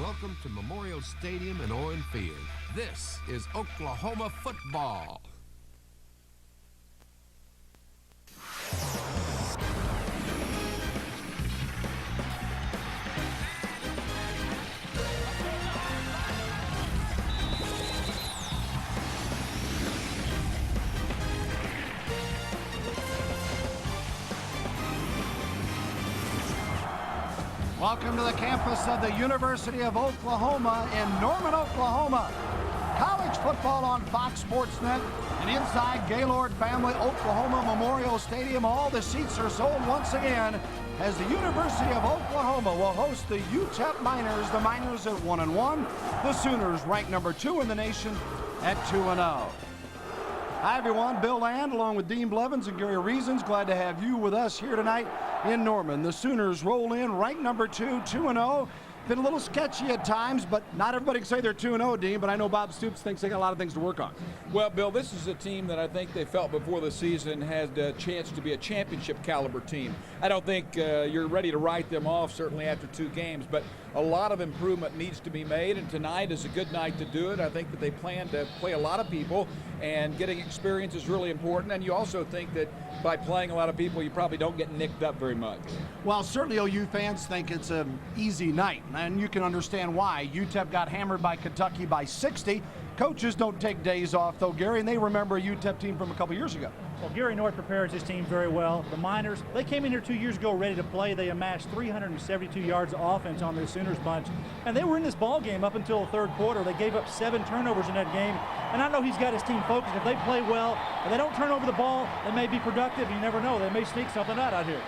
welcome to Memorial Stadium in Owen Field. This is Oklahoma football. Welcome to the campus of the University of Oklahoma in Norman, Oklahoma. College football on Fox Sports Net and inside Gaylord Family Oklahoma Memorial Stadium. All the seats are sold once again as the University of Oklahoma will host the UTEP Miners. The Miners at 1-1. The Sooners ranked number 2 in the nation at 2-0. Hi, everyone. Bill Land along with Dean Blevins and Gary Reasons. Glad to have you with us here tonight in Norman. The Sooners roll in ranked number 2, 2-0. Been a little sketchy at times, but not everybody can say they're 2-0, Dean, but I know Bob Stoops thinks they got a lot of things to work on. Well, Bill, this is a team that I think they felt before the season had a chance to be a championship caliber team. I don't think you're ready to write them off, certainly after 2 games, but a lot of improvement needs to be made, and tonight is a good night to do it. I think that they plan to play a lot of people, and getting experience is really important, and you also think that by playing a lot of people, you probably don't get nicked up very much. Well, certainly OU fans think it's an easy night, and you can understand why. UTEP got hammered by Kentucky by 60. Coaches don't take days off, though, Gary, and they remember a UTEP team from a couple years ago. Well, Gary North prepares his team very well. The Miners, they came in here 2 years ago ready to play. They amassed 372 yards of offense on the Sooners bunch, and they were in this ball game up until the third quarter. They gave up 7 turnovers in that game, and I know he's got his team focused. If they play well and they don't turn over the ball, they may be productive. You never know. They may sneak something out here.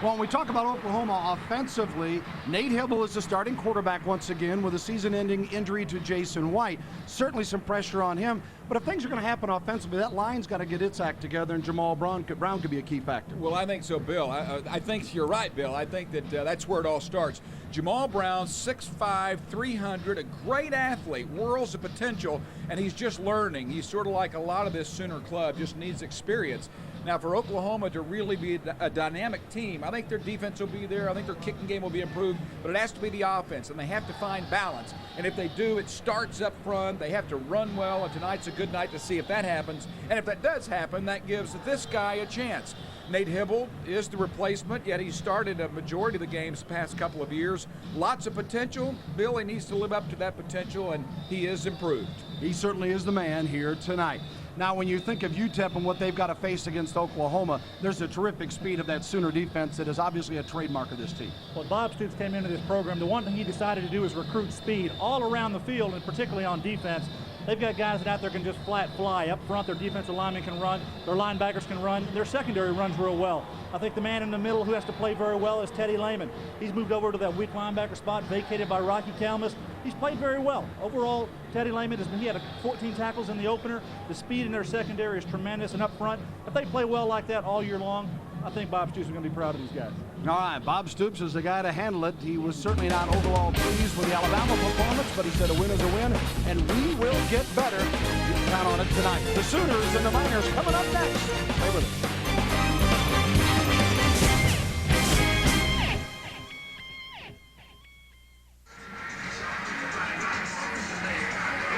Well, when we talk about Oklahoma offensively, Nate Hibble is the starting quarterback once again with a season-ending injury to Jason White. Certainly some pressure on him, but if things are going to happen offensively, that line's got to get its act together, and Jamal Brown could be a key factor. Well, I think so, Bill. I think you're right, Bill. I think that that's where it all starts. Jamal Brown, 6'5", 300, a great athlete, whirls of potential, and he's just learning. He's sort of like a lot of this Sooner club, just needs experience. Now, for Oklahoma to really be a dynamic team, I think their defense will be there. I think their kicking game will be improved, but it has to be the offense, and they have to find balance. And if they do, it starts up front. They have to run well, and tonight's a good night to see if that happens. And if that does happen, that gives this guy a chance. Nate Hibble is the replacement, yet he started a majority of the games the past couple of years. Lots of potential. Bill, he needs to live up to that potential, and he is improved. He certainly is the man here tonight. Now, when you think of UTEP and what they've got to face against Oklahoma, there's a terrific speed of that Sooner defense that is obviously a trademark of this team. Well, Bob Stoops came into this program. The one thing he decided to do is recruit speed all around the field, and particularly on defense. They've got guys that out there can just flat fly. Up front, their defensive linemen can run, their linebackers can run, their secondary runs real well. I think the man in the middle who has to play very well is Teddy Lehman. He's moved over to that weak linebacker spot vacated by Rocky Kalmus. He's played very well. Overall, Teddy Lehman, he had 14 tackles in the opener. The speed in their secondary is tremendous, and up front, if they play well like that all year long, I think Bob Stoops is going to be proud of these guys. All right, Bob Stoops is the guy to handle it. He was certainly not overall pleased with the Alabama performance, but he said a win is a win, and we will get better. You can count on it tonight. The Sooners and the Miners coming up next. Stay with us.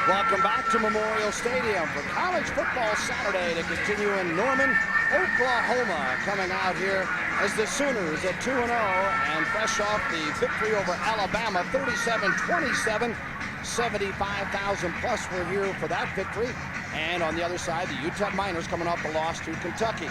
Welcome back to Memorial Stadium for College Football Saturday to continue in Norman, Oklahoma. Coming out here as the Sooners at 2-0 and fresh off the victory over Alabama, 37-27. 75,000 plus were here for that victory. And on the other side, the UTEP Miners coming off the loss to Kentucky.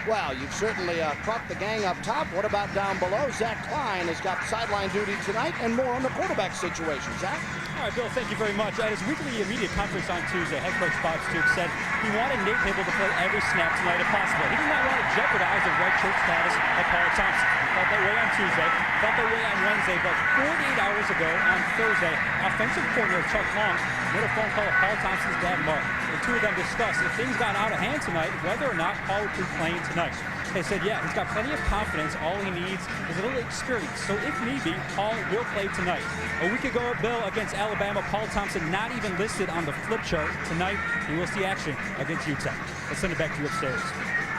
Well, you've certainly caught the gang up top. What about down below? Zach Klein has got sideline duty tonight and more on the quarterback situation. Zach? All right, Bill, thank you very much. At his weekly media conference on Tuesday, head coach Bob Stoops said he wanted Nate Hibble to play every snap tonight if possible. He did not want to jeopardize the redshirt status of Paul Thompson. He felt that way on Tuesday, felt that way on Wednesday, but 48 hours ago on Thursday, offensive coordinator Chuck Long made a phone call to Paul Thompson's dad, Mark. The two of them discussed if things got out of hand tonight, whether or not Paul would be playing tonight. They said, yeah, he's got plenty of confidence. All he needs is a little experience. So if need be, Paul will play tonight. A week ago, Bill, against Alabama, Paul Thompson not even listed on the flip chart. Tonight, he will see action against UTEP. Let's send it back to you upstairs.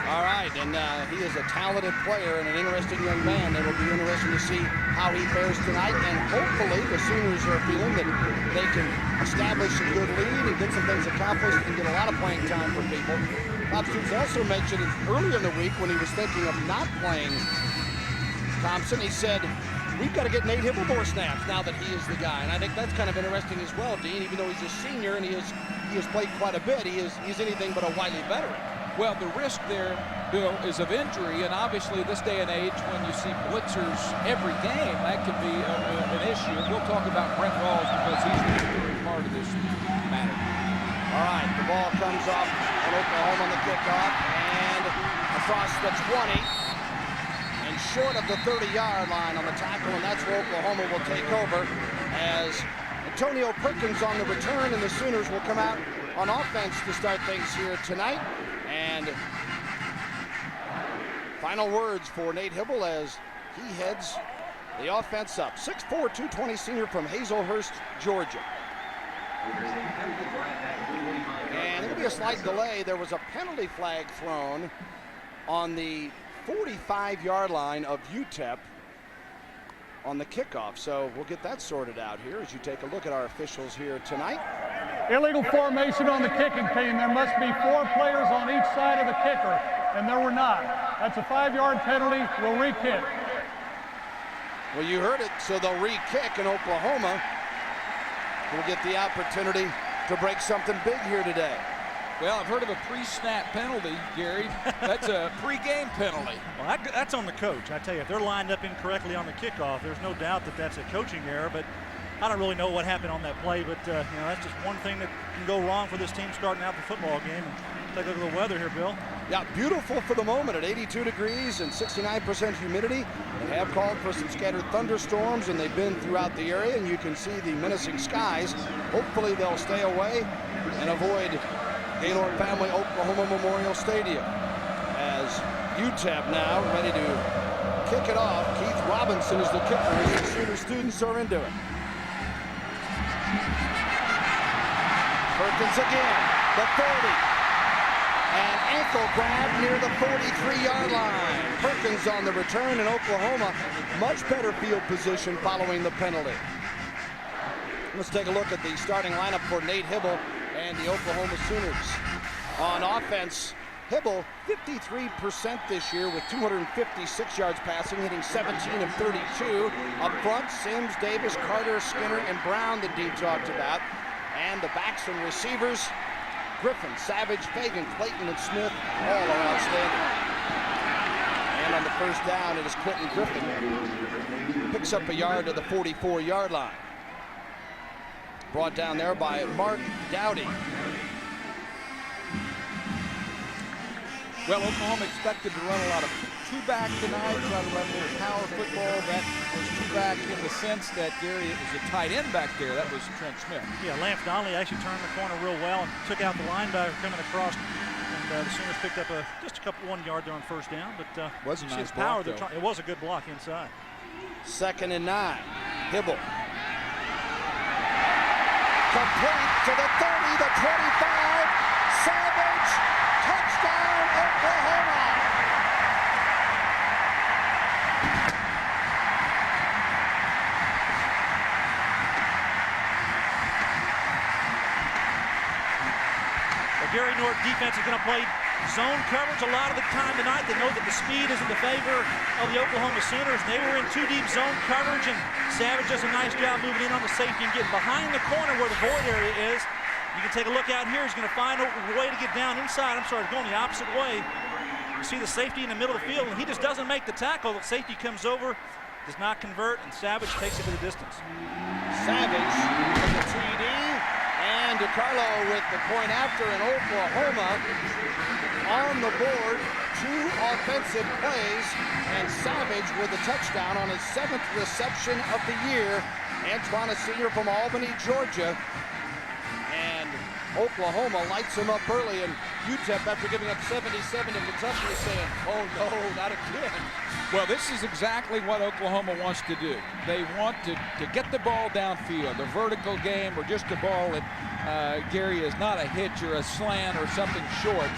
All right, and he is a talented player and an interesting young man. It will be interesting to see how he fares tonight, and hopefully the Sooners are feeling that they can establish a good lead and get some things accomplished and get a lot of playing time for people. Bob Stoops also mentioned earlier in the week when he was thinking of not playing Thompson, he said, we've got to get Nate Hibble more snaps now that he is the guy. And I think that's kind of interesting as well, Dean, even though he's a senior and he has played quite a bit, he's anything but a wily veteran. Well, the risk there, Bill, is of injury, and obviously this day and age, when you see blitzers every game, that could be an issue. And we'll talk about Brent Rawls because he's really part of this matter. All right, the ball comes off on Oklahoma on the kickoff, and across the 20, and short of the 30-yard line on the tackle, and that's where Oklahoma will take over as Antonio Perkins on the return, and the Sooners will come out on offense to start things here tonight. And final words for Nate Hibble as he heads the offense up. 6'4", 220 senior from Hazelhurst, Georgia. And there'll be a slight delay. There was a penalty flag thrown on the 45-yard line of UTEP on the kickoff. So we'll get that sorted out here as you take a look at our officials here tonight. Illegal formation on the kicking team. There must be 4 players on each side of the kicker, and there were not. That's a 5-yard penalty. We'll re-kick. Well, you heard it, so they'll re-kick, and Oklahoma will get the opportunity to break something big here today. Well, I've heard of a pre-snap penalty, Gary. That's a pre-game penalty. Well, that's on the coach. I tell you, if they're lined up incorrectly on the kickoff, there's no doubt that that's a coaching error, but I don't really know what happened on that play, but you know, that's just one thing that can go wrong for this team starting out the football game. And take a look at the weather here, Bill. Yeah, beautiful for the moment at 82 degrees and 69% humidity. They have called for some scattered thunderstorms, and they've been throughout the area, and you can see the menacing skies. Hopefully they'll stay away and avoid Gaylord Family Oklahoma Memorial Stadium. As UTEP now ready to kick it off. Keith Robinson is the kicker as the Sooner students are into it. Perkins again, the 30. An ankle grab near the 43-yard line. Perkins on the return, and Oklahoma much better field position following the penalty. Let's take a look at the starting lineup for Nate Hibble and the Oklahoma Sooners. On offense, Hibble 53% this year with 256 yards passing, hitting 17 of 32. Up front, Sims, Davis, Carter, Skinner, and Brown that Dean talked about. And the backs and receivers, Griffin, Savage, Fagan, Clayton, and Smith, all are outstanding. And on the first down, it is Quentin Griffin. Picks up a yard to the 44-yard line. Brought down there by Mark Dowdy. Well, Oklahoma expected to run a lot of two-back tonight, try to run a little power football. That was two-back in the sense that Gary, it was a tight end back there. That was Trent Smith. Yeah, Lance Donnelly actually turned the corner real well and took out the linebacker coming across. And the Sooners picked up just a couple 1 yard there on first down. But was a nice power. block, It was a good block inside. 2nd and 9. Hibble. Complete to the 30, the 25. Savage. Touchdown, Oklahoma. Gary North defense is going to play zone coverage a lot of the time tonight. They know that the speed is in the favor of the Oklahoma Sooners. They were in 2 deep zone coverage, and Savage does a nice job moving in on the safety and getting behind the corner where the void area is. You can take a look out here. He's going to find a way to get down inside. I'm sorry, going the opposite way. You see the safety in the middle of the field, and he just doesn't make the tackle. The safety comes over, does not convert, and Savage takes it to the distance. Savage with the TD. And DiCarlo with the point after, and Oklahoma on the board. 2 offensive plays, and Savage with a touchdown on his 7th reception of the year. Antoine, a senior from Albany, Georgia. And Oklahoma lights him up early, and UTEP, after giving up 77 to Kentucky, is saying, oh no, not again. Well, this is exactly what Oklahoma wants to do. They want to get the ball downfield, a vertical game or just a ball that, Gary, is not a hitch or a slant or something short.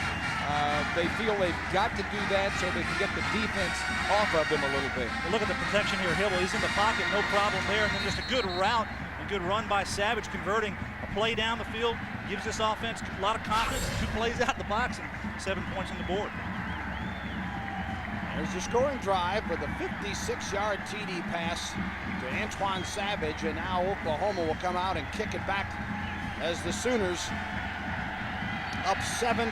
They feel they've got to do that so they can get the defense off of them a little bit. Well, look at the protection here. Hibble, he's in the pocket, no problem there. And then just a good route and good run by Savage, converting a play down the field. Gives this offense a lot of confidence. 2 plays out the box and 7 points on the board. There's the scoring drive with a 56-yard TD pass to Antoine Savage, and now Oklahoma will come out and kick it back as the Sooners up 7-0.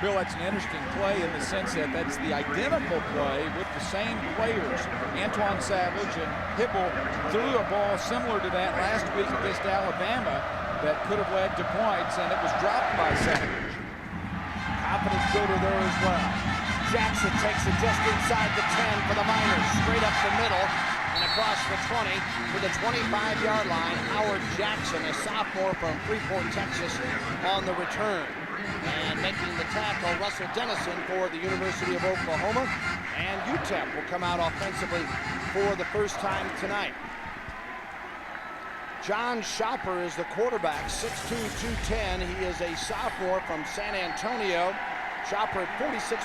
Bill, that's an interesting play in the sense that that's the identical play with the same players. Antoine Savage and Hibble threw a ball similar to that last week against Alabama that could have led to points, and it was dropped by Savage. Confidence builder there as well. Jackson takes it just inside the 10 for the Miners, straight up the middle and across the 20 to the 25-yard line. Howard Jackson, a sophomore from Freeport, Texas, on the return. And making the tackle, Russell Dennison for the University of Oklahoma. And UTEP will come out offensively for the first time tonight. John Schopper is the quarterback, 6'2", 210. He is a sophomore from San Antonio. Schopper at 46%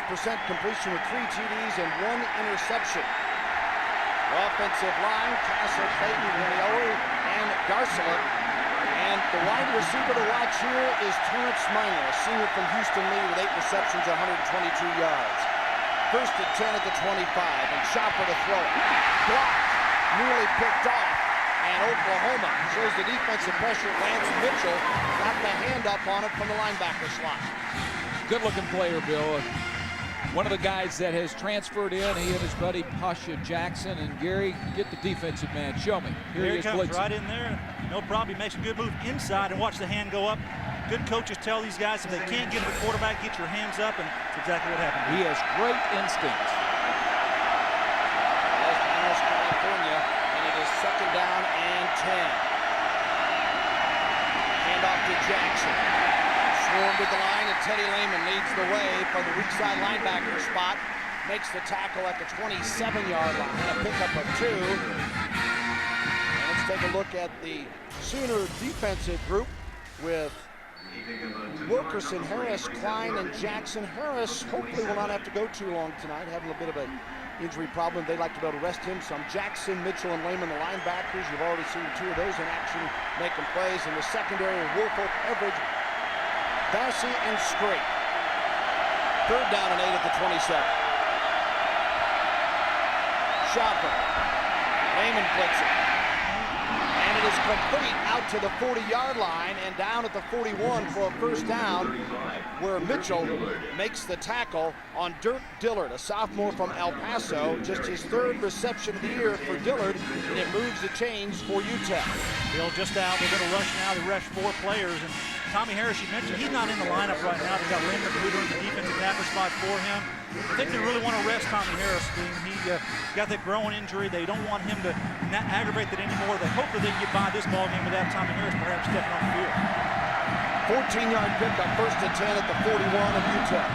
completion with 3 TDs and 1 interception. The offensive line, Castle, Clayton, Guaniello, and Garcella. And the wide receiver to watch here is Terrence Minor, a senior from Houston Lee with 8 receptions, 122 yards. First and 10 at the 25, and Schopper to throw it. Blocked, nearly picked off, and Oklahoma shows the defensive pressure. Lance Mitchell got the hand up on it from the linebacker slot. Good-looking player, Bill. One of the guys that has transferred in, he and his buddy Pasha Jackson. And Gary, get the defensive man. Show me. Here he comes, blitzing. right in there. No problem. He makes a good move inside and watch the hand go up. Good coaches tell these guys if they can't get to the quarterback, get your hands up, and that's exactly what happened. He has great instincts. Los Angeles, California, and it is 2nd down and 10. Hand off to Jackson. Swarmed at the line, and Teddy Lehman leads the way from the weak side linebacker spot. Makes the tackle at the 27-yard line, a pickup of 2. And let's take a look at the Sooner defensive group with Wilkerson, Harris, Klein, and Jackson. Harris hopefully will not have to go too long tonight, having a bit of an injury problem. They'd like to be able to rest him some. Jackson, Mitchell, and Lehman, the linebackers. You've already seen 2 of those in action making plays. In the secondary, Woolfolk, Everidge, Darcy, and Scrape. 3rd down and 8 at the 27. Schopper. Lehman blitzing. And it is complete out to the 40-yard line and down at the 41 for a first down, where Mitchell makes the tackle on Dirk Dillard, a sophomore from El Paso. Just his 3rd reception of the year for Dillard, and it moves the chains for UTEP. Bill just out. They're going to rush now. They rush 4 players. And Tommy Harris, you mentioned, he's not in the lineup right now. They've got Raymond Cooter in the defensive tackle spot for him. I think they really want to rest Tommy Harris. He got that growing injury. They don't want him to aggravate that anymore. They hope that they can get by this ball game without Tommy Harris perhaps stepping on the field. 14-yard pickup, 1st and 10 at the 41 of UTEP.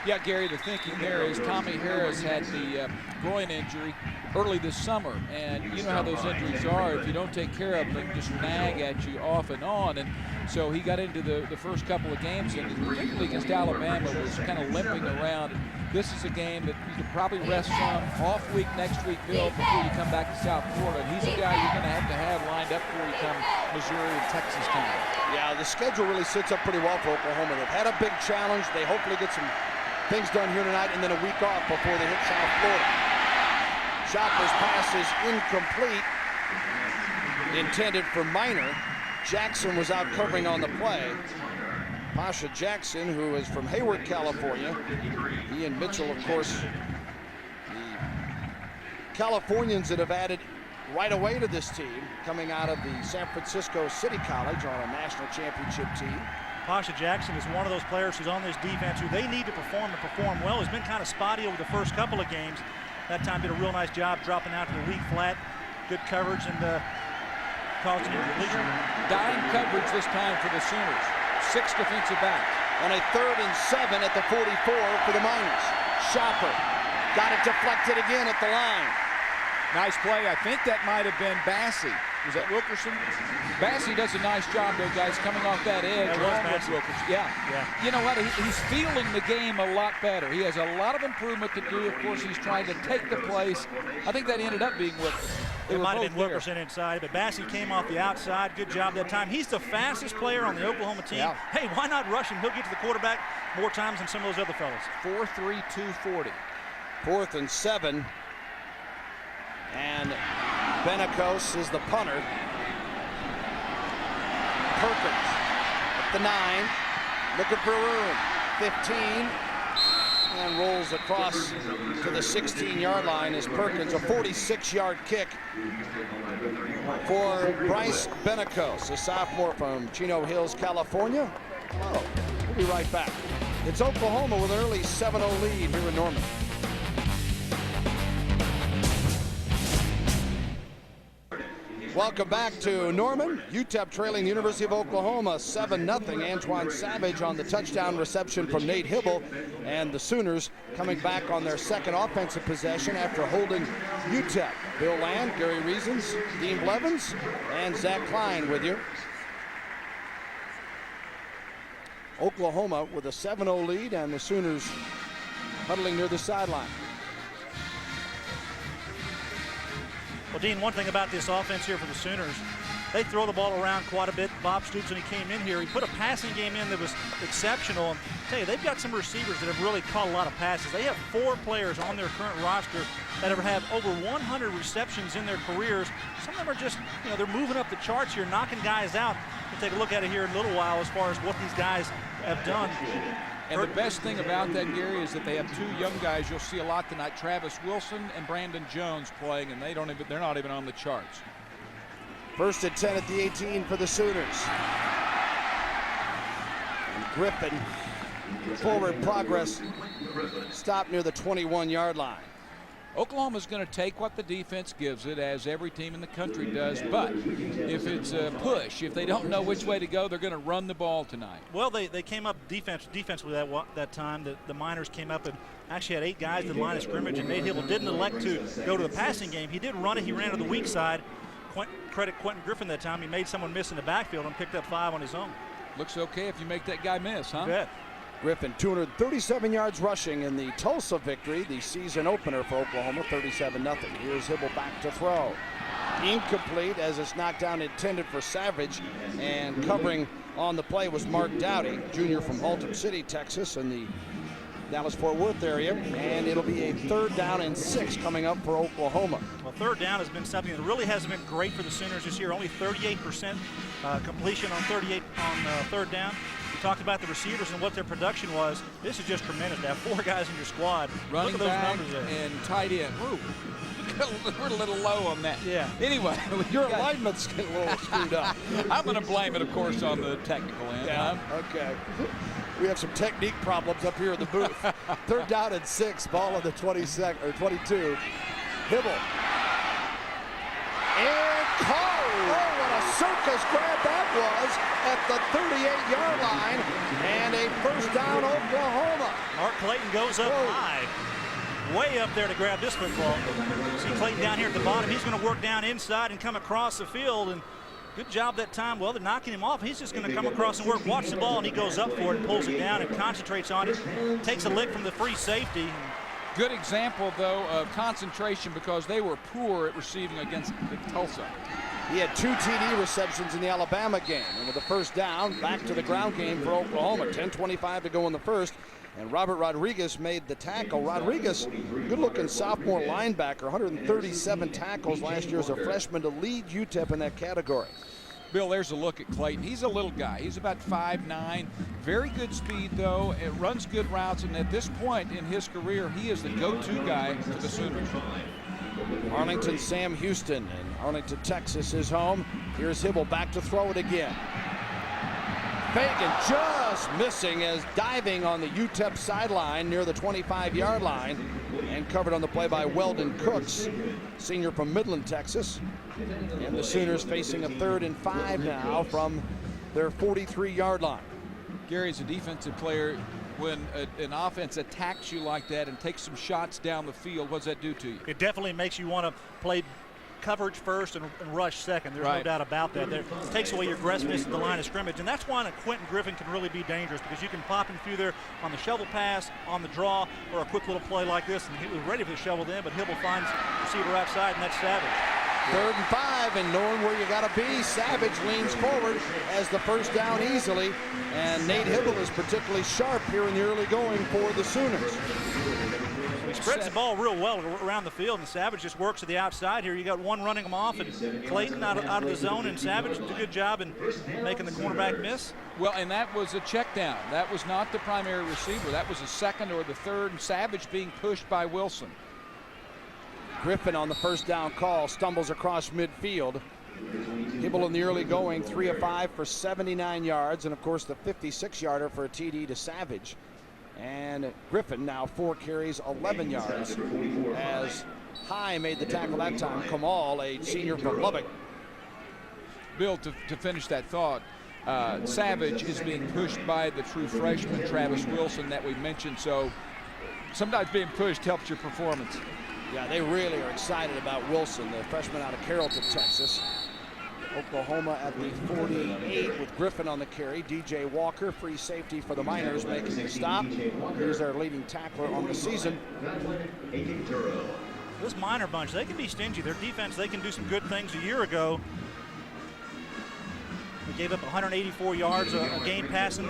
Yeah, Gary, the thinking there is Tommy Harris had the groin injury early this summer, and you know how those injuries are. If you don't take care of them, they just nag at you off and on. And so he got into the first couple of games, and particularly against Alabama, was kind of limping around. This is a game that you could probably rest some. Off week next week, Bill, before you come back to South Florida. And he's a guy you're going to have lined up before you come Missouri and Texas time. Yeah, the schedule really sits up pretty well for Oklahoma. They've had a big challenge. They hopefully get some things done here tonight, and then a week off before they hit South Florida. Schopper's pass is incomplete. Intended for Minor. Jackson was out covering on the play. Pasha Jackson, who is from Hayward, California. He and Mitchell, of course, the Californians that have added right away to this team, coming out of the San Francisco City College on a national championship team. Pasha Jackson is one of those players who's on this defense who they need to perform and perform well. He's been kind of spotty over the first couple of games. That time did a real nice job dropping out to the lead flat. Good coverage and caused an injury. Dime coverage this time for the Sooners. 6 defensive backs. On a 3rd and 7 at the 44 for the Miners. Schopper got it deflected again at the line. Nice play. I think that might have been Bassey. Was that Wilkerson? Bassey does a nice job, though, guys, coming off that edge. Yeah. You know what? He's feeling the game a lot better. He has a lot of improvement to do. Of course, he's trying to take the place. I think that ended up being Wilkerson. It might have been Wilkerson inside, but Bassey came off the outside. Good job that time. He's the fastest player on the Oklahoma team. Yeah. Hey, why not rush him? He'll get to the quarterback more times than some of those other fellas. 4.3, 240. 4th and 7. And Benacos is the punter. Perkins at the 9, looking for room. 15, and rolls across to the 16-yard line as Perkins, a 46-yard kick for Bryce Benacos, a sophomore from Chino Hills, California. Oh, we'll be right back. It's Oklahoma with an early 7-0 lead here in Norman. Welcome back to Norman. UTEP trailing the University of Oklahoma 7-0. Antoine Savage on the touchdown reception from Nate Hibble. And the Sooners coming back on their second offensive possession after holding UTEP. Bill Land, Gary Reasons, Dean Blevins, and Zach Klein with you. Oklahoma with a 7-0 lead, and the Sooners huddling near the sideline. Well, Dean, one thing about this offense here for the Sooners, they throw the ball around quite a bit. Bob Stoops, when he came in here, he put a passing game in that was exceptional. And I tell you, they've got some receivers that have really caught a lot of passes. They have 4 players on their current roster that ever have over 100 receptions in their careers. Some of them are just, they're moving up the charts here, knocking guys out. We'll take a look at it here in a little while as far as what these guys have done. And the best thing about that, Gary, is that they have 2 young guys you'll see a lot tonight, Travis Wilson and Brandon Jones playing, and they're not even on the charts. 1st and 10 at the 18 for the Sooners. And Griffin, forward progress, stopped near the 21-yard line. Oklahoma's going to take what the defense gives it, as every team in the country does. But if it's a push, if they don't know which way to go, they're going to run the ball tonight. Well, they came up defensively that time. The Miners came up and actually had 8 guys at the line of scrimmage, and Nate Hibble didn't elect to go to the passing game. He did run it. He ran to the weak side. Credit Quentin Griffin that time. He made someone miss in the backfield and picked up 5 on his own. Looks okay if you make that guy miss, huh? Yeah. Griffin, 237 yards rushing in the Tulsa victory, the season opener for Oklahoma, 37-0. Here's Hibble back to throw. Incomplete as it's knocked down, intended for Savage, and covering on the play was Mark Dowdy, junior from Haltom City, Texas, in the Dallas-Fort Worth area, and it'll be a 3rd down and 6 coming up for Oklahoma. Well, 3rd down has been something that really hasn't been great for the Sooners this year. Only 38% completion on 3rd down. We talked about the receivers and what their production was. This is just tremendous to have 4 guys in your squad. Running Look at back those numbers there. and tight end. Ooh, we're a little low on that. Yeah. Anyway, Your alignment's getting a little screwed up. I'm going to blame it, of course, on the technical end. Yeah, okay. We have some technique problems up here in the booth. 3rd down and 6, ball on the 22. Hibble. And caught. Oh, what a circus grab that was at the 38-yard line. And a 1st down, Oklahoma. Mark Clayton goes up high. Way up there to grab this football. See Clayton down here at the bottom. He's going to work down inside and come across the field. And good job that time. Well, they're knocking him off. He's just going to come across and work. Watch the ball, and he goes up for it and pulls it down and concentrates on it. Takes a lick from the free safety. Good example, though, of concentration, because they were poor at receiving against Tulsa. He had 2 TD receptions in the Alabama game. And with the 1st down, back to the ground game for Oklahoma. 10:25 to go in the 1st. And Robert Rodriguez made the tackle. Rodriguez, good-looking sophomore linebacker, 137 tackles last year as a freshman to lead UTEP in that category. Bill, there's a look at Clayton. He's a little guy. He's about 5'9". Very good speed, though. It runs good routes, and at this point in his career, he is the go-to guy to the Sooners. Arlington Sam Houston, and Arlington, Texas is home. Here's Hibble back to throw it again. Fagan just missing as diving on the UTEP sideline near the 25-yard line, and covered on the play by Weldon Cooks, senior from Midland, Texas. And the Sooners facing a 3rd and 5 now from their 43-yard line. Gary's a defensive player. When an offense attacks you like that and takes some shots down the field, what does that do to you? It definitely makes you want to play coverage first and rush second. There's no doubt about that. It takes away your aggressiveness at the line of scrimmage, and that's why Quentin Griffin can really be dangerous, because you can pop him through there on the shovel pass, on the draw, or a quick little play like this, and he was ready for the shovel then, but Hibble finds the receiver outside, and that's Savage. 3rd and 5, and knowing where you got to be, Savage leans forward as the first down easily, and Nate Hibble is particularly sharp here in the early going for the Sooners. So he spreads the ball real well around the field, and Savage just works to the outside here. You got one running him off, and Clayton out of the zone, and Savage did a good job in making the cornerback miss. Well, and that was a check down. That was not the primary receiver. That was the second or the third, and Savage being pushed by Wilson. Griffin on the first down call stumbles across midfield. Hibble in the early going, 3 of 5 for 79 yards, and of course the 56-yarder for a TD to Savage. And Griffin now 4 carries, 11 yards, as High made the tackle that time. Kamal, a senior from Lubbock. Bill, to finish that thought, Savage is being pushed by the true freshman Travis Wilson that we mentioned, so sometimes being pushed helps your performance. Yeah, they really are excited about Wilson, the freshman out of Carrollton, Texas. Oklahoma at the 48 with Griffin on the carry. DJ Walker, free safety for the Miners, making the stop. Here's their leading tackler on the season. This Miner bunch, they can be stingy. Their defense, they can do some good things. A year ago, they gave up 184 yards a game passing,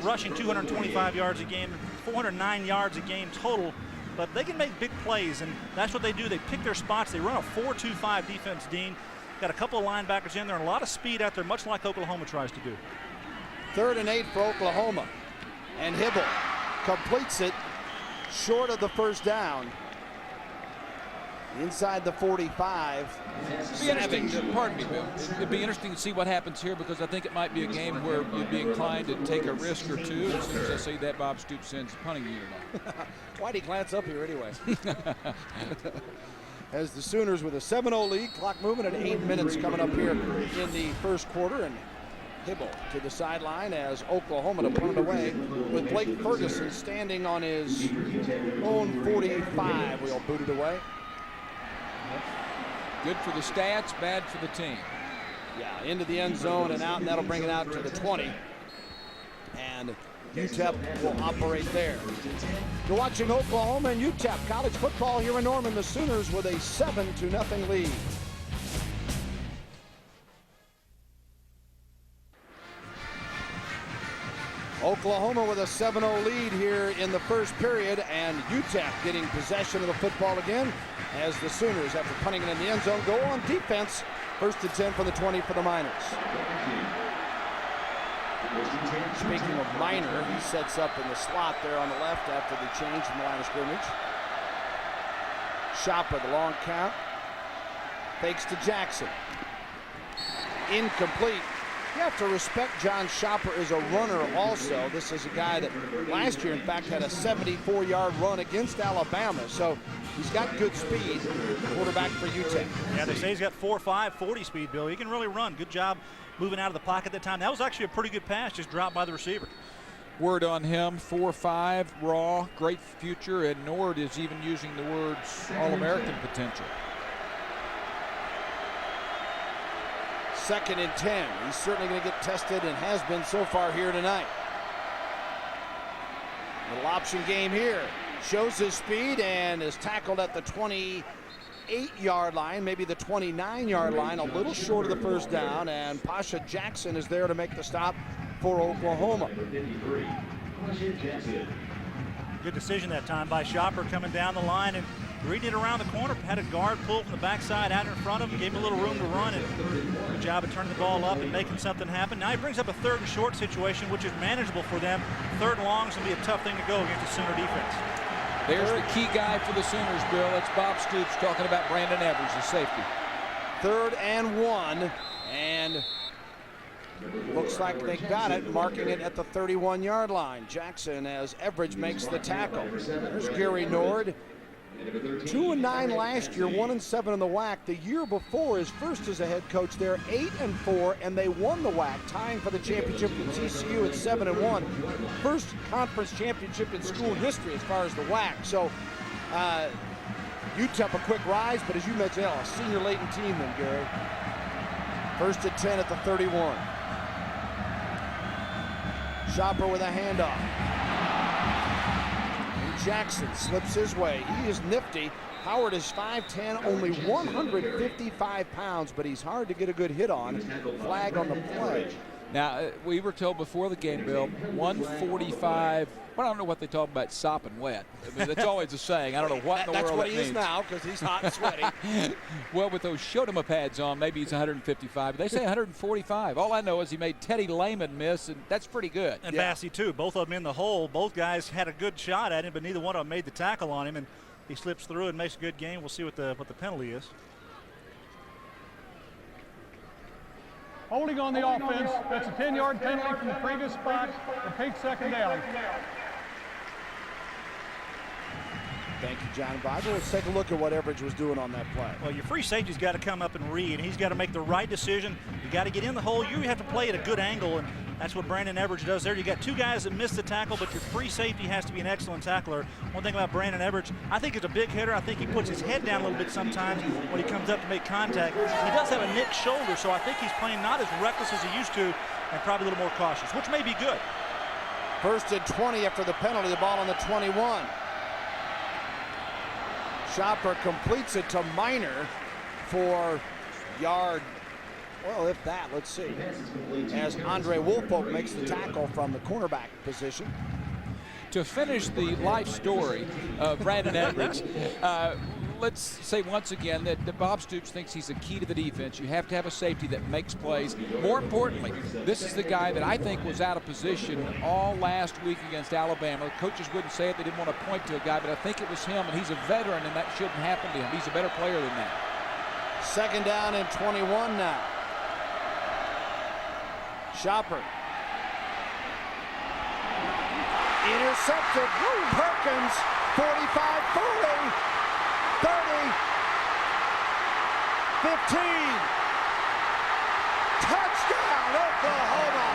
rushing 225 yards a game, 409 yards a game total. But they can make big plays, and that's what they do. They pick their spots. They run a 4-2-5 defense, Dean. Got a couple of linebackers in there and a lot of speed out there, much like Oklahoma tries to do. 3rd and 8 for Oklahoma. And Hibble completes it short of the first down. Inside the 45. Pardon me, Bill. It'd be interesting to see what happens here, because I think it might be a game where you'd be inclined to take a risk or two. As soon as I see that, Bob Stoops sends punting unit on. Why'd he glance up here anyway? As the Sooners with a 7-0 lead, clock moving at 8 minutes coming up here in the first quarter, and Hibble to the sideline as Oklahoma to punt it away with Blake Ferguson standing on his own 45. We'll boot it away. Good for the stats, bad for the team. Yeah, into the end zone and out, and that'll bring it out to the 20. And UTEP will operate there. You're watching Oklahoma and UTEP college football here in Norman. The Sooners with a 7-0 lead. Oklahoma with a 7-0 lead here in the first period, and UTEP getting possession of the football again as the Sooners, after punting it in the end zone, go on defense. 1st and 10 from the 20 for the Miners. Speaking of Miner, he sets up in the slot there on the left after the change from the line of scrimmage. Shopper, the long count. Fakes to Jackson. Incomplete. You have to respect John Shopper as a runner also. This is a guy that last year, in fact, had a 74-yard run against Alabama. So he's got good speed, quarterback for UTEP. Yeah, they say he's got 4.5 40 speed, Bill. He can really run. Good job moving out of the pocket at that time. That was actually a pretty good pass, just dropped by the receiver. Word on him, 4.5, raw, great future, and Nord is even using the words All-American potential. 2nd and 10. He's certainly going to get tested and has been so far here tonight. Little option game here. Shows his speed and is tackled at the 28-yard line, maybe the 29-yard line, a little short of the first down, and Pasha Jackson is there to make the stop for Oklahoma. Good decision that time by Shopper coming down the line and reading it around the corner, had a guard pull from the backside out in front of him, gave him a little room to run, and good job of turning the ball up and making something happen. Now he brings up a 3rd and short situation, which is manageable for them. 3rd and long is going to be a tough thing to go against the Sooner defense. There's the key guy for the Sooners, Bill. It's Bob Stoops talking about Brandon Evers, the safety. 3rd and 1, and looks like they got it, marking it at the 31-yard line. Jackson, as Everidge makes the tackle. There's Gary Nord. 2-9 last year, 1-7 in the WAC. The year before, his first as a head coach there, 8-4, and they won the WAC, tying for the championship with TCU at 7-1. First conference championship in school history as far as the WAC. So UTEP a quick rise, but as you mentioned, a senior laden team then, Gary. First and 10 at the 31. Shopper with a handoff. And Jackson slips his way. He is nifty. Howard is 5'10", only 155 pounds, but he's hard to get a good hit on. Flag on the play. Now, we were told before the game, Bill, 145. Well, I don't know what they talk about sopping wet. I mean, that's always a saying. I don't know what in the That's world what that he means. is now, because he's hot and sweaty. Well, with those Shodema pads on, maybe he's 155. But they say 145. All I know is he made Teddy Lehman miss, and that's pretty good. And Bassey, too. Both of them in the hole. Both guys had a good shot at him, but neither one of them made the tackle on him. And he slips through and makes a good game. We'll see what the penalty is. Holding on the offense, that's a 10-yard penalty from the previous spot. It takes second down. Thank you, John Bible. Let's take a look at what Everidge was doing on that play. Well, your free safety's got to come up and read, and he's got to make the right decision. You got to get in the hole. You have to play at a good angle, and that's what Brandon Everidge does there. You got two guys that missed the tackle, but your free safety has to be an excellent tackler. One thing about Brandon Everidge, I think he's a big hitter. I think he puts his head down a little bit sometimes when he comes up to make contact. He does have a nicked shoulder, so I think he's playing not as reckless as he used to, and probably a little more cautious, which may be good. First and 20 after the penalty, the ball on the 21. Shopper completes it to Miner for yard, well, if that, let's see. As Andre Woolfolk makes the tackle from the cornerback position. To finish the life story of Brandon Everidge, let's say once again that Bob Stoops thinks he's the key to the defense. You have to have a safety that makes plays. More importantly, this is the guy that I think was out of position all last week against Alabama. Coaches wouldn't say it. They didn't want to point to a guy, but I think it was him, and he's a veteran, and that shouldn't happen to him. He's a better player than that. Second down and 21 now. Shopper. Intercepted. Perkins, 45-40. 30, 15, touchdown Oklahoma.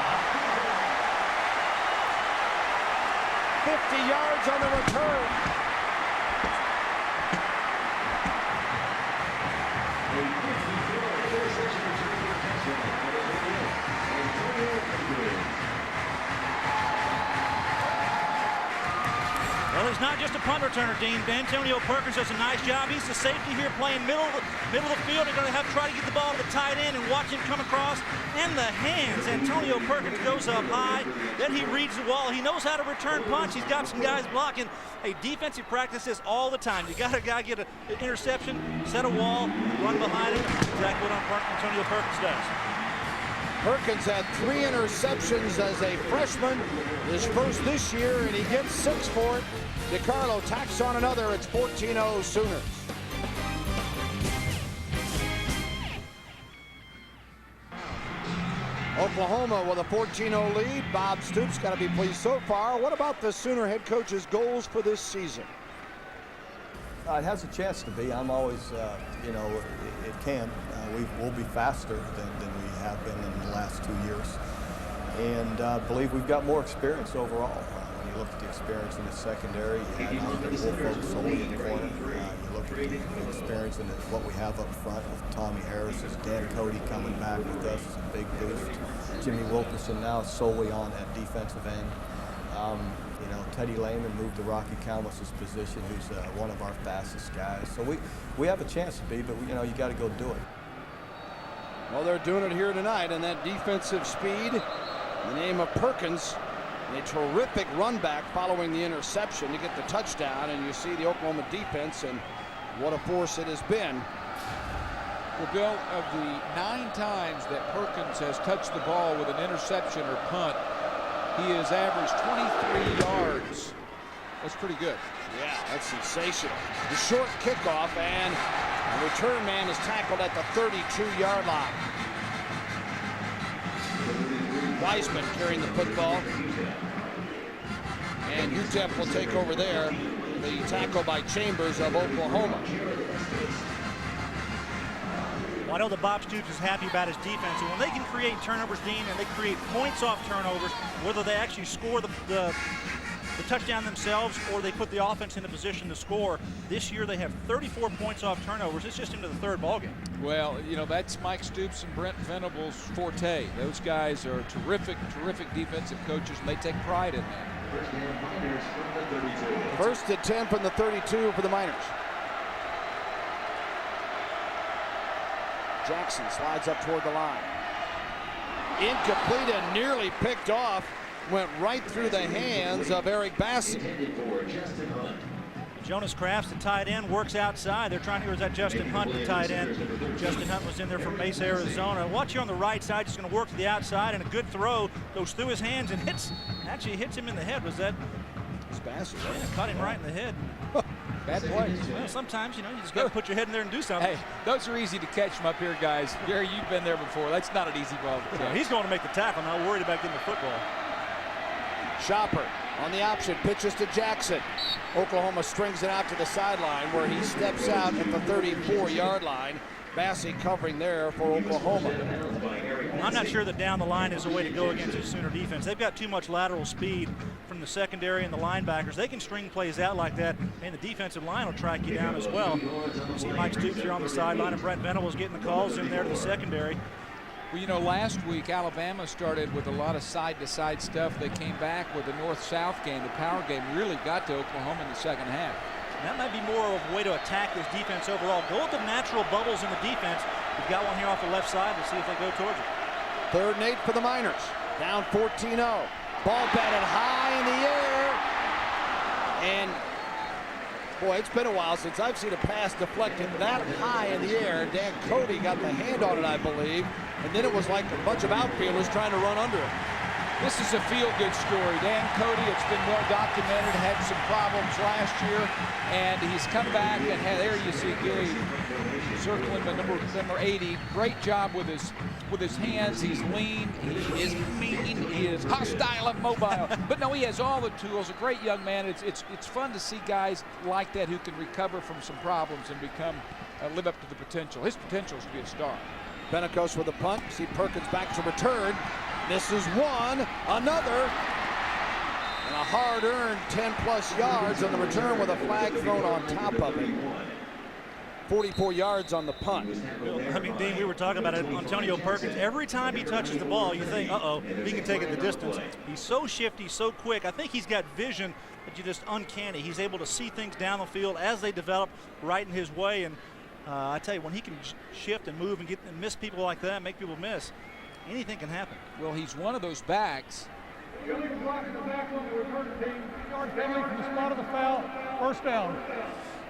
50 yards on the return. Well, he's not just a punt returner, Dean. Antonio Perkins does a nice job. He's the safety here playing middle of the field. They're going to try to get the ball to the tight end and watch him come across. And the hands. Antonio Perkins goes up high. Then he reads the wall. He knows how to return punch. He's got some guys blocking. Hey, defensive practice this all the time. You got a guy get an interception, set a wall, run behind him. That's exactly what Antonio Perkins does. Perkins had 3 interceptions as a freshman, his first this year, and he gets 6 for it. DiCarlo tacks on another. It's 14-0 Sooners. Oklahoma with a 14-0 lead. Bob Stoops got to be pleased so far. What about the Sooner head coach's goals for this season? It has a chance to be. I'm always, it can. We'll be faster than we have been in the last 2 years. And I believe we've got more experience overall. When you look at the experience in the secondary, you had Andre Woolfolk solely in the corner. You look at the experience in what we have up front with Tommy Harris, Dan Cody coming back with us is a big boost. Jimmy Wilkinson now solely on at defensive end. Teddy Lehman moved to Rocky Calmus's position, who's one of our fastest guys. So we have a chance to be, but you got to go do it. Well, they're doing it here tonight, and that defensive speed, in the name of Perkins, a terrific run back following the interception to get the touchdown, and you see the Oklahoma defense and what a force it has been. Well, Bill, of the 9 times that Perkins has touched the ball with an interception or punt, he has averaged 23 yards. That's pretty good. Yeah, that's sensational. The short kickoff, and the return man is tackled at the 32-yard line. Wiseman carrying the football. And UTEP will take over there. The tackle by Chambers of Oklahoma. Well, I know that Bob Stoops is happy about his defense, and when they can create turnovers, Dean, and they create points off turnovers, whether they actually score the the touchdown themselves or they put the offense in a position to score. This year they have 34 points off turnovers. It's just into the third ball game. Well, you know, that's Mike Stoops and Brent Venables' forte. Those guys are terrific defensive coaches, and they take pride in that. First and 10 from the 32 for the Miners. Jackson slides up toward the line. Incomplete and nearly picked off. Went right through the hands of Eric Bassett. Jonas Crafts, the tight end, works outside. They're trying to, or is that Justin Hunt, the tight end? Justin Hunt was in there from Mesa, Arizona. Watch here on the right side, just going to work to the outside, and a good throw goes through his hands and hits him in the head. Was that? It's Bassett. Yeah, caught him right in the head. Bad play. Well, sometimes, you know, you just got to put your head in there and do something. Hey, those are easy to catch from up here, guys. Gary, you've been there before. That's not an easy ball to catch. He's going to make the tackle, not worried about getting the football. Chopper on the option, pitches to Jackson. Oklahoma strings it out to the sideline where he steps out at the 34-yard line. Bassey covering there for Oklahoma. I'm not sure that down the line is the way to go against the Sooner defense. They've got too much lateral speed from the secondary and the linebackers. They can string plays out like that, and the defensive line will track you down as well. You see Mike Stoops here on the sideline, and Brent Venables getting the calls in there to the secondary. Well, you know, last week Alabama started with a lot of side-to-side stuff. They came back with the north-south game. The power game really got to Oklahoma in the second half. That might be more of a way to attack this defense overall. Go with the natural bubbles in the defense. We've got one here off the left side. Let's see if they go towards it. 3rd and 8 for the Miners. Down 14-0. Ball batted high in the air. And, boy, it's been a while since I've seen a pass deflected that high in the air. Dan Cody got the hand on it, I believe. And then it was like a bunch of outfielders trying to run under it. This is a feel-good story. Dan Cody, it's been well documented, had some problems last year, and he's come back, and there you see Gary circling the number 80. Great job with his hands. He's lean, he is mean, he is hostile and mobile. But no, he has all the tools. A great young man. It's fun to see guys like that who can recover from some problems and become live up to the potential. His potential is to be a star. Benecos with a punt. See Perkins back to return. Misses one, another, and a hard-earned 10-plus yards on the return with a flag thrown on top of it. 44 yards on the punt. I mean, Dean, we were talking about it. Antonio Perkins, every time he touches the ball, you think, uh-oh, he can take it the distance. He's so shifty, so quick. I think he's got vision that you just uncanny. He's able to see things down the field as they develop right in his way. And I tell you, when he can shift and move and miss people like that, make people miss, anything can happen. Well, he's one of those backs. Illegal block in the back on the return team. 3-yard penalty from the spot of the foul. First down.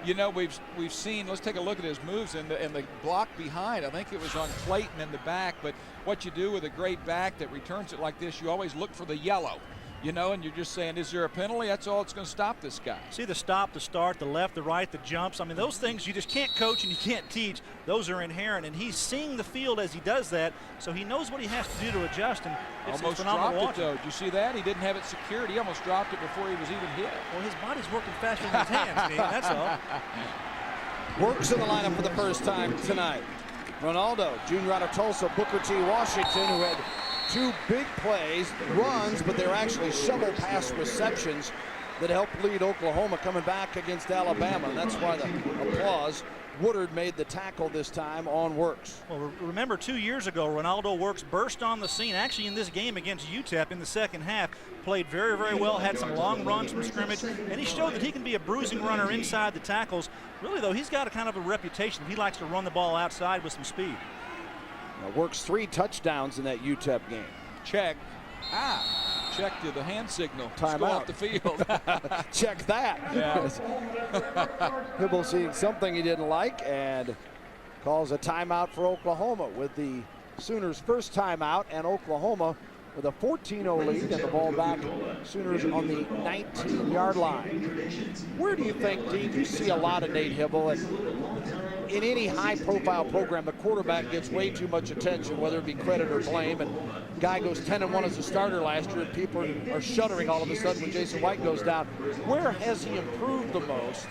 You know, we've seen, let's take a look at his moves and the block behind. I think it was on Clayton in the back, but what you do with a great back that returns it like this, you always look for the yellow. You know, and you're just saying, is there a penalty? That's all that's going to stop this guy. See the stop, the start, the left, the right, the jumps. I mean, those things you just can't coach and you can't teach. Those are inherent, and he's seeing the field as he does that, so he knows what he has to do to adjust, and it's almost phenomenal dropped it, though. Did you see that? He didn't have it secured. He almost dropped it before he was even hit. Well, his body's working faster than his hands, Dean, that's all. Works in the lineup for the first time tonight. Ronaldo, junior out of Tulsa, Booker T. Washington, who had 2 big plays, runs, but they're actually shovel pass receptions that helped lead Oklahoma coming back against Alabama. And that's why the applause. Woodard made the tackle this time on Works. Well, remember 2 years ago, Ronaldo Works burst on the scene, actually in this game against UTEP in the second half. Played very, very well, had some long runs from scrimmage, and he showed that he can be a bruising runner inside the tackles. Really, though, he's got a kind of a reputation. He likes to run the ball outside with some speed. Now Works 3 touchdowns in that UTEP game. Check. Check to the hand signal. Time go out. off the field. Check that. Yeah. Hibble seeing something he didn't like and calls a timeout for Oklahoma with the Sooners' first timeout, and Oklahoma with a 14-0 lead and the ball back. Sooners on the 19-yard line. Where do you think, Dean, you see a lot of Nate Hibble? And in any high-profile program, the quarterback gets way too much attention, whether it be credit or blame. And guy goes 10-1 as a starter last year, and people are shuddering all of a sudden when Jason White goes down. Where has he improved the most?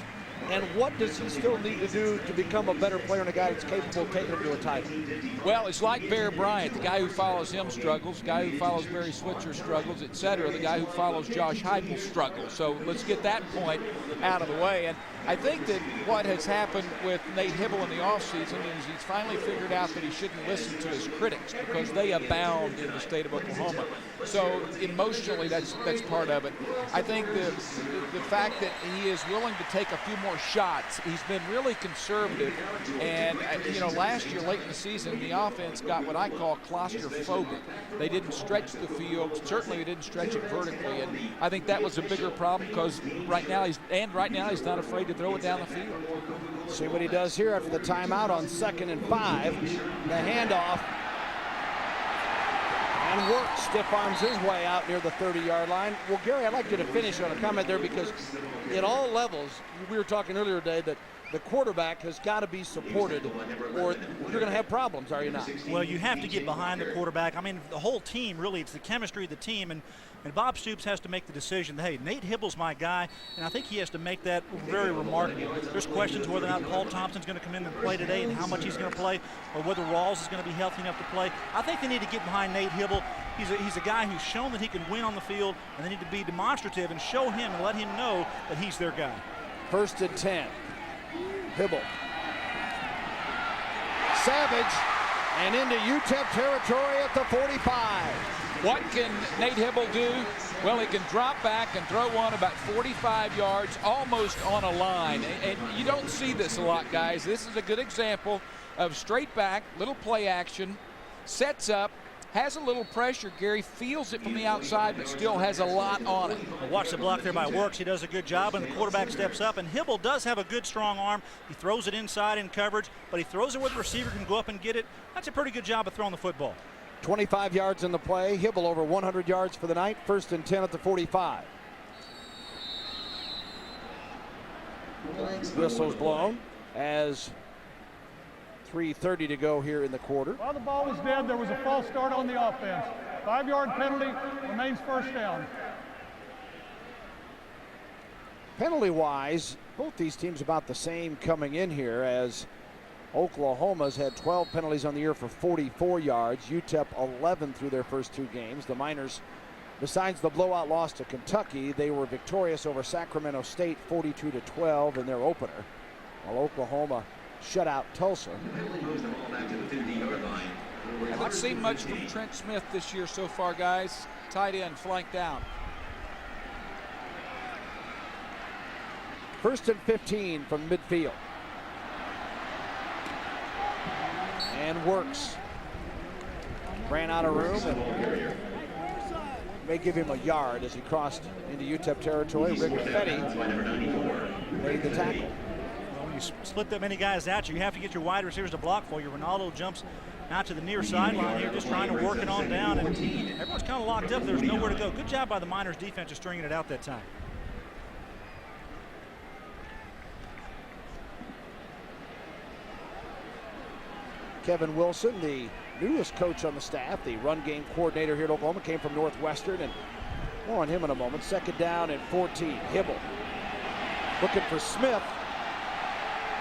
And what does he still need to do to become a better player and a guy that's capable of taking him to a title? Well, it's like Bear Bryant. The guy who follows him struggles. The guy who follows Barry Switzer struggles, etc. The guy who follows Josh Heupel struggles. So let's get that point out of the way. And I think that what has happened with Nate Hibble in the offseason is he's finally figured out that he shouldn't listen to his critics because they abound in the state of Oklahoma. So emotionally, that's part of it. I think the fact that he is willing to take a few more shots, he's been really conservative. And, last year, late in the season, the offense got what I call claustrophobic. They didn't stretch the field. Certainly, they didn't stretch it vertically. And I think that was a bigger problem because right now he's not afraid to throw it down the field. See what he does here after the timeout on 2nd and 5. The handoff. And Work stiff arms his way out near the 30-yard line. Well, Gary, I'd like you to finish on a comment there because at all levels, we were talking earlier today that the quarterback has got to be supported or you're going to have problems, are you not? Well, you have to get behind the quarterback. I mean, the whole team, really, it's the chemistry of the team. And Bob Stoops has to make the decision, hey, Nate Hibble's my guy, and I think he has to make that very remarkable. There's questions whether or not Paul Thompson's going to come in and play today and how much he's going to play, or whether Rawls is going to be healthy enough to play. I think they need to get behind Nate Hibble. He's a guy who's shown that he can win on the field, and they need to be demonstrative and show him and let him know that he's their guy. 1st and 10. Hibble. Savage, and into UTEP territory at the 45. What can Nate Hibble do? Well, he can drop back and throw one about 45 yards, almost on a line. And you don't see this a lot, guys. This is a good example of straight back, little play action, sets up, has a little pressure. Gary feels it from the outside, but still has a lot on it. Well, watch the block there by Works. He does a good job, and the quarterback steps up. And Hibble does have a good, strong arm. He throws it inside in coverage, but he throws it where the receiver can go up and get it. That's a pretty good job of throwing the football. 25 yards in the play. Hibble over 100 yards for the night. 1st and 10 at the 45. Whistle's blown as 3:30 to go here in the quarter. While the ball was dead, there was a false start on the offense. 5-yard penalty, remains 1st down. Penalty-wise, both these teams about the same coming in here, as Oklahoma's had 12 penalties on the year for 44 yards. UTEP 11 through their first 2 games. The Miners, besides the blowout loss to Kentucky, they were victorious over Sacramento State 42-12 in their opener, while Oklahoma shut out Tulsa. I've not seen much from Trent Smith this year so far, guys. Tight end flanked out. 1st and 15 from midfield. And Works ran out of room and may give him a yard as he crossed into UTEP territory. Rick Fetty made the tackle. When you split that many guys out, you have to get your wide receivers to block for you. Ronaldo jumps out to the near sideline here, just trying to work it on down, and everyone's kind of locked up. There's nowhere to go. Good job by the Miners defense of stringing it out that time. Kevin Wilson, the newest coach on the staff, the run game coordinator here at Oklahoma, came from Northwestern, and more on him in a moment. 2nd down and 14. Hibble looking for Smith.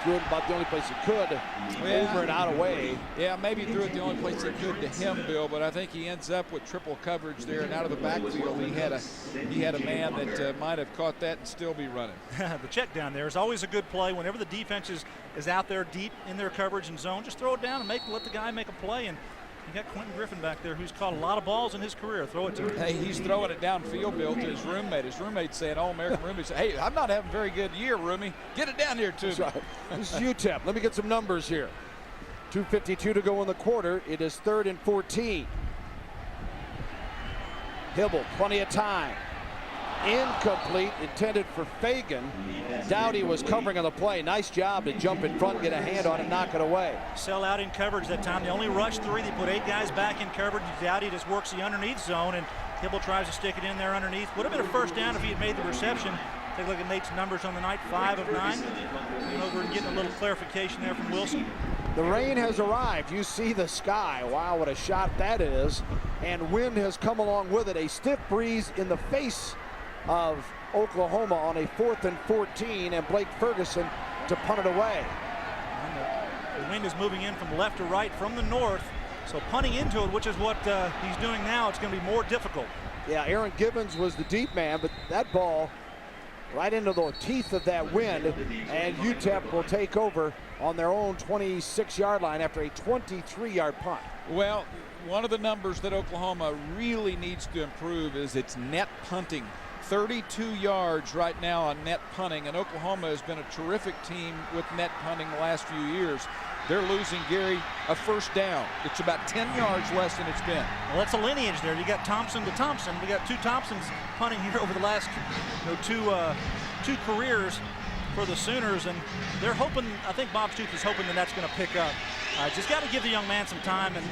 Threw it about the only place he could, over and out away. Yeah, maybe threw it the only place he could to him, Bill, but I think he ends up with triple coverage there, and out of the backfield he had a man that might have caught that and still be running. The check down there is always a good play. Whenever the defense is out there deep in their coverage and zone, just throw it down and let the guy make a play. And you got Quentin Griffin back there, who's caught a lot of balls in his career. Throw it to him. Hey, he's throwing it downfield, Bill, to his roommate. His roommate's saying, All-American roommate, say, hey, I'm not having a very good year, roomie. Get it down here, too. That's right. This is UTEP. Let me get some numbers here. 2:52 to go in the quarter. It is 3rd and 14. Hibble, plenty of time. Incomplete, intended for Fagan. Dowdy was covering on the play. Nice job to jump in front, get a hand on it, knock it away. Sell out in coverage that time. They only rushed 3. They put 8 guys back in coverage. Dowdy just works the underneath zone, and Hibble tries to stick it in there underneath. Would have been a 1st down if he had made the reception. Take a look at Nate's numbers on the night, 5 of 9. Going over and getting a little clarification there from Wilson. The rain has arrived. You see the sky. Wow, what a shot that is. And wind has come along with it. A stiff breeze in the face of Oklahoma on a 4th and 14, and Blake Ferguson to punt it away. And the wind is moving in from left to right from the north, so punting into it, which is what he's doing now, it's going to be more difficult. Yeah, Aaron Gibbons was the deep man, but that ball right into the teeth of that wind, and UTEP will take over on their own 26-yard line after a 23-yard punt. Well, one of the numbers that Oklahoma really needs to improve is its net punting. 32 yards right now on net punting, and Oklahoma has been a terrific team with net punting the last few years. They're losing, Gary, a first down. It's about 10 yards less than it's been. Well, that's a lineage there. You got Thompson to Thompson. We got two Thompsons punting here over the last two careers for the Sooners, and they're hoping, I think Bob Stoops is hoping that that's going to pick up. Just got to give the young man some time and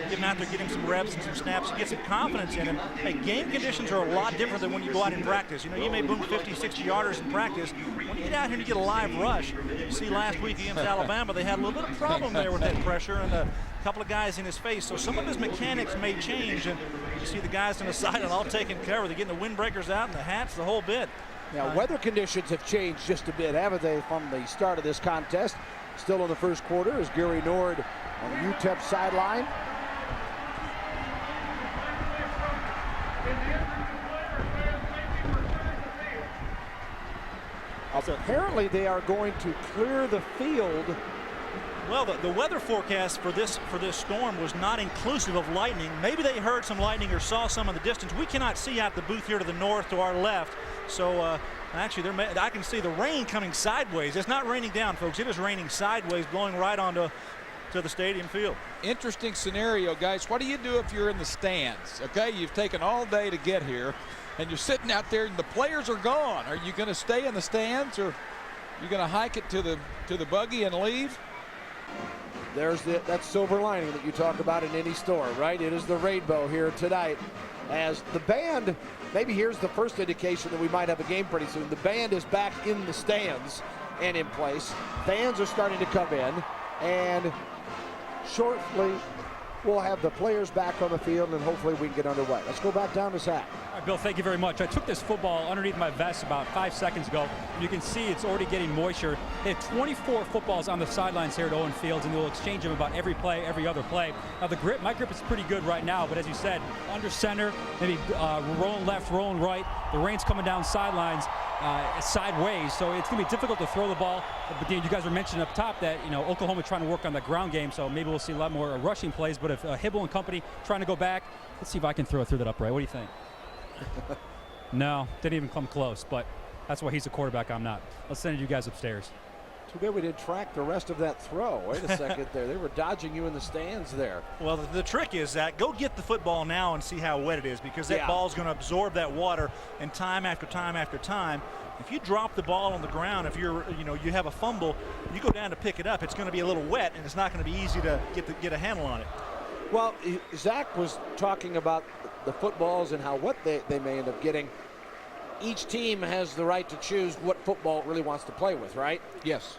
get him out there, get him some reps and some snaps, get some confidence in him. Hey, game conditions are a lot different than when you go out in practice. You know, you may boom 50, 60 yarders in practice. When you get out here and you get a live rush, you see last week against Alabama, they had a little bit of problem there with that pressure and a couple of guys in his face. So some of his mechanics may change, and you see the guys on the side all taken care of. They're getting the windbreakers out and the hats, the whole bit. Now, weather conditions have changed just a bit, haven't they, from the start of this contest? Still in the first quarter is Gary Nord on the UTEP sideline. Apparently they are going to clear the field. Well, the weather forecast for this storm was not inclusive of lightning. Maybe they heard some lightning or saw some in the distance. We cannot see out the booth here to the north to our left. So actually, I can see the rain coming sideways. It's not raining down, folks. It is raining sideways, blowing right onto the stadium field. Interesting scenario, guys. What do you do if you're in the stands? Okay, you've taken all day to get here, and you're sitting out there, and the players are gone. Are you going to stay in the stands, or are you going to hike it to the buggy and leave? There's that silver lining that you talk about in any store, right? It is the rainbow here tonight. As the band, maybe here's the first indication that we might have a game pretty soon. The band is back in the stands and in place. Fans are starting to come in, and shortly we'll have the players back on the field, and hopefully we can get underway. Let's go back down to Zach. All right, Bill, thank you very much. I took this football underneath my vest about 5 seconds ago. You can see it's already getting moisture. They have 24 footballs on the sidelines here at Owen Fields, and they'll exchange them about every play, every other play. Now, the grip, my grip is pretty good right now, but as you said, under center, maybe rolling left, rolling right. The rain's coming down sidelines. Sideways, so it's going to be difficult to throw the ball. But you guys were mentioning up top that Oklahoma trying to work on the ground game, so maybe we'll see a lot more rushing plays. But if Hibble and company trying to go back, let's see if I can throw that upright. What do you think? No, didn't even come close. But that's why he's a quarterback. I'm not. Let's send you guys upstairs. Too bad we didn't track the rest of that throw. Wait a second there. They were dodging you in the stands there. Well, the trick is that go get the football now and see how wet it is, because that ball's going to absorb that water, and time after time after time, if you drop the ball on the ground, if you have a fumble, you go down to pick it up, it's going to be a little wet, and it's not going to be easy to get a handle on it. Well, Zach was talking about the footballs and how wet they may end up getting. Each team has the right to choose what football it really wants to play with, right? Yes.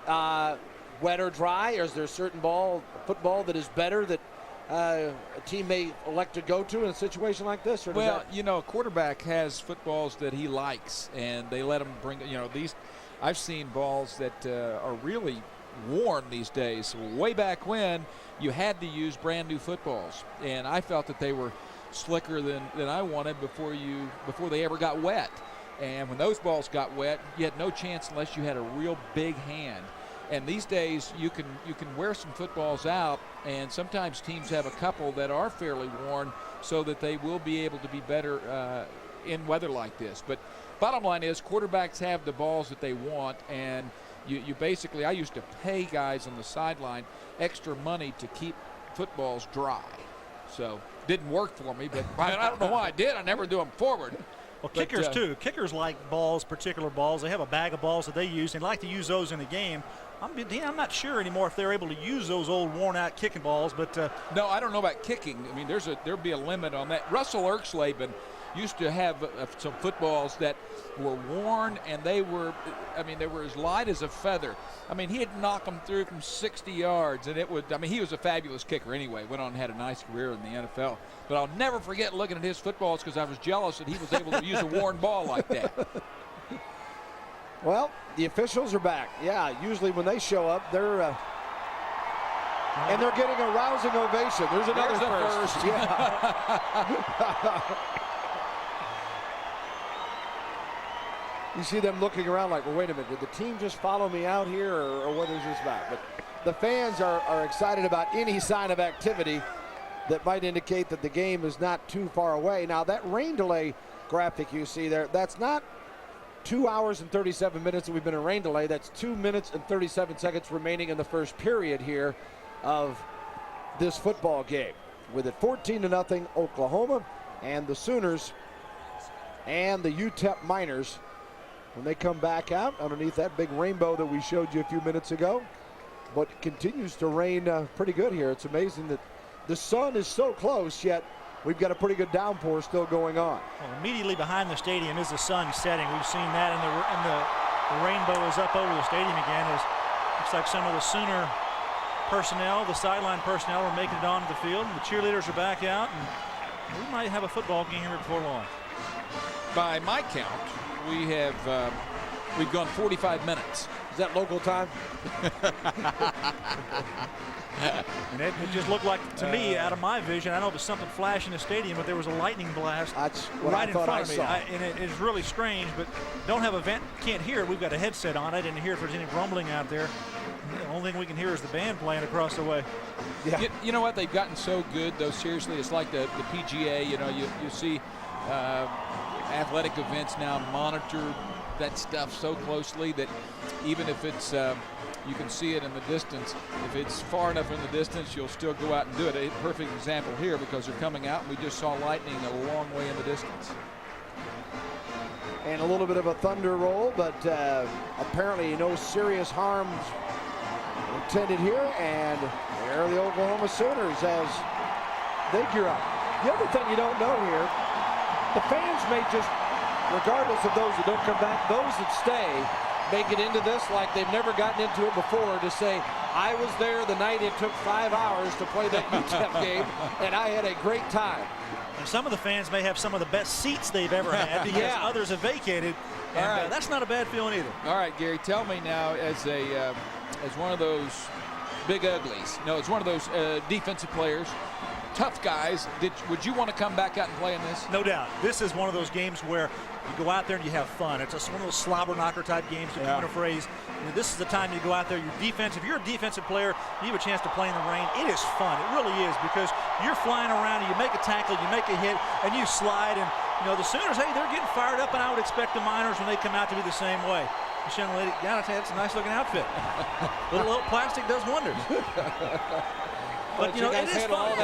Wet or dry, or is there a certain football that is better that a team may elect to go to in a situation like this? Or well, a quarterback has footballs that he likes, and they let him bring, these. I've seen balls that are really worn these days. Way back when, you had to use brand new footballs, and I felt that they were slicker than I wanted before they ever got wet. And when those balls got wet, you had no chance unless you had a real big hand. And these days, you can wear some footballs out, and sometimes teams have a couple that are fairly worn so that they will be able to be better in weather like this. But bottom line is, quarterbacks have the balls that they want, and you basically, I used to pay guys on the sideline extra money to keep footballs dry. So didn't work for me, but I don't know why I did. I never do them forward. Well, kickers too. Kickers like balls, particular balls. They have a bag of balls that they use. They like to use those in the game. I'm not sure anymore if they're able to use those old worn-out kicking balls. But no, I don't know about kicking. I mean, there'll be a limit on that. Russell Erxleben used to have some footballs that were worn, and they were as light as a feather. I mean, he'd knock them through from 60 yards, and he was a fabulous kicker anyway. Went on and had a nice career in the NFL. But I'll never forget looking at his footballs because I was jealous that he was able to use a worn ball like that. Well, the officials are back. Yeah, usually when they show up, they're and they're getting a rousing ovation. There's another first. Yeah. You see them looking around like, well, wait a minute, did the team just follow me out here, or what is this about? But the fans are excited about any sign of activity that might indicate that the game is not too far away. Now, that rain delay graphic you see there, that's not 2 hours and 37 minutes that we've been in rain delay. That's 2 minutes and 37 seconds remaining in the first period here of this football game. With it 14-0 Oklahoma, and the Sooners and the UTEP Miners, when they come back out underneath that big rainbow that we showed you a few minutes ago. But it continues to rain pretty good here. It's amazing that the sun is so close, yet we've got a pretty good downpour still going on. Well, immediately behind the stadium is the sun setting. We've seen that, and the rainbow is up over the stadium again. Looks like some of the Sooner personnel, the sideline personnel, are making it onto the field. And the cheerleaders are back out, and we might have a football game here before long. By my count, we've gone 45 minutes. Is that local time? And it just looked like, to me, out of my vision, I know it was something flash in the stadium, but there was a lightning blast right in front of me. And it is really strange, but can't hear it. We've got a headset on. I didn't hear if there's any rumbling out there. The only thing we can hear is the band playing across the way. Yeah. You know what? They've gotten so good, though, seriously. It's like the PGA. You know, you see athletic events now monitor that stuff so closely that even if it's you can see it in the distance, if it's far enough in the distance, you'll still go out and do it. A perfect example here, because they're coming out, and we just saw lightning a long way in the distance. And a little bit of a thunder roll, but apparently no serious harm intended here. And there are the Oklahoma Sooners as they gear up. The other thing you don't know here, the fans may just, regardless of those that don't come back, those that stay make it into this like they've never gotten into it before, to say, I was there the night it took 5 hours to play that UTEP game, and I had a great time. And some of the fans may have some of the best seats they've ever had because others have vacated, and that's not a bad feeling either. All right, Gary, tell me now, as one of those big uglies, no, as one of those defensive players, tough guys, would you want to come back out and play in this? No doubt. This is one of those games where you go out there and you have fun. It's one of those slobber knocker type games, to coin a phrase. You know, this is the time you go out there. Your defense, if you're a defensive player, you have a chance to play in the rain. It is fun. It really is, because you're flying around and you make a tackle, you make a hit, and you slide. And you know the Sooners, hey, they're getting fired up, and I would expect the Miners, when they come out, to be the same way. Michelle, lady, gotta tell you, it's a nice looking outfit. little plastic does wonders. But you know, it is fun.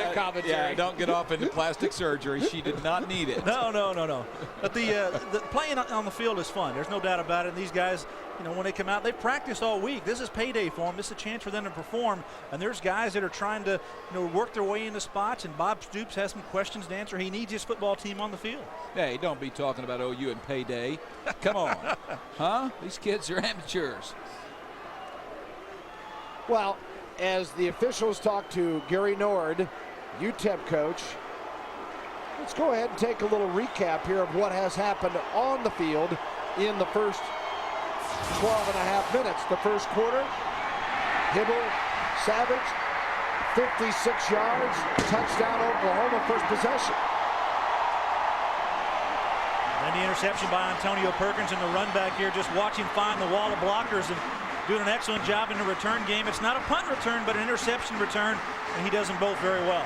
Yeah, don't get off into plastic surgery. She did not need it. No. But the playing on the field is fun. There's no doubt about it. And these guys, you know, when they come out, they've practiced all week. This is payday for them. This is a chance for them to perform. And there's guys that are trying to, you know, work their way into spots. And Bob Stoops has some questions to answer. He needs his football team on the field. Hey, don't be talking about OU and payday. Come on, huh? These kids are amateurs. Well, as the officials talk to Gary Nord, UTEP coach, let's go ahead and take a little recap here of what has happened on the field in the first 12.5 minutes. The first quarter, Hibble, Savage, 56 yards, touchdown Oklahoma, first possession. And the interception by Antonio Perkins, and the run back here just watch him find the wall of blockers and doing an excellent job in the return game. It's not a punt return, but an interception return, and he does them both very well.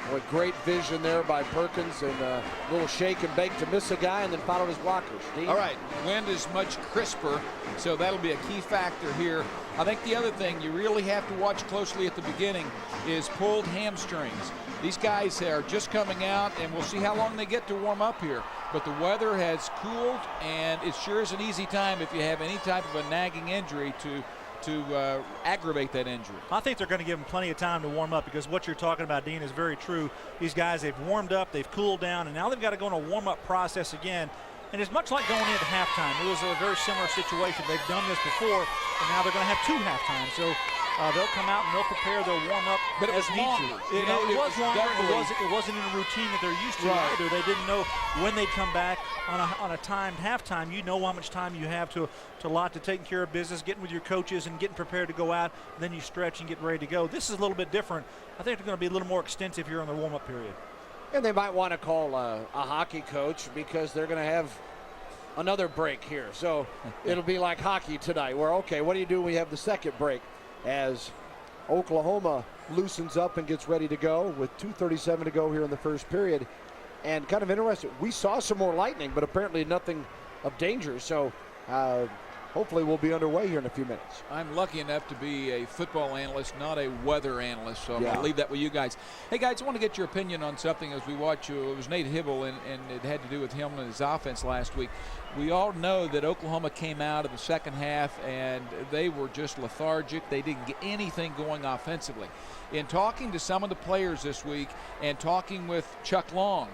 Boy, great vision there by Perkins, and a little shake and bake to miss a guy and then follow his blockers. Dean? All right, wind is much crisper, so that'll be a key factor here. I think the other thing you really have to watch closely at the beginning is pulled hamstrings. These guys are just coming out, and we'll see how long they get to warm up here. But the weather has cooled, and it sure is an easy time if you have any type of a nagging injury to to aggravate that injury? I think they're going to give him plenty of time to warm up, because what you're talking about, Dean, is very true. These guys, they've warmed up, they've cooled down, and now they've got to go in a warm-up process again. And it's much like going into halftime. It was a very similar situation. They've done this before, and now they're going to have 2 halftimes. So they'll come out and they'll prepare, they'll warm up but it as was need longer. to. It was longer. It wasn't in a routine that they're used to either. They didn't know when they'd come back on a timed halftime. You know how much time you have to allot to taking care of business, getting with your coaches and getting prepared to go out. And then you stretch and get ready to go. This is a little bit different. I think they're going to be a little more extensive here in the warm-up period. And they might want to call a hockey coach, because they're going to have another break here. So it'll be like hockey tonight, where, okay, what do you do when we have the second break? As Oklahoma loosens up and gets ready to go with 2:37 to go here in the first period. And kind of interesting, we saw some more lightning, but apparently nothing of danger. So hopefully we'll be underway here in a few minutes. I'm lucky enough to be a football analyst, not a weather analyst, so I'm going to leave that with you guys. Hey, guys, I want to get your opinion on something as we watch. It was Nate Hibble, and it had to do with him and his offense last week. We all know that Oklahoma came out of the second half, and they were just lethargic. They didn't get anything going offensively. In talking to some of the players this week and talking with Chuck Long,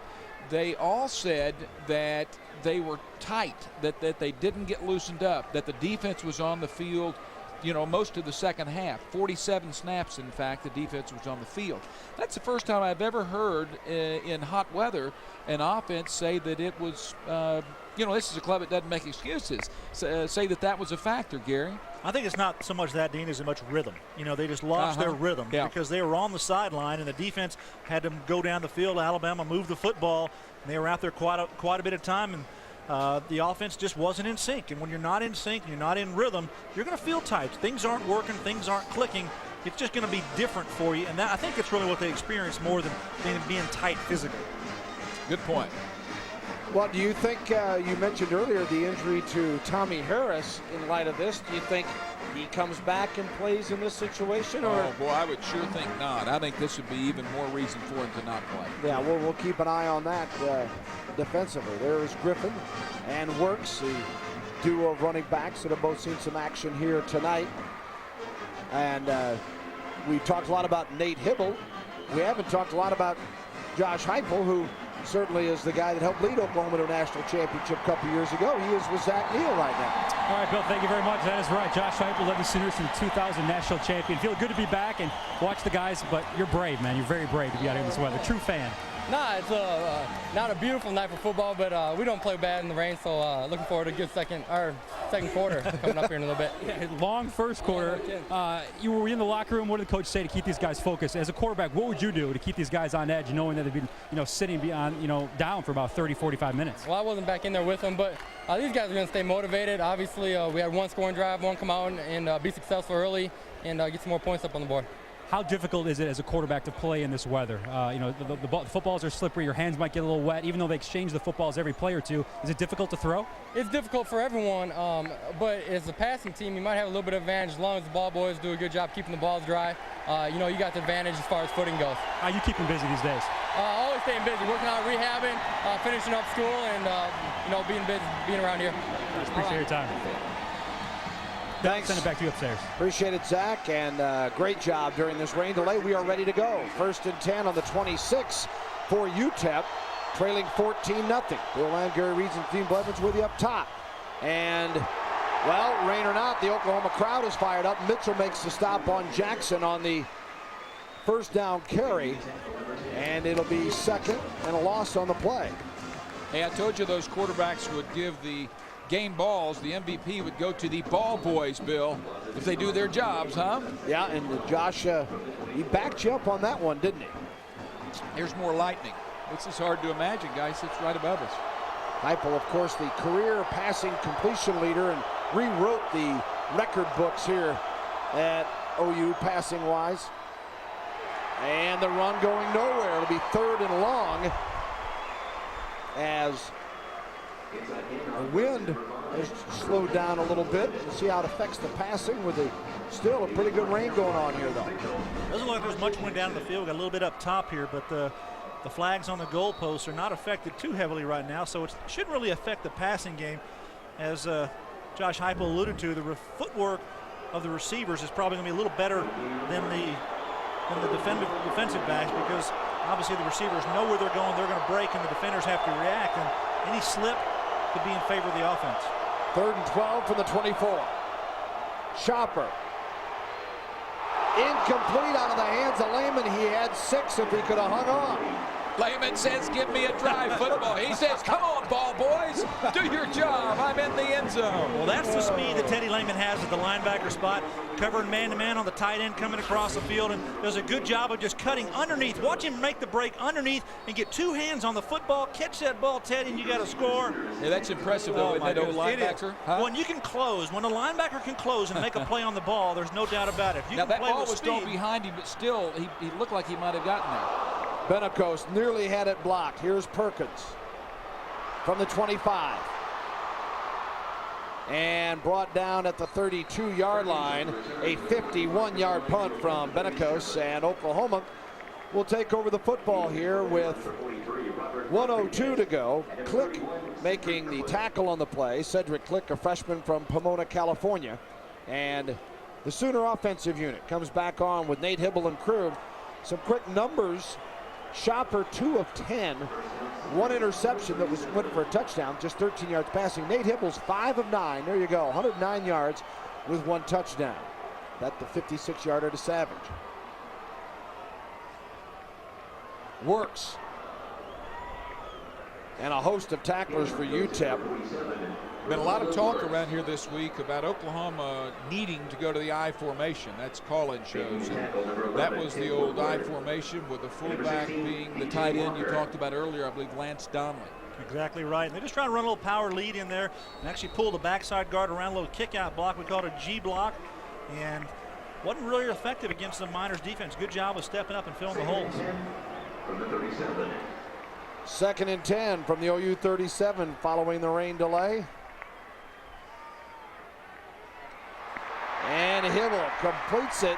they all said that they were tight, that they didn't get loosened up, that the defense was on the field, most of the second half. 47 snaps, in fact, the defense was on the field. That's the first time I've ever heard in hot weather an offense say that it was, this is a club that doesn't make excuses, say that was a factor, Gary. I think it's not so much that, Dean, as much rhythm. They just lost their rhythm because they were on the sideline, and the defense had them go down the field. Alabama moved the football, and they were out there quite a bit of time, and the offense just wasn't in sync. And when you're not in sync, you're not in rhythm, you're going to feel tight. Things aren't working, things aren't clicking. It's just going to be different for you, and I think it's really what they experience more than being tight physically. Good point. Well, do you think, you mentioned earlier the injury to Tommy Harris, in light of this, do you think he comes back and plays in this situation? Or? Oh, boy, I would sure think not. I think this would be even more reason for him to not play. Yeah, we'll keep an eye on that defensively. There is Griffin and Works, the duo of running backs that have both seen some action here tonight. And we talked a lot about Nate Hibble. We haven't talked a lot about Josh Heupel, who certainly is the guy that helped lead Oklahoma to a national championship a couple years ago. He is with Zach Neal right now. All right, Bill, thank you very much. That is right. Josh Heupel led the Sooners to the 2000 national champion. Feel good to be back and watch the guys, but you're brave, man. You're very brave to be out here in this weather. True fan. Nah, it's not a beautiful night for football, but we don't play bad in the rain, so looking forward to a good second quarter coming up here in a little bit. Yeah, long first quarter. You were in the locker room. What did the coach say to keep these guys focused? As a quarterback, what would you do to keep these guys on edge, knowing that they've been, sitting beyond, down for about 30, 45 minutes? Well, I wasn't back in there with them, but these guys are going to stay motivated. Obviously, we had one scoring drive, one come out and be successful early and get some more points up on the board. How difficult is it as a quarterback to play in this weather? The footballs are slippery. Your hands might get a little wet. Even though they exchange the footballs every play or two, is it difficult to throw? It's difficult for everyone, but as a passing team, you might have a little bit of advantage as long as the ball boys do a good job keeping the balls dry. You got the advantage as far as footing goes. How you keeping busy these days? Always staying busy, working on rehabbing, finishing up school, and being busy, being around here. Just appreciate your time. Thanks. Send it back to you upstairs. Appreciate it, Zach, and great job during this rain delay. We are ready to go. 1st and 10 on the 26 for UTEP, trailing 14-0. Bill Land, Gary Reeds, and Dean Blevins with you up top. And, well, rain or not, the Oklahoma crowd is fired up. Mitchell makes the stop on Jackson on the first down carry, and it'll be second and a loss on the play. Hey, I told you those quarterbacks would give the game balls. The MVP would go to the ball boys, Bill, if they do their jobs, huh? Yeah, and Josh, he backed you up on that one, didn't he? Here's more lightning. This is hard to imagine, guys. It's right above us. Heupel, of course, the career passing completion leader, and rewrote the record books here at OU passing-wise. And the run going nowhere. It'll be 3rd and long as the wind has slowed down a little bit. We'll see how it affects the passing with still a pretty good rain going on here, though. Doesn't look like there's much wind down in the field. Got a little bit up top here, but the flags on the goalposts are not affected too heavily right now, so it shouldn't really affect the passing game. As Josh Heupel alluded to, the footwork of the receivers is probably going to be a little better than the defensive backs, because obviously the receivers know where they're going, they're going to break, and the defenders have to react, and any slip could be in favor of the offense. 3rd and 12 from the 24. Chopper. Incomplete out of the hands of Lehman. He had 6 if he could have hung on. Lehman says, give me a drive football. He says, come on, ball boys. Do your job. I'm in the end zone. Well, that's the speed that Teddy Lehman has at the linebacker spot, covering man-to-man on the tight end coming across the field, and does a good job of just cutting underneath. Watch him make the break underneath and get 2 hands on the football. Catch that ball, Teddy, and you got to score. Yeah, that's impressive, though, isn't it, old linebacker? Huh? When you can close, when a linebacker can close and make a play on the ball, there's no doubt about it. If you now, can that play ball with was speed, thrown behind him, but still, he looked like he might have gotten there. Benacos nearly had it blocked. Here's Perkins from the 25. And brought down at the 32-yard line. A 51-yard punt from Benacos, and Oklahoma will take over the football here with 1:02 to go. Click making the tackle on the play. Cedric Click, a freshman from Pomona, California. And the Sooner offensive unit comes back on with Nate Hibble and crew. Some quick numbers. Chopper 2 of 10, 1 interception that went for a touchdown, just 13 yards passing. Nate Hibble's 5 of 9, there you go, 109 yards with 1 touchdown. That's the 56-yarder to Savage. Works. And a host of tacklers for UTEP. Been a lot of talk around here this week about Oklahoma needing to go to the I formation. That's call-in shows. And that was the old I formation, with the fullback being the tight end you talked about earlier, I believe Lance Donnelly. Exactly right. And they're just trying to run a little power lead in there and actually pull the backside guard around, a little kick-out block. We call it a G block. And wasn't really effective against the Miners defense. Good job of stepping up and filling the holes. 2nd and 10 from the OU 37 following the rain delay. And Hibble completes it.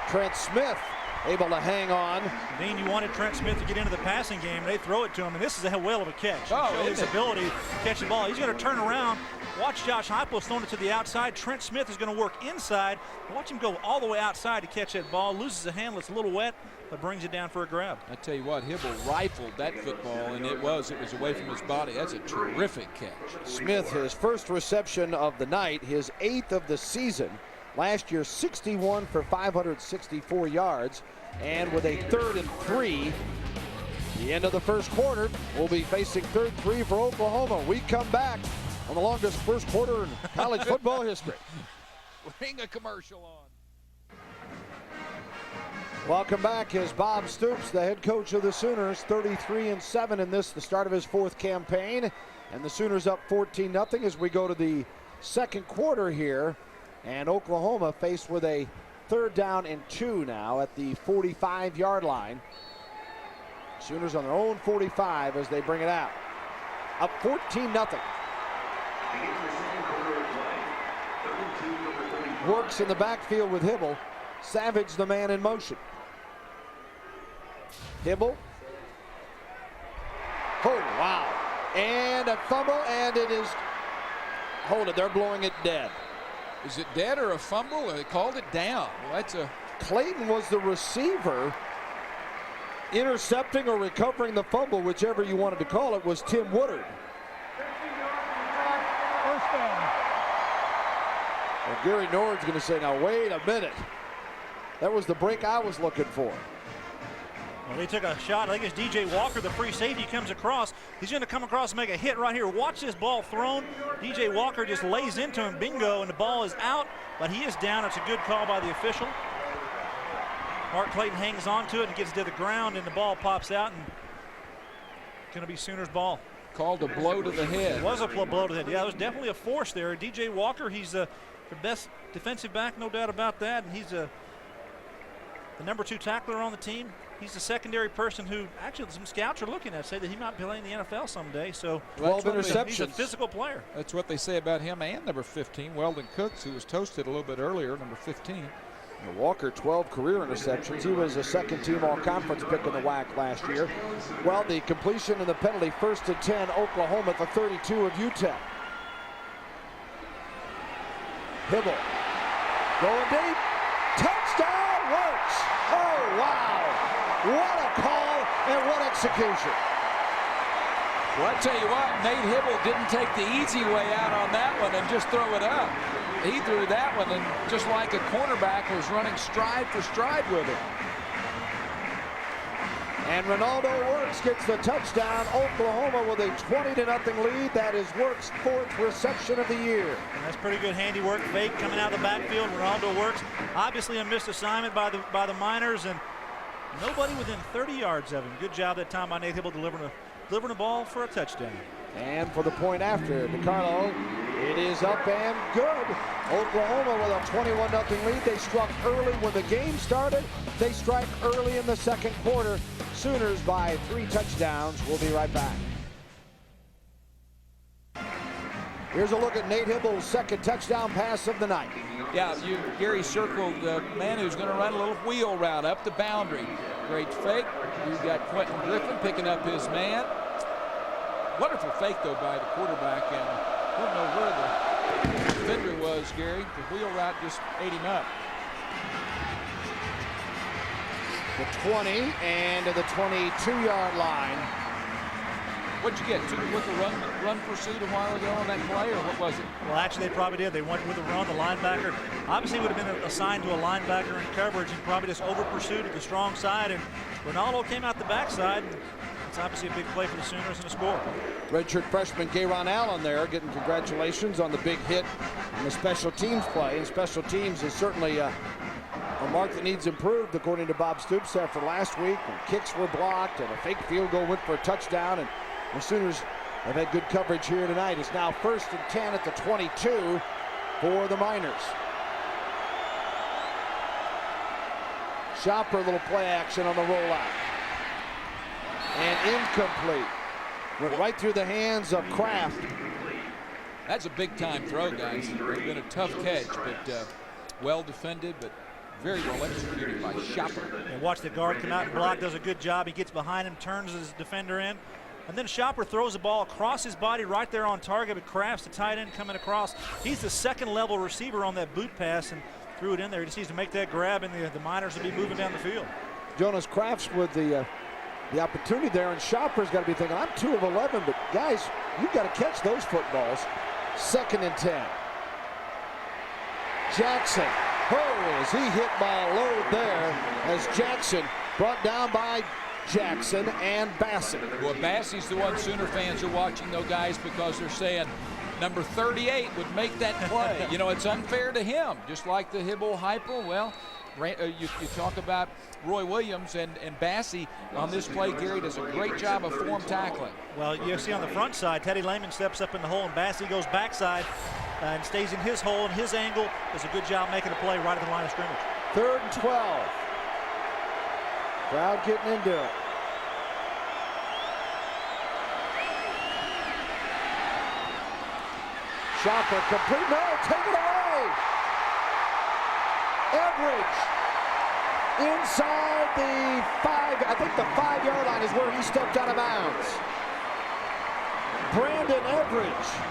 Trent Smith able to hang on. Dean, you wanted Trent Smith to get into the passing game. They throw it to him, and this is a whale of a catch. Oh, his ability to catch the ball. He's going to turn around. Watch Josh Heupel throwing it to the outside. Trent Smith is going to work inside. Watch him go all the way outside to catch that ball. Loses the handle. It's a little wet, but brings it down for a grab. I tell you what, Hibble rifled that football, and it was away from his body. That's a terrific catch. Smith, his first reception of the night, his 8th of the season. Last year, 61 for 564 yards. And with a 3rd and 3, the end of the first quarter, we'll be facing 3rd 3 for Oklahoma. We come back on the longest first quarter in college football history. Ring a commercial on. Welcome back as Bob Stoops, the head coach of the Sooners, 33-7 in this, the start of his 4th campaign. And the Sooners up 14-0 as we go to the second quarter here. And Oklahoma faced with a 3rd down and 2 now at the 45-yard line. Sooners on their own 45 as they bring it out. Up 14-0. Works in the backfield with Hibble. Savage the man in motion. Hibble. Oh, wow. And a fumble, and it is, hold it, they're blowing it dead. Is it dead or a fumble? They called it down. Well, that's a... Clayton was the receiver. Intercepting or recovering the fumble, whichever you wanted to call it, was Tim Woodard. First down. Well, Gary Nord's going to say, now wait a minute. That was the break I was looking for. Well, they took a shot. I think it's DJ Walker, the free safety, comes across. He's going to come across and make a hit right here. Watch this ball thrown. DJ Walker just lays into him. Bingo, and the ball is out, but he is down. It's a good call by the official. Mark Clayton hangs on to it and gets to the ground, and the ball pops out, and it's going to be Sooners ball. Called a blow to the head. It was a blow to the head. Yeah, it was definitely a force there. DJ Walker, he's the best defensive back, no doubt about that, and he's the number 2 tackler on the team. He's the secondary person who actually some scouts are looking at, say that he might be playing the NFL someday. So 12 interceptions. He's a physical player. That's what they say about him and number 15, Weldon Cooks, who was toasted a little bit earlier, number 15. Walker, 12 career interceptions. He was a second-team all-conference pick in the WAC last year. Well, the completion and the penalty, 1st and 10, Oklahoma at the 32 of UTEP. Hibble Going deep. Touchdown, works. Oh, wow. What a call and what execution. Well, I tell you what, Nate Hibble didn't take the easy way out on that one and just throw it up. He threw that one, and just like a cornerback, was running stride for stride with it. And Ronaldo Works gets the touchdown. Oklahoma with a 20-0 lead. That is Works' 4th reception of the year. And that's pretty good handiwork. Fake coming out of the backfield. Ronaldo Works. Obviously a missed assignment by the Miners, and nobody within 30 yards of him. Good job that time by Nate Hibble delivering a ball for a touchdown. And for the point after, DiCarlo, it is up and good. Oklahoma with a 21-0 lead. They struck early when the game started. They strike early in the second quarter. Sooners by 3 touchdowns. We'll be right back. Here's a look at Nate Hibble's second touchdown pass of the night. Yeah, Gary circled the man who's going to run a little wheel route up the boundary. Great fake. You've got Quentin Griffin picking up his man. Wonderful fake, though, by the quarterback. And I don't know where the defender was, Gary. The wheel route just ate him up. The 20 and to the 22-yard line. What'd you get? Took with the run pursuit a while ago on that play, or what was it? Well, actually, they probably did. They went with the run. The linebacker obviously would have been assigned to a linebacker in coverage. He probably just over-pursued at the strong side, and Ronaldo came out the backside. It's obviously a big play for the Sooners and a score. Redshirt freshman Gayron Allen there getting congratulations on the big hit in the special teams play. And special teams is certainly a mark that needs improved, according to Bob Stoops after last week, when kicks were blocked and a fake field goal went for a touchdown. And the Sooners have had good coverage here tonight. It's now 1st and 10 at the 22 for the Miners. Shopper, a little play action on the rollout. And incomplete. Went right through the hands of Kraft. That's a big-time throw, guys. It's been a tough catch, but well defended, but very well executed by Shopper. And watch the guard come out and block. Does a good job. He gets behind him, turns his defender in. And then Shopper throws the ball across his body right there on target, but Kraft's the tight end coming across. He's the second-level receiver on that boot pass and threw it in there. He just needs to make that grab, and the Miners will be moving down the field. Jonas Kraft's with the opportunity there, and Shopper's got to be thinking, I'm 2 of 11, but guys, you've got to catch those footballs. 2nd and 10. Jackson, is he hit by a load there as Jackson brought down by Jackson and Bassett. Well, Bassett's the one Sooner fans are watching, though, guys, because they're saying number 38 would make that play. You know, it's unfair to him, just like the Hibble-Heupel. Well, you talk about Roy Williams and Bassey on this play. Gary does a great job of form tackling. Well, you see on the front side, Teddy Lehman steps up in the hole, and Bassey goes backside and stays in his hole, and his angle does a good job making a play right at the line of scrimmage. 3rd and 12. Crowd getting into it. Shopper complete. No, take it away. Everidge inside the 5-yard line is where he stepped out of bounds. Brandon Everidge.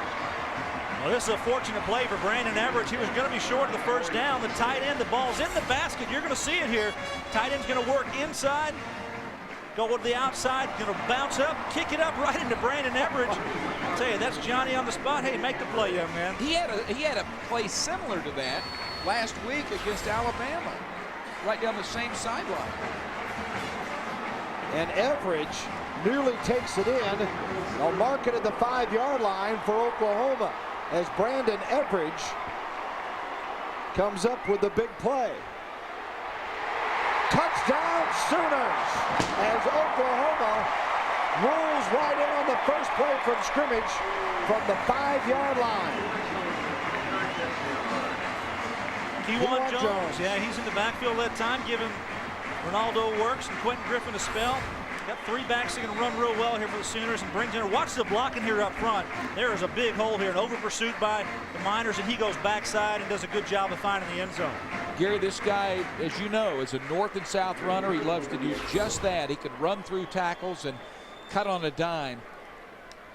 Well, this is a fortunate play for Brandon Everidge. He was going to be short of the first down. The tight end, the ball's in the basket. You're going to see it here. Tight end's going to work inside, go to the outside, going to bounce up, kick it up right into Brandon Everidge. I'll tell you, that's Johnny on the spot. Hey, make the play, young man. He had a play similar to that last week against Alabama, right down the same sideline. And Everidge nearly takes it in. They'll mark it at the 5-yard line for Oklahoma as Brandon Everidge comes up with the big play. Touchdown Sooners as Oklahoma rolls right in on the first play from scrimmage from the 5-yard line. Kewan Jones, yeah, he's in the backfield that time, giving Ronaldo Works and Quentin Griffin a spell. Got 3 backs that can run real well here for the Sooners, and brings in. Watch the blocking here up front. There is a big hole here, an over pursuit by the Miners, and he goes backside and does a good job of finding the end zone. Gary, this guy, as you know, is a north and south runner. He loves to do just that. He can run through tackles and cut on a dime.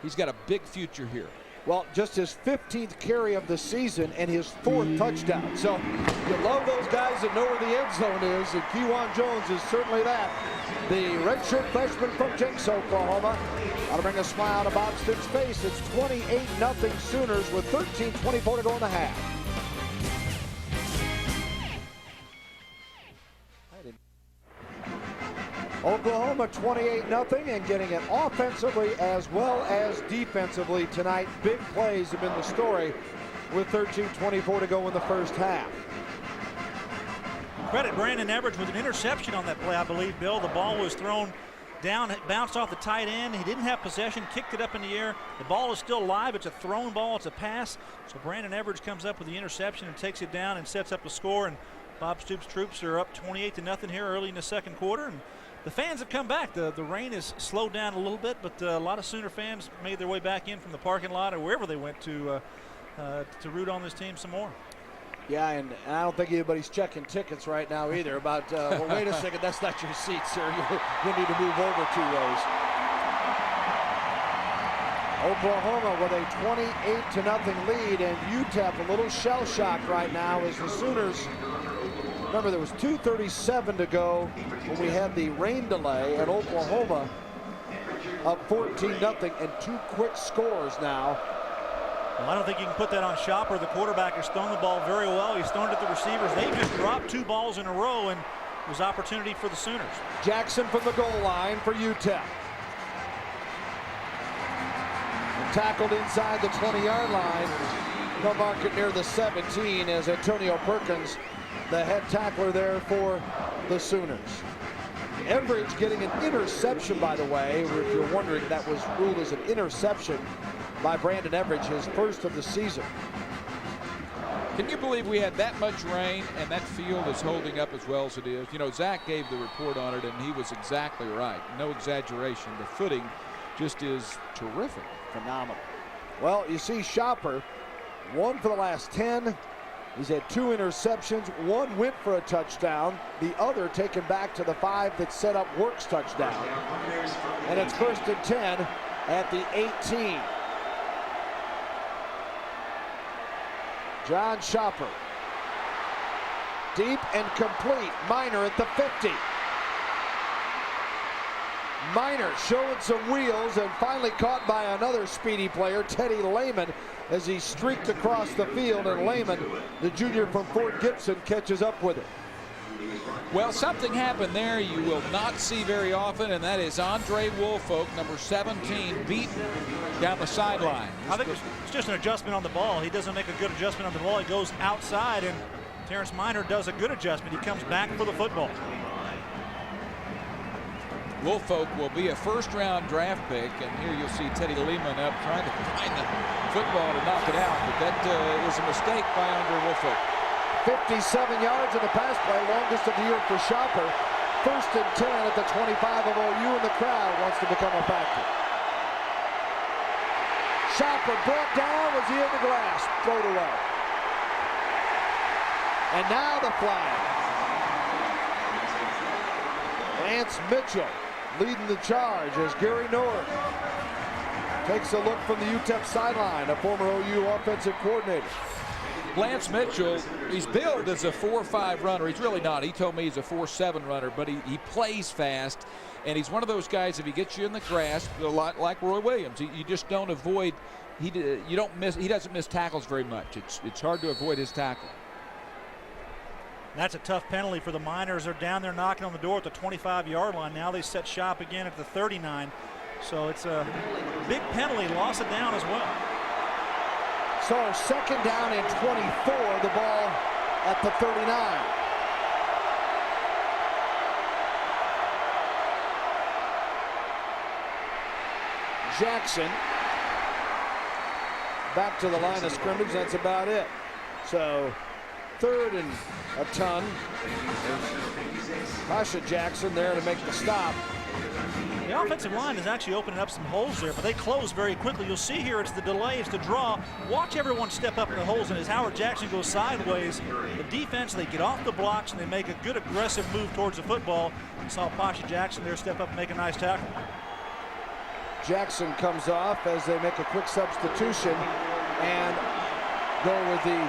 He's got a big future here. Well, just his 15th carry of the season and his 4th touchdown. So you love those guys that know where the end zone is, and Kewan Jones is certainly that. The redshirt freshman from Jenks, Oklahoma. Ought to bring a smile to Bob Stoops' face. It's 28-0 Sooners with 13:24 to go in the half. Oklahoma 28-0 and getting it offensively as well as defensively tonight. Big plays have been the story with 13:24 to go in the first half. Credit Brandon Everidge with an interception on that play, I believe, Bill. The ball was thrown down, it bounced off the tight end. He didn't have possession, kicked it up in the air. The ball is still live. It's a thrown ball. It's a pass. So Brandon Everidge comes up with the interception and takes it down and sets up the score. And Bob Stoops' troops are up 28-0 here early in the second quarter. And the fans have come back. The rain has slowed down a little bit, but a lot of Sooner fans made their way back in from the parking lot or wherever they went to root on this team some more. Yeah, and I don't think anybody's checking tickets right now either. About, well, wait a second, that's not your seat, sir. You need to move over 2 rows. Oklahoma with a 28-0 lead, and UTEP a little shell-shocked right now as the Sooners. Remember, there was 2:37 to go when we had the rain delay at Oklahoma, up 14-0, and 2 quick scores now. Well, I don't think you can put that on Shopper. The quarterback has thrown the ball very well. He's thrown it at the receivers. They just dropped 2 balls in a row, and it was opportunity for the Sooners. Jackson from the goal line for UTEP. Tackled inside the 20-yard line. They'll mark it near the 17 as Antonio Perkins, the head tackler there for the Sooners. Everidge getting an interception, by the way. If you're wondering, that was ruled as an interception by Brandon Everidge, his first of the season. Can you believe we had that much rain and that field is holding up as well as it is? You know, Zach gave the report on it and he was exactly right. No exaggeration. The footing just is terrific. Phenomenal. Well, you see Shopper, 1 for the last 10. He's had 2 interceptions. 1 went for a touchdown. The other taken back to the 5 that set up Work's touchdown. And it's 1st and 10 at the 18. John Shopper. Deep and complete. Miner at the 50. Miner showing some wheels and finally caught by another speedy player, Teddy Lehman, as he streaked across the field, and Lehman, the junior from Fort Gibson, catches up with it. Well, something happened there you will not see very often, and that is Andre Woolfolk, number 17, beaten down the sideline. I think it's just an adjustment on the ball. He doesn't make a good adjustment on the ball. He goes outside, and Terrence Miner does a good adjustment. He comes back for the football. Woolfolk will be a first-round draft pick, and here you'll see Teddy Lehman up trying to find the football to knock it out, but that was a mistake by Andre Woolfolk. 57 yards in the pass play, longest of the year for Shopper. 1st and 10 at the 25 of OU, and the crowd wants to become a factor. Shopper brought down, was he in the grass? Thrown away. And now the flag. Lance Mitchell leading the charge as Gary Nord takes a look from the UTEP sideline, a former OU offensive coordinator. Lance Mitchell, he's billed as a 4.5 runner. He's really not. He told me he's a 4.7 runner, but he plays fast, and he's one of those guys, if he gets you in the grasp, a lot like Roy Williams, you just don't avoid, he doesn't miss tackles very much. It's hard to avoid his tackle. That's a tough penalty for the Miners. They're down there knocking on the door at the 25-yard line. Now they set shop again at the 39. So it's a big penalty, loss of down as well. So 2nd down and 24, the ball at the 39. Jackson back to the line of scrimmage. That's about it. So 3rd and a ton. Pasha Jackson there to make the stop. The offensive line is actually opening up some holes there, but they close very quickly. You'll see here it's the delay, it's the draw. Watch everyone step up in the holes, and as Howard Jackson goes sideways, the defense, they get off the blocks and they make a good aggressive move towards the football. You saw Pasha Jackson there step up and make a nice tackle. Jackson comes off as they make a quick substitution and go with the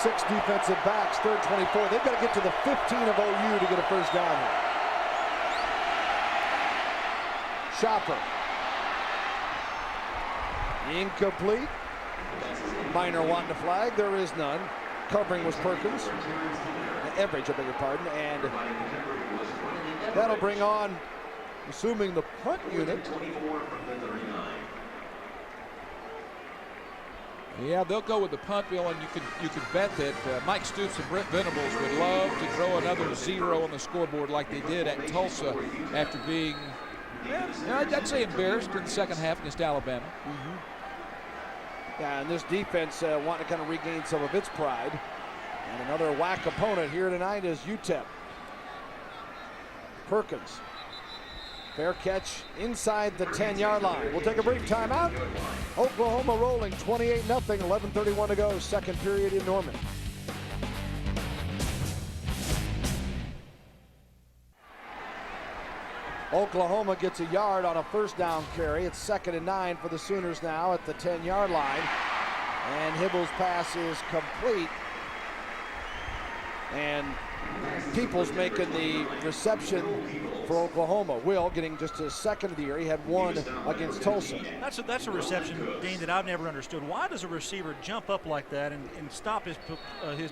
6 defensive backs, third 24. They've got to get to the 15 of OU to get a first down here. Shopper. Incomplete. Miner wanting to flag. There is none. Covering was Perkins. Everidge, I beg your pardon. And that'll bring on, assuming the punt unit. Yeah, they'll go with the punt, Bill, and you could bet that Mike Stoops and Brent Venables would love to throw another 0 on the scoreboard like they did at Tulsa after being, I'd say, embarrassed in the second half against Alabama. Yeah, and this defense wanting to kind of regain some of its pride. And another whack opponent here tonight is UTEP. Perkins. Fair catch inside the 10-yard line. We'll take a brief timeout. Oklahoma rolling 28-0, 11:31 to go, second period in Norman. Oklahoma gets a yard on a first down carry. It's 2nd and 9 for the Sooners now at the 10-yard line. And Hibble's pass is complete. And Peoples making the reception for Oklahoma. Will getting just his 2nd of the year. He had 1 against Tulsa. That's a reception, Dean, that I've never understood. Why does a receiver jump up like that and stop his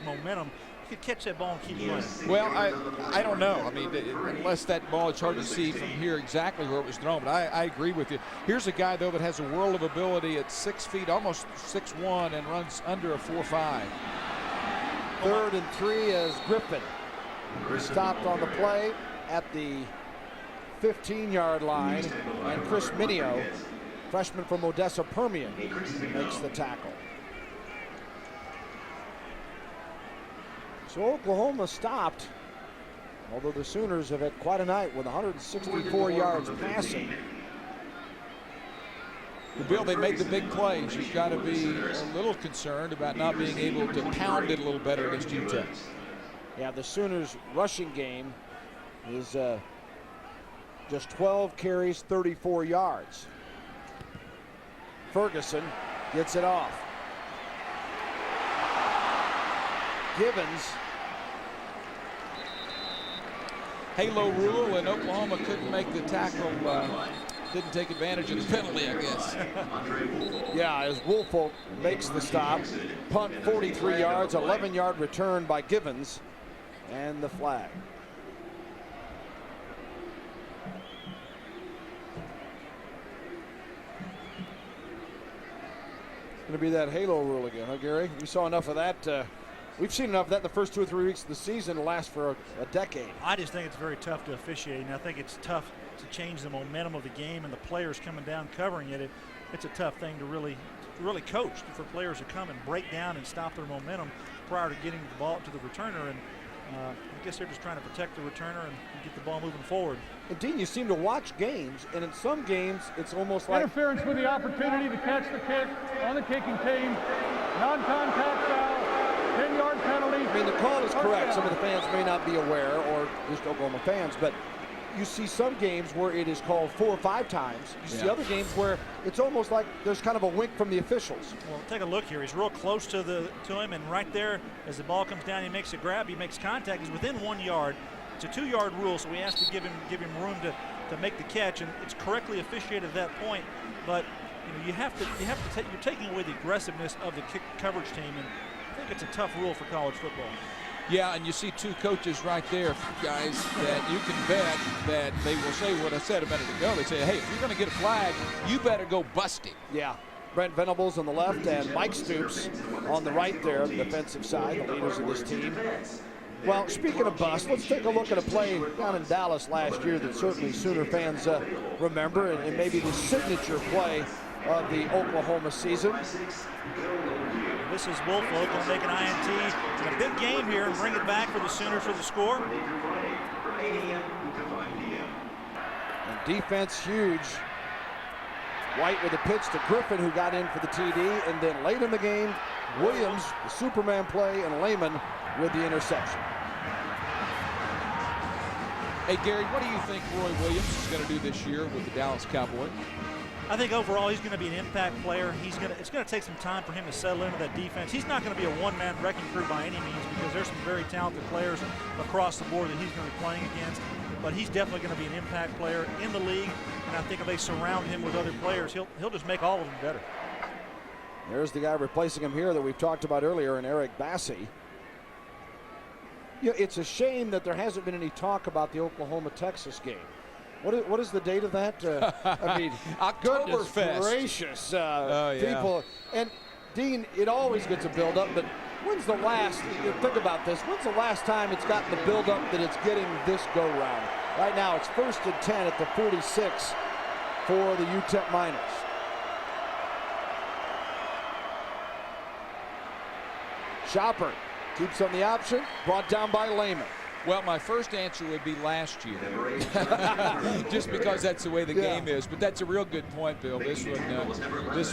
momentum? He could catch that ball and keep running. Well, I don't know. I mean, unless that ball, it's hard to see from here exactly where it was thrown. But I agree with you. Here's a guy, though, that has a world of ability at 6 feet, almost 6'1", and runs under a 4.5. 3rd and 3 as Griffin was stopped on the play at the 15-yard line, and Chris Minio, freshman from Odessa Permian, makes the tackle. So Oklahoma stopped, although the Sooners have had quite a night with 164 yards passing. Well, Bill, they made the big plays. You've got to be a little concerned about not being able to pound it a little better against UTEP. Yeah, the Sooners' rushing game is just 12 carries, 34 yards. Ferguson gets it off. Givens. Halo rule, and Oklahoma couldn't make the tackle. Didn't take advantage of the penalty, I guess. Yeah, as Woolfolk makes the stop. Punt 43 yards, 11-yard return by Givens, and the flag. It's going to be that halo rule again, huh, Gary? We saw enough of that. We've seen enough of that in the first 2 or 3 weeks of the season to last for a decade. I just think it's very tough to officiate, and I think it's tough to change the momentum of the game and the players coming down covering it. It's a tough thing to really coach, for players to come and break down and stop their momentum prior to getting the ball to the returner. And I guess they're just trying to protect the returner and get the ball moving forward. And Dean, you seem to watch games, and in some games it's almost like interference with the opportunity to catch the kick on the kicking team, non-contact foul, 10-yard penalty. I mean, the call is correct. Some of the fans may not be aware, or just Oklahoma fans, but you see some games where it is called 4 or 5 times. You see other games where it's almost like there's kind of a wink from the officials. Well, take a look here. He's real close to him, and right there, as the ball comes down, he makes a grab. He makes contact. He's within 1 yard. It's a 2-yard rule, so we have to give him room to make the catch, and it's correctly officiated at that point. But you're taking away the aggressiveness of the kick coverage team, and I think it's a tough rule for college football. Yeah, and you see 2 coaches right there, guys, that you can bet that they will say what I said a minute ago. They say, hey, if you're going to get a flag, you better go bust him. Yeah. Brent Venables on the left and Mike Stoops on the right there, the defensive side, the leaders of this team. Well, speaking of bust, let's take a look at a play down in Dallas last year that certainly Sooner fans remember, and maybe the signature play of the Oklahoma season. This is Woolfolk going to make an INT. It's a big game here and bring it back for the Sooners for the score. And defense huge. White with a pitch to Griffin, who got in for the TD, and then late in the game, Williams, the Superman play, and Lehman with the interception. Hey, Gary, what do you think Roy Williams is going to do this year with the Dallas Cowboys? I think overall he's going to be an impact player. It's going to take some time for him to settle into that defense. He's not going to be a one-man wrecking crew by any means because there's some very talented players across the board that he's going to be playing against. But he's definitely going to be an impact player in the league. And I think if they surround him with other players, he'll just make all of them better. There's the guy replacing him here that we've talked about earlier, in Eric Bassey. Yeah, it's a shame that there hasn't been any talk about the Oklahoma-Texas game. What is the date of that? I mean, goodness gracious, people. And Dean, it always gets a build-up, but when's the last, think about this, when's the last time it's gotten the build-up that it's getting this go-round? Right now, it's 1st and 10 at the 46 for the UTEP Miners. Shopper keeps on the option, brought down by Lehman. Well, my first answer would be last year, just because that's the way the game is. But that's a real good point, Bill. This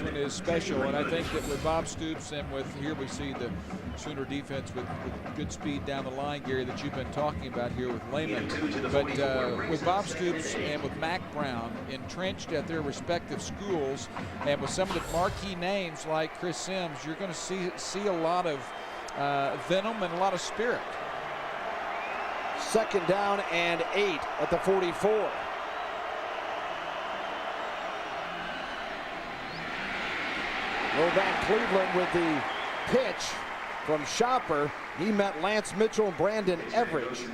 one is special, and I think that with Bob Stoops and with here we see the Sooner defense with good speed down the line, Gary, that you've been talking about here with Lehman. But with Bob Stoops and with Mac Brown entrenched at their respective schools, and with some of the marquee names like Chris Sims, you're going to see a lot of venom and a lot of spirit. 2nd down and 8 at the 44. Van Cleveland with the pitch from Shopper. He met Lance Mitchell and Brandon Everidge.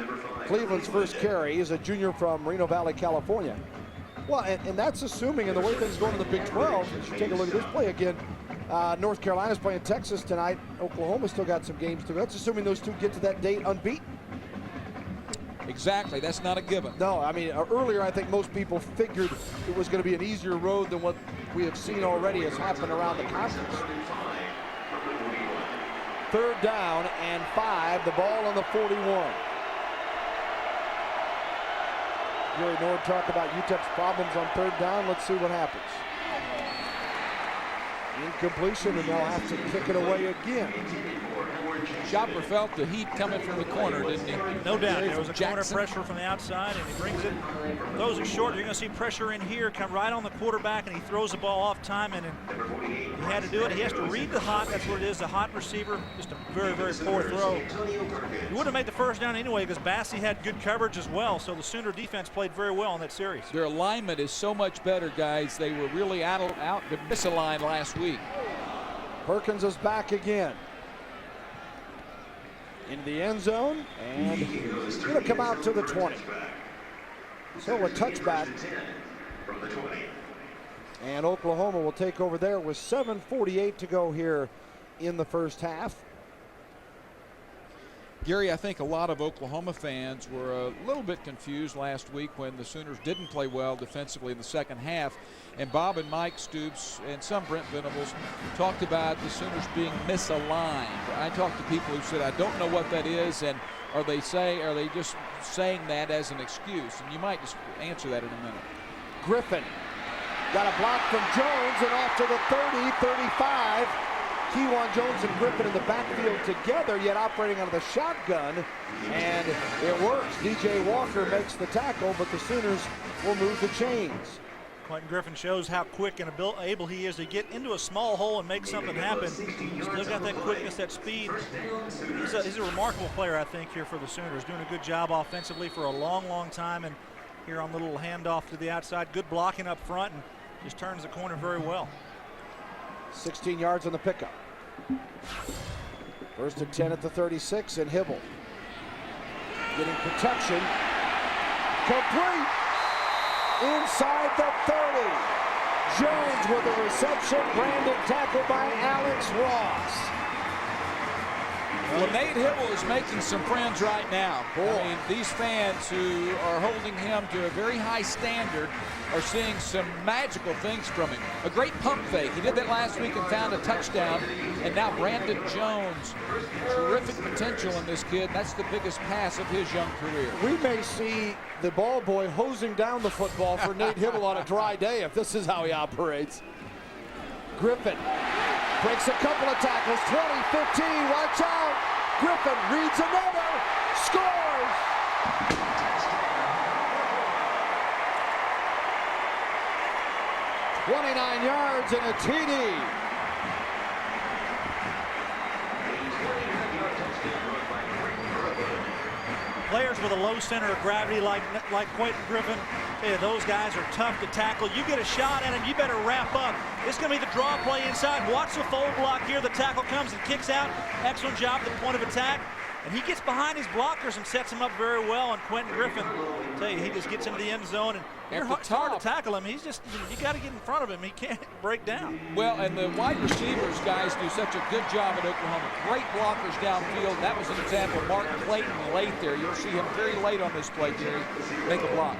Cleveland's first carry is a junior from Reno Valley, California. Well, and that's assuming, and the way things are going in the Big 12, you should take a look at this play again. North Carolina's playing Texas tonight. Oklahoma still got some games to go. That's assuming those two get to that date unbeaten. Exactly, that's not a given. No, I mean, earlier I think most people figured it was going to be an easier road than what we have seen already has happened around the conference. 3rd down and 5, the ball on the 41. Gary Nord talked about UTEP's problems on 3rd down. Let's see what happens. Incompletion, and they'll have to kick it away again. Shopper felt the heat coming from the corner, didn't he? No doubt. There was a corner pressure from the outside, and he brings it, throws it short. You're going to see pressure in here, come right on the quarterback, and he throws the ball off timing, and he had to do it. He has to read the hot. That's what it is, the hot receiver. Just a very, very poor throw. He would have made the 1st down anyway because Bassey had good coverage as well, so the Sooner defense played very well in that series. Their alignment is so much better, guys. They were really out misaligned last week. Perkins is back again. Into the end zone, and he's going to come out to the 20. So a touchback. And Oklahoma will take over there with 7:48 to go here in the first half. Gary, I think a lot of Oklahoma fans were a little bit confused last week when the Sooners didn't play well defensively in the second half. And Bob and Mike Stoops and some Brent Venables talked about the Sooners being misaligned. I talked to people who said, I don't know what that is, and are they just saying that as an excuse? And you might just answer that in a minute. Griffin got a block from Jones and off to the 30, 35. Kewan Jones and Griffin in the backfield together, yet operating out of the shotgun, and it works. DJ Walker makes the tackle, but the Sooners will move the chains. Quentin Griffin shows how quick and able he is to get into a small hole and make something happen. He's still got that quickness, that speed. He's a remarkable player, I think, here for the Sooners. Doing a good job offensively for a long, long time, and here on the little handoff to the outside. Good blocking up front, and just turns the corner very well. 16 yards on the pickup. 1st and 10 at the 36, and Hibble getting protection. Complete inside the 30. Jones with a reception. Brandon tackled by Alex Ross. Well, Nate Hibble is making some friends right now. I mean, these fans who are holding him to a very high standard are seeing some magical things from him. A great pump fake. He did that last week and found a touchdown. And now Brandon Jones, terrific potential in this kid. That's the biggest pass of his young career. We may see the ball boy hosing down the football for Nate Hibble on a dry day if this is how he operates. Griffin breaks a couple of tackles. 20-15, watch out. Griffin reads another, scores. 29 yards and a TD. Players with a low center of gravity like Quentin Griffin, those guys are tough to tackle. You get a shot at him, you better wrap up. It's going to be the draw play inside. Watch the fold block here. The tackle comes and kicks out. Excellent job at the point of attack. And he gets behind his blockers and sets him up very well. And Quentin Griffin, I tell you, he just gets into the end zone. And it's hard to tackle him. He's just, you got to get in front of him. He can't break down. Well, and the wide receivers, guys, do such a good job at Oklahoma. Great blockers downfield. That was an example of Martin Clayton late there. You'll see him very late on this play, Jerry, make a block.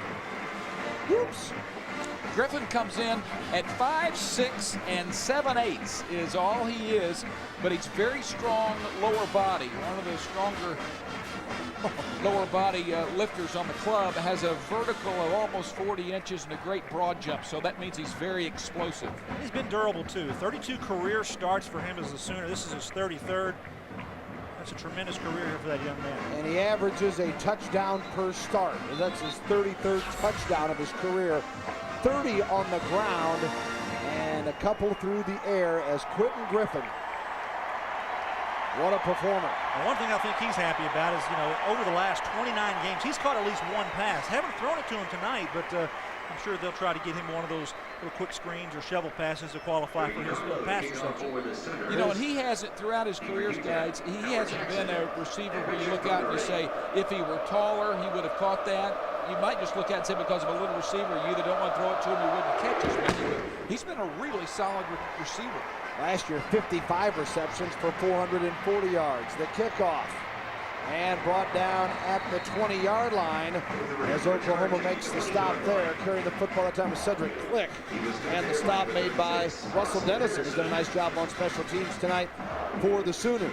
Whoops. Griffin comes in at 5'6" and 7/8 is all he is, but he's very strong lower body. One of the stronger lower body lifters on the club. Has a vertical of almost 40 inches and a great broad jump, so that means he's very explosive. He's been durable too. 32 career starts for him as a Sooner. This is his 33rd. That's a tremendous career here for that young man. And he averages a touchdown per start. And that's his 33rd touchdown of his career. 30 on the ground and a couple through the air as Quentin Griffin. What a performer. And one thing I think he's happy about is, over the last 29 games, he's caught at least one pass. Haven't thrown it to him tonight, but I'm sure they'll try to get him one of those little quick screens or shovel passes to qualify for his pass reception. And he hasn't, throughout his career, guys, he hasn't been a receiver where you look out and you say, if he were taller, he would have caught that. You might just look at it and say, because of a little receiver, you either don't want to throw it to him, you wouldn't catch as many. He's been a really solid receiver. Last year, 55 receptions for 440 yards. The kickoff. And brought down at the 20-yard line as Oklahoma makes the stop there. Carrying the football that time is Cedric Click. And the stop made by Russell Dennison, who's done a nice job on special teams tonight for the Sooners.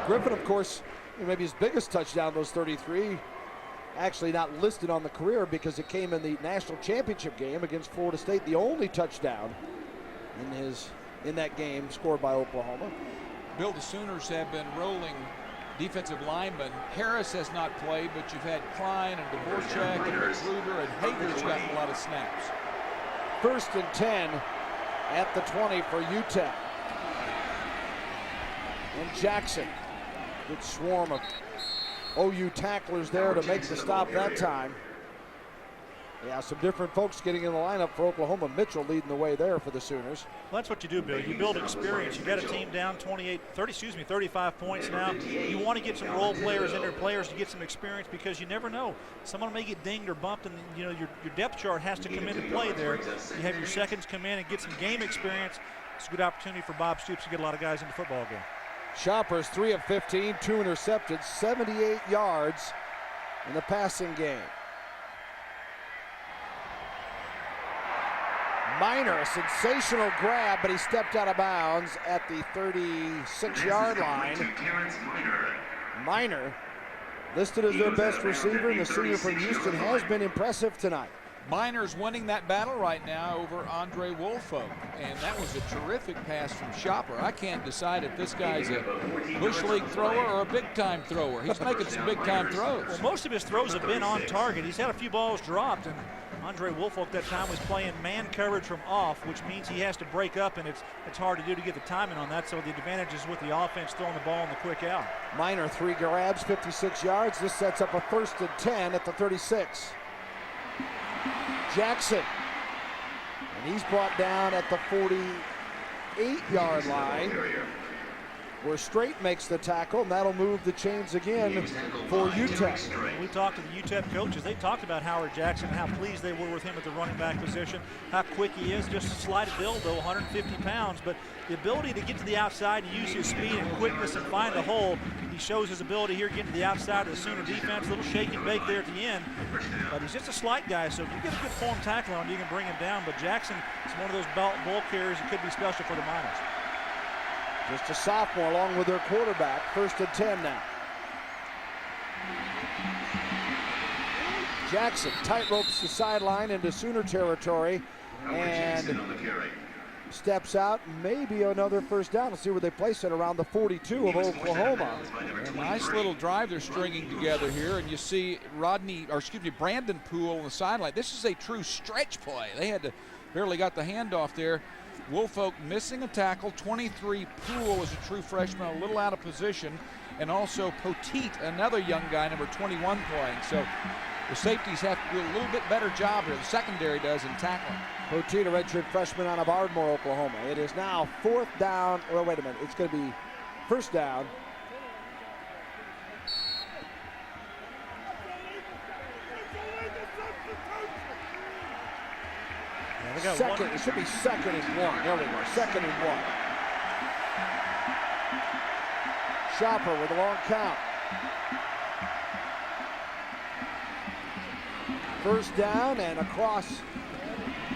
Griffin, of course, maybe his biggest touchdown, those 33. Actually not listed on the career because it came in the national championship game against Florida State. The only touchdown in that game scored by Oklahoma. Bill, the Sooners have been rolling defensive linemen. Harris has not played, but you've had Klein and Dvorak and Magruder, and Hager's gotten a lot of snaps. 1st and 10 at the 20 for UTEP. And Jackson, good swarm of OU tacklers there to make the stop that time. Yeah, some different folks getting in the lineup for Oklahoma. Mitchell leading the way there for the Sooners. Well, that's what you do, Bill. You build experience. You got a team down 35 points now. You want to get some role players in there, players to get some experience, because you never know. Someone may get dinged or bumped, and your depth chart has to come into play there. You have your seconds come in and get some game experience. It's a good opportunity for Bob Stoops to get a lot of guys in the football game. Shoppers 3 of 15, 2 intercepted, 78 yards in the passing game. Miner, a sensational grab, but he stepped out of bounds at the 36-yard line. Miner, listed as their best receiver, and the senior from Houston has been impressive tonight. Miner's winning that battle right now over Andre Woolfolk, and that was a terrific pass from Shopper. I can't decide if this guy's a Bush League thrower or a big-time thrower. He's making some big-time throws. Well, most of his throws have been on target. He's had a few balls dropped, and Andre Woolfolk that time was playing man coverage from off, which means he has to break up, and it's hard to do to get the timing on that, so the advantage is with the offense throwing the ball on the quick out. Miner, 3 grabs, 56 yards. This sets up a 1st and 10 at the 36. Jackson, and he's brought down at the 48-yard line, where Straight makes the tackle, and that'll move the chains again for UTEP. We talked to the UTEP coaches. They talked about Howard Jackson and how pleased they were with him at the running back position, how quick he is, just a slight build though, 150 pounds, but the ability to get to the outside and use his speed and quickness and find the hole. He shows his ability here getting to the outside of the Sooner defense, a little shake and bake there at the end, but he's just a slight guy, so if you get a good form tackle on, you can bring him down, but Jackson is one of those ball carriers that could be special for the Miners. Just a sophomore along with their quarterback. 1st and 10 now. Jackson tight ropes the sideline into Sooner territory and steps out. Maybe another first down. Let's see where they place it, around the 42 of Oklahoma. A nice little drive they're stringing together here, and you see Brandon Poole on the sideline. This is a true stretch play. They barely got the handoff there. Woolfolk missing a tackle. 23, Poole is a true freshman, a little out of position. And also Poteet, another young guy, number 21, playing. So the safeties have to do a little bit better job here. The secondary does in tackling. Poteet, a redshirt freshman out of Ardmore, Oklahoma. It is now 4th down. Well, wait a minute. It's going to be 1st down. Second, it should be 2nd and 1. There we go, 2nd and 1. Shopper with a long count. 1st down and across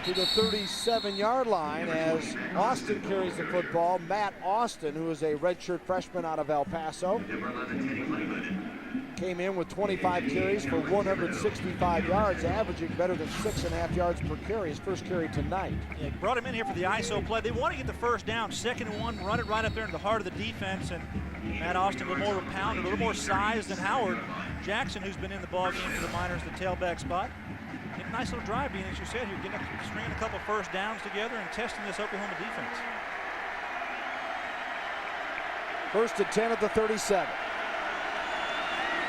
to the 37-yard line as Austin carries the football. Matt Austin, who is a redshirt freshman out of El Paso, came in with 25 carries for 165 yards, averaging better than 6.5 yards per carry. His first carry tonight. Yeah, brought him in here for the ISO play. They want to get the 1st down, 2nd and 1, run it right up there in the heart of the defense. And Matt Austin a little more of a pound, a little more size than Howard Jackson, who's been in the ball game for the Miners, the tailback spot. Get a nice little drive being, as you said, here, stringing a couple 1st downs together and testing this Oklahoma defense. 1st and 10 at the 37.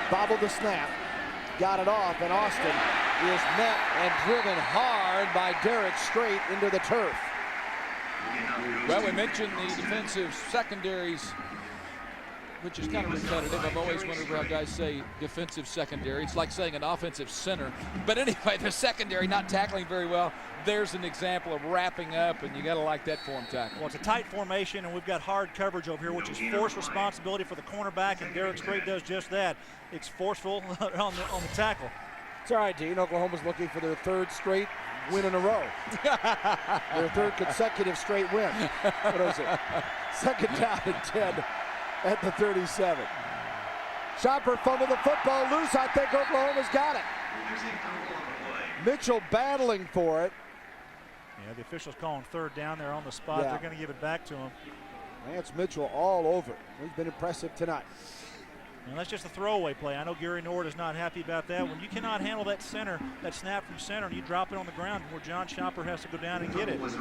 Bobbled the snap, got it off, and Austin is met and driven hard by Derek Strait into the turf. Well, we mentioned the defensive secondaries, which is kind of repetitive. I've always wondered how guys say defensive secondary. It's like saying an offensive center. But anyway, the secondary not tackling very well. There's an example of wrapping up, and you got to like that form tackle. Well, it's a tight formation, and we've got hard coverage over here, which is forced responsibility for the cornerback, and Derek Strait does just that. It's forceful on the tackle. It's all right, Dean. Oklahoma's looking for their 3rd straight win in a row. Their 3rd consecutive straight win. What is it? 2nd down and 10 at the 37. Shopper fumbled the football loose. I think Oklahoma's got it. Mitchell battling for it. Yeah, the officials calling 3rd down there on the spot. Yeah. They're going to give it back to him. Lance Mitchell all over. He's been impressive tonight. And that's just a throwaway play. I know Gary Nord is not happy about that. When you cannot handle that snap from center, and you drop it on the ground where John Shopper has to go down and get it. It's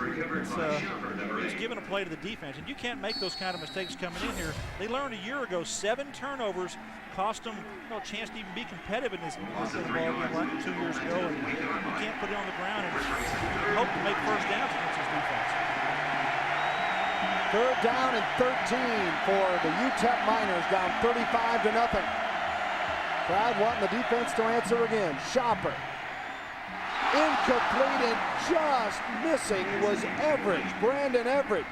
giving a play to the defense. And you can't make those kind of mistakes coming in here. They learned a year ago 7 turnovers cost them a chance to even be competitive in this ball game like 2 years ago. And you can't put it on the ground and hope to make 1st downs against this defense. 3rd down and 13 for the UTEP Miners, down 35-0. Crowd wanting the defense to answer again. Shopper. Incomplete and just missing was Everidge, Brandon Everidge.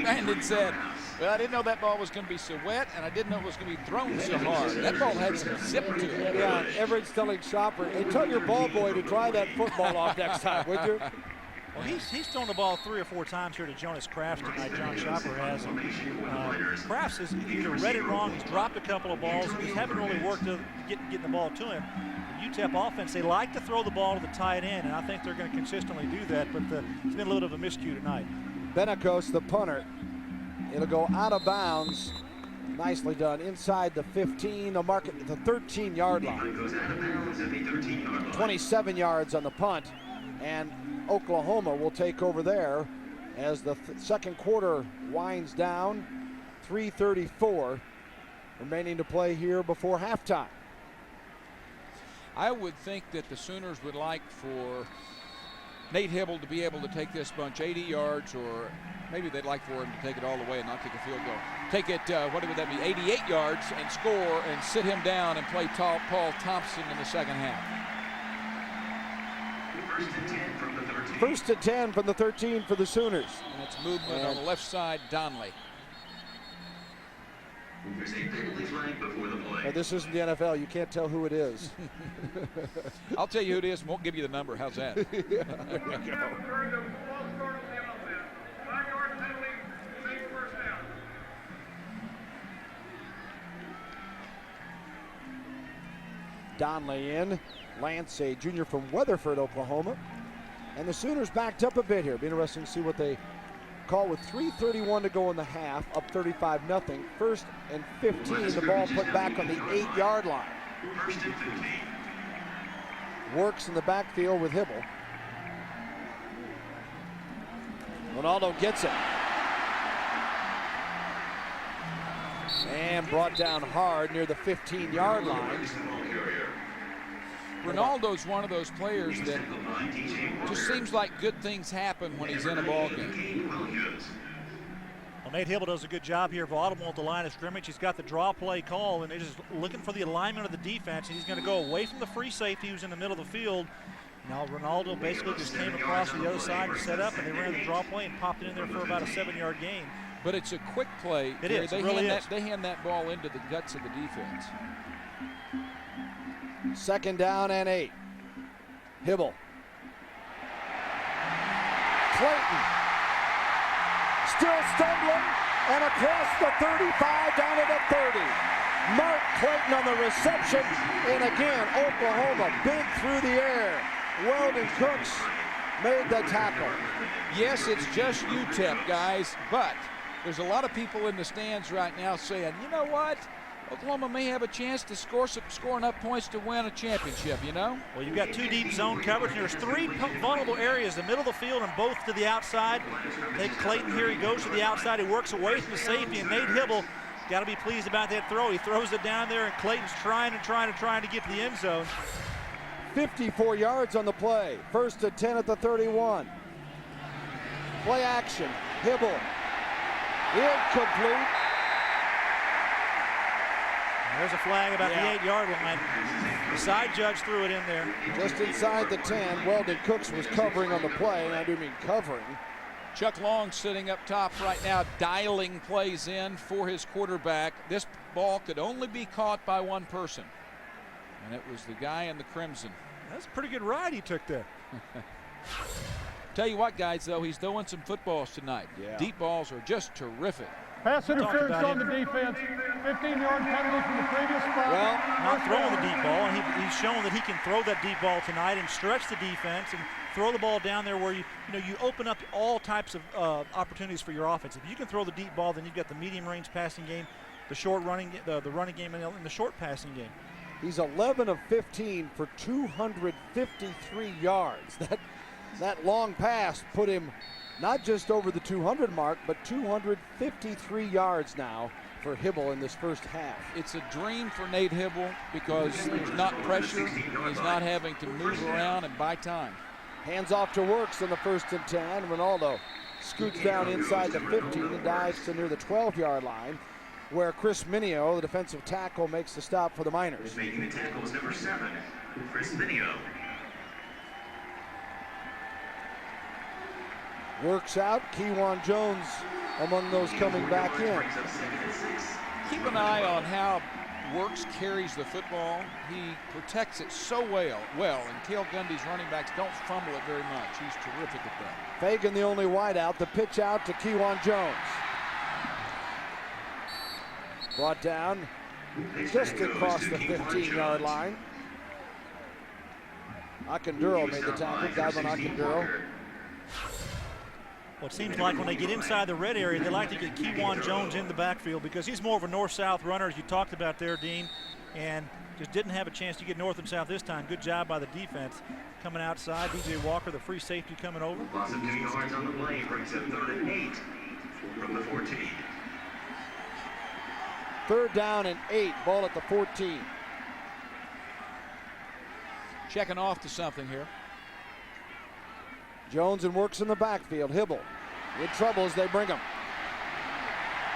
Brandon said, well, I didn't know that ball was going to be so wet, and I didn't know it was going to be thrown so hard. That ball had some zip to it. Yeah, Everidge telling Shopper, hey, tell your ball boy to dry that football off next time, would you? Well, he's thrown the ball 3 or 4 times here to Jonas Crafts tonight. John Shopper has. Crafts has either read it wrong, he's dropped a couple of balls, and just haven't really worked to getting the ball to him. The UTEP offense, they like to throw the ball to the tight end, and I think they're going to consistently do that, but it's been a little bit of a miscue tonight. Benacos, the punter. It'll go out of bounds. Nicely done. Inside the 15, they'll mark it at the 13-yard line. 27 yards on the punt, and Oklahoma will take over there as the 2nd quarter winds down. 3:34 remaining to play here before halftime. I would think that the Sooners would like for Nate Hibble to be able to take this bunch 80 yards, or maybe they'd like for him to take it all the way and not take a field goal. Take it, what would that be, 88 yards and score and sit him down and play Paul Thompson in the 2nd half. 1st and 10 from the 13 for the Sooners. And it's movement on the left side, Donley. This isn't the NFL. You can't tell who it is. I'll tell you who it is and won't give you the number. How's that? Yeah, there we go. Donley in. Lance, a junior from Weatherford, Oklahoma. And the Sooners backed up a bit here. Be interesting to see what they call with 3:31 to go in the half, up 35-0. 1st and 15, the ball put back on the 8-yard line. Works in the backfield with Hibble. Ronaldo gets it. And brought down hard near the 15-yard line. Ronaldo's one of those players that just seems like good things happen when he's in a ball game. Well, Nate Hibble does a good job here of audible at the line of scrimmage. He's got the draw play call, and they're just looking for the alignment of the defense. And he's going to go away from the free safety who's in the middle of the field. Now Ronaldo basically just came across to the other side and set up, and they ran the draw play and popped it in there for about a 7-yard gain. But it's a quick play. It is. It really is. They hand that ball into the guts of the defense. 2nd down and 8. Hibble. Clayton. Still stumbling, and across the 35 down to the 30. Mark Clayton on the reception, and again, Oklahoma big through the air. Weldon Cooks made the tackle. Yes, it's just UTEP, guys, but there's a lot of people in the stands right now saying, you know what? Oklahoma may have a chance to score enough points to win a championship, you know? Well, you've got 2 deep zone coverage. There's 3 vulnerable areas, the middle of the field and both to the outside. Take Clayton here. He goes to the outside. He works away from the safety, and Nate Hibble got to be pleased about that throw. He throws it down there, and Clayton's trying to get to the end zone. 54 yards on the play. 1st and 10 at the 31. Play action. Hibble. Incomplete. There's a flag about the 8-yard line. The side judge threw it in there. Just inside the 10. Weldon Cooks was covering on the play, and I do mean covering. Chuck Long sitting up top right now, dialing plays in for his quarterback. This ball could only be caught by one person, and it was the guy in the crimson. That's a pretty good ride he took there. Tell you what, guys, though, he's throwing some footballs tonight. Yeah. Deep balls are just terrific. Pass interference on the defense. 15-yard penalty from the previous spot. Well, not throwing the deep ball, and he's shown that he can throw that deep ball tonight and stretch the defense and throw the ball down there where you open up all types of opportunities for your offense. If you can throw the deep ball, then you've got the medium-range passing game, the short running, the running game, and the short passing game. He's 11 of 15 for 253 yards. That long pass put him not just over the 200 mark, but 253 yards now for Hibble in this first half. It's a dream for Nate Hibble because there's not pressure. He's not having to move around and buy time. Hands off to Works in the 1st and 10. Ronaldo scoots down inside the 15 and dives to near the 12-yard line, where Chris Minio, the defensive tackle, makes the stop for the Miners. Making the tackle is number 7, Chris Minio. Works out. Kewan Jones among those coming back in. Keep an eye on how Works carries the football. He protects it so well, and Cale Gundy's running backs don't fumble it very much. He's terrific at that. Fagan the only wideout. The pitch out to Kewan Jones. Brought down just across the 15-yard line. Akinduro made the tackle. Godwin Akinduro. Well, it seems like when they get inside the red area, they like to get Kewan Jones in the backfield because he's more of a north-south runner, as you talked about there, Dean, and just didn't have a chance to get north and south this time. Good job by the defense. Coming outside, DJ Walker, the free safety, coming over. Loss of 2 yards on the play brings it 3rd and 8 from the 14. 3rd down and 8, ball at the 14. Checking off to something here. Jones and Works in the backfield. Hibble in trouble as they bring him.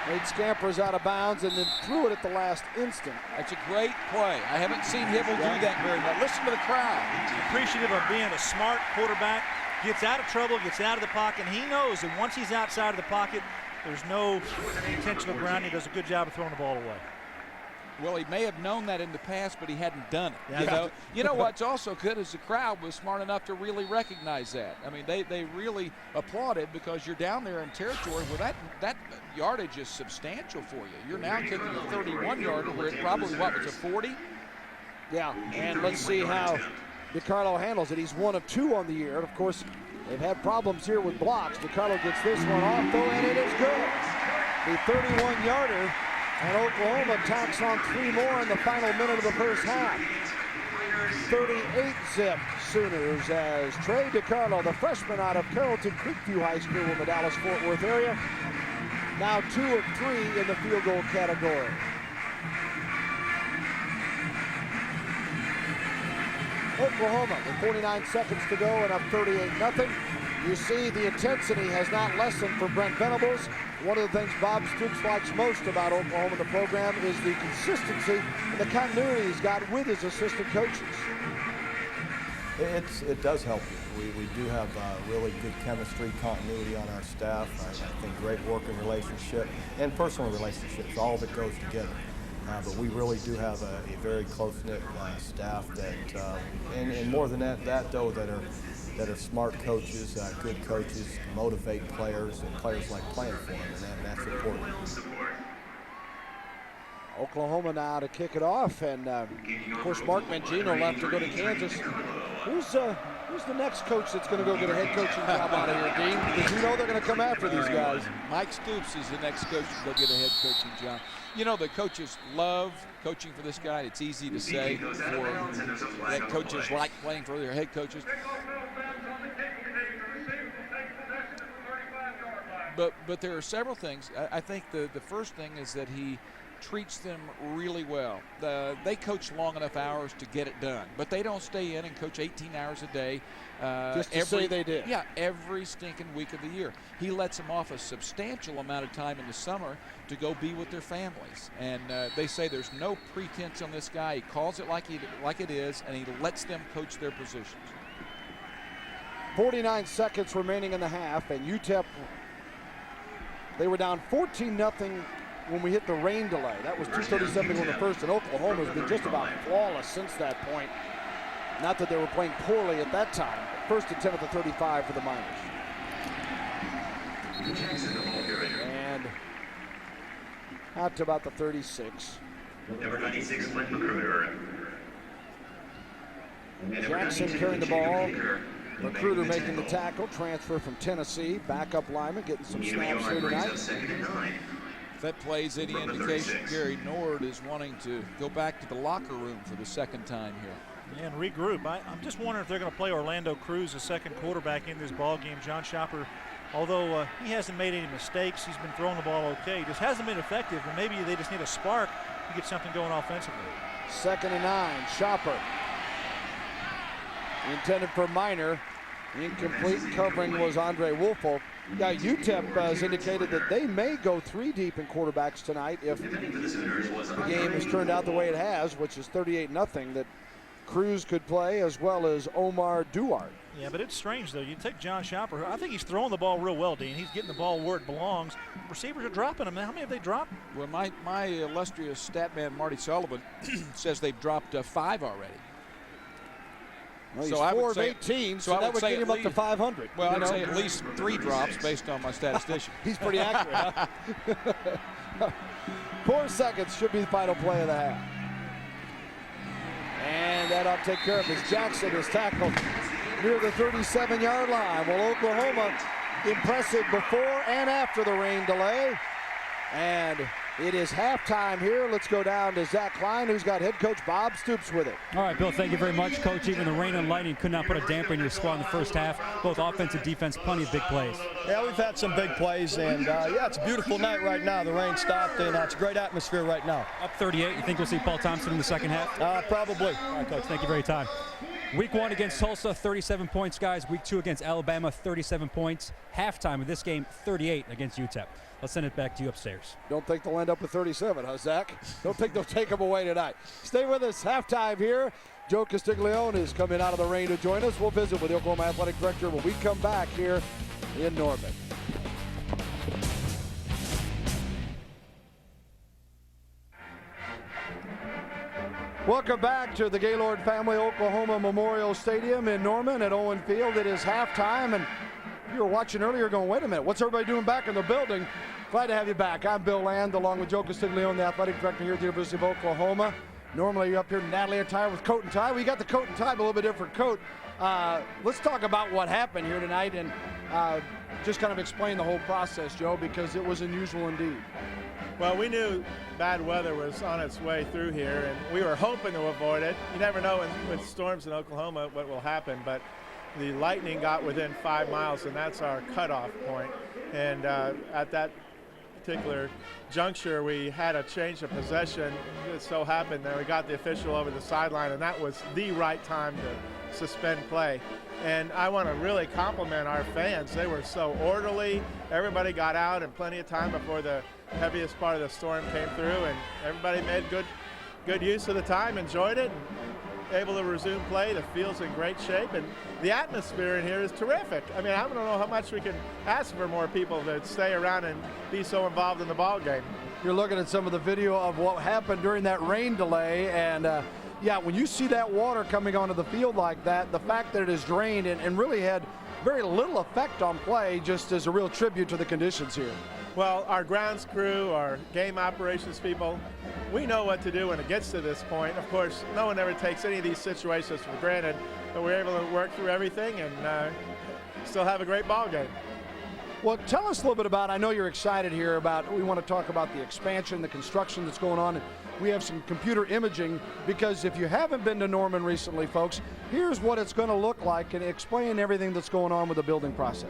Made scampers out of bounds and then threw it at the last instant. That's a great play. I haven't seen Hibble do that very much. Listen to the crowd. Appreciative of being a smart quarterback. Gets out of trouble, gets out of the pocket. He knows that once he's outside of the pocket, there's no intentional ground. He does a good job of throwing the ball away. Well, he may have known that in the past, but he hadn't done it. You know what's also good is the crowd was smart enough to really recognize that. I mean, they really applauded because you're down there in territory where that yardage is substantial for you. You're now kicking a 31-yarder where it probably, was a 40? Yeah, and let's see how DiCarlo handles it. He's 1 of 2 on the year. And of course, they've had problems here with blocks. DiCarlo gets this one off, though, and it is good. The 31-yarder. And Oklahoma tacks on 3 more in the final minute of the first half. 38 zip Sooners as Trey DiCarlo, the freshman out of Carrollton Creekview High School in the Dallas-Fort Worth area, now 2 of 3 in the field goal category. Oklahoma with 49 seconds to go and up 38-0. You see the intensity has not lessened for Brent Venables. One of the things Bob Stoops likes most about Oklahoma, the program, is the consistency and the continuity he's got with his assistant coaches. It does help you. We do have really good chemistry, continuity on our staff. I think great working relationship and personal relationships, all of it goes together. But we really do have a very close-knit staff that, and more than that though, that are smart coaches, good coaches, motivate players, and players like playing for them, and that's important. Oklahoma now to kick it off, and of course Mark Mangino left to go to Kansas. Who's the next coach that's going to go get a head coaching job out of here, Dean? Because you know they're going to come after these guys. Mike Stoops is the next coach to go get a head coaching job. You know, the coaches love coaching for this guy. It's easy to say for that coaches like playing for their head coaches. But there are several things. I think the first thing is that he treats them really well. They coach long enough hours to get it done, but they don't stay in and coach 18 hours a day. Just to say they did. Yeah, every stinking week of the year. He lets them off a substantial amount of time in the summer to go be with their families. And they say there's no pretense on this guy. He calls it like it is, and he lets them coach their positions. 49 seconds remaining in the half, and UTEP, they were down 14-0 when we hit the rain delay. That was 2:37 to go in the first, and Oklahoma's been just about flawless since that point. Not that they were playing poorly at that time. First and 10 at the 35 for the Miners. And out to about the 36. Number 96, Flint Recruiter. Jackson carrying the ball. Recruiter making the tackle. Transfer from Tennessee. Backup lineman getting some snaps here tonight. If that plays any indication, Gary Nord is wanting to go back to the locker room for the second time here. Yeah, and regroup. I'm just wondering if they're going to play Orlando Cruz, the second quarterback in this ball game. John Schopper, although he hasn't made any mistakes, he's been throwing the ball okay. He just hasn't been effective, and maybe they just need a spark to get something going offensively. 2nd and 9, Schopper. Intended for Miner. Incomplete. Covering was Andre Wolfel. Now UTEP has indicated that they may go 3 deep in quarterbacks tonight if the game has turned out the way it has, which is 38-0, that Cruz could play as well as Omar Duarte. Yeah, but it's strange, though. You take John Schopper. I think he's throwing the ball real well, Dean. He's getting the ball where it belongs. Receivers are dropping him. How many have they dropped? Well, my illustrious stat man, Marty Sullivan, says they've dropped 5 already. Well, he's 4 of 18, so that would get him up to 500. Well, I'd say at least 3 drops based on my statistician. He's pretty accurate, huh? 4 seconds should be the final play of the half. And that ought to take care of it. Jackson is tackled near the 37-yard line. Well, Oklahoma impressive before and after the rain delay. And it is halftime here. Let's go down to Zach Klein, who's got head coach Bob Stoops with it. All right, Bill, thank you very much, Coach. Even the rain and lightning could not put a damper in your squad in the first half. Both offense and defense, plenty of big plays. Yeah, we've had some big plays, and yeah, it's a beautiful night right now. The rain stopped, and it's a great atmosphere right now. Up 38, you think we'll see Paul Thompson in the second half? Probably. All right, Coach, thank you for your time. Week 1 against Tulsa, 37 points, guys. Week 2 against Alabama, 37 points. Halftime of this game, 38 against UTEP. Let's send it back to you upstairs. Don't think they'll end up with 37, huh, Zach? Don't think they'll take them away tonight. Stay with us. Halftime here. Joe Castiglione is coming out of the rain to join us. We'll visit with the Oklahoma Athletic Director when we come back here in Norman. Welcome back to the Gaylord Family Oklahoma Memorial Stadium in Norman at Owen Field. It is halftime, and you were watching earlier going, wait a minute, what's everybody doing back in the building? Glad to have you back. I'm Bill Land, along with Joe Castiglione, the athletic director here at the University of Oklahoma. Normally you're up here in Natalie attire with coat and tie. We got the coat and tie, but a little bit different coat. Let's talk about what happened here tonight. And just kind of explain the whole process, Joe, because it was unusual indeed. Well, we knew bad weather was on its way through here, and we were hoping to avoid it. You never know with storms in Oklahoma what will happen, but the lightning got within 5 miles, and that's our cutoff point. And at that particular juncture, we had a change of possession. It so happened that we got the official over the sideline, and that was the right time to suspend play. And I want to really compliment our fans. They were so orderly. Everybody got out in plenty of time before the heaviest part of the storm came through, and everybody made good use of the time, enjoyed it, and able to resume play. The field's in great shape, and the atmosphere in here is terrific. I mean, I don't know how much we can ask for more people to stay around and be so involved in the ball game. You're looking at some of the video of what happened during that rain delay, and yeah, when you see that water coming onto the field like that, the fact that it is drained and really had very little effect on play just is a real tribute to the conditions here. Well, our grounds crew, our game operations people, we know what to do when it gets to this point. Of course, no one ever takes any of these situations for granted, but we're able to work through everything and still have a great ball game. Well, tell us a little bit about, I know you're excited here about, we want to talk about the expansion, the construction that's going on. We have some computer imaging, because if you haven't been to Norman recently, folks, here's what it's going to look like, and explain everything that's going on with the building process.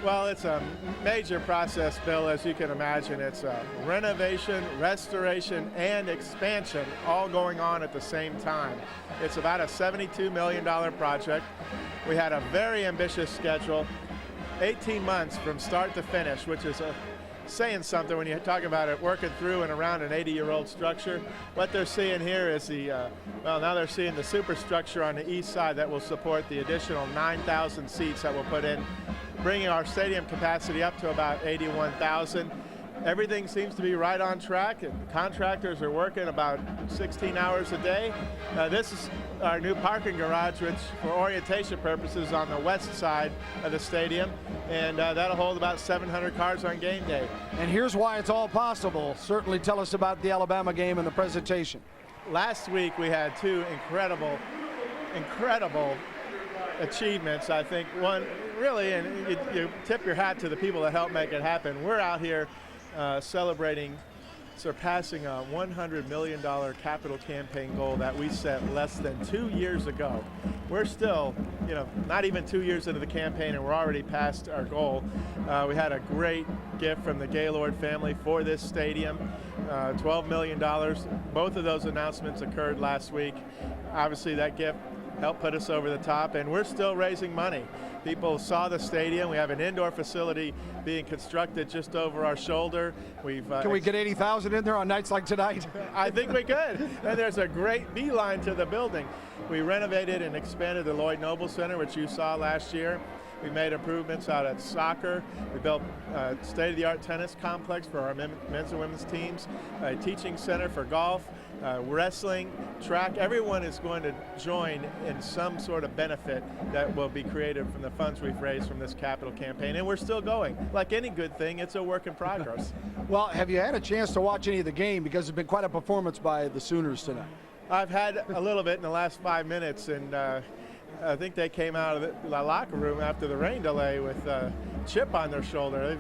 Well, it's a major process, Bill, as you can imagine. It's a renovation, restoration, and expansion all going on at the same time. It's about a $72 million project. We had a very ambitious schedule, 18 months from start to finish, which is saying something when you talk about it working through and around an 80-year-old structure. What they're seeing here is well, now they're seeing the superstructure on the east side that will support the additional 9,000 seats that we'll put in, bringing our stadium capacity up to about 81,000. Everything seems to be right on track, and contractors are working about 16 hours a day. This is our new parking garage, which for orientation purposes on the west side of the stadium, and that'll hold about 700 cars on game day. And here's why it's all possible. Certainly tell us about the Alabama game and the presentation. Last week we had two incredible achievements. I think one really, and you tip your hat to the people that helped make it happen. We're out here celebrating surpassing a $100 million capital campaign goal that we set less than 2 years ago. We're still, not even 2 years into the campaign, and we're already past our goal. We had a great gift from the Gaylord family for this stadium, $12 million. Both of those announcements occurred last week. Obviously, that gift helped put us over the top, and we're still raising money. People saw the stadium. We have an indoor facility being constructed just over our shoulder. Can we get 80,000 in there on nights like tonight? I think we could. And there's a great beeline to the building. We renovated and expanded the Lloyd Noble Center, which you saw last year. We made improvements out at soccer. We built a state-of-the-art tennis complex for our men's and women's teams, a teaching center for golf, wrestling, track. Everyone is going to join in some sort of benefit that will be created from the funds we've raised from this capital campaign, and we're still going. Like any good thing, it's a work in progress. Well, have you had a chance to watch any of the game? Because it's been quite a performance by the Sooners tonight. I've had a little bit in the last 5 minutes, and I think they came out of the locker room after the rain delay with a chip on their shoulder.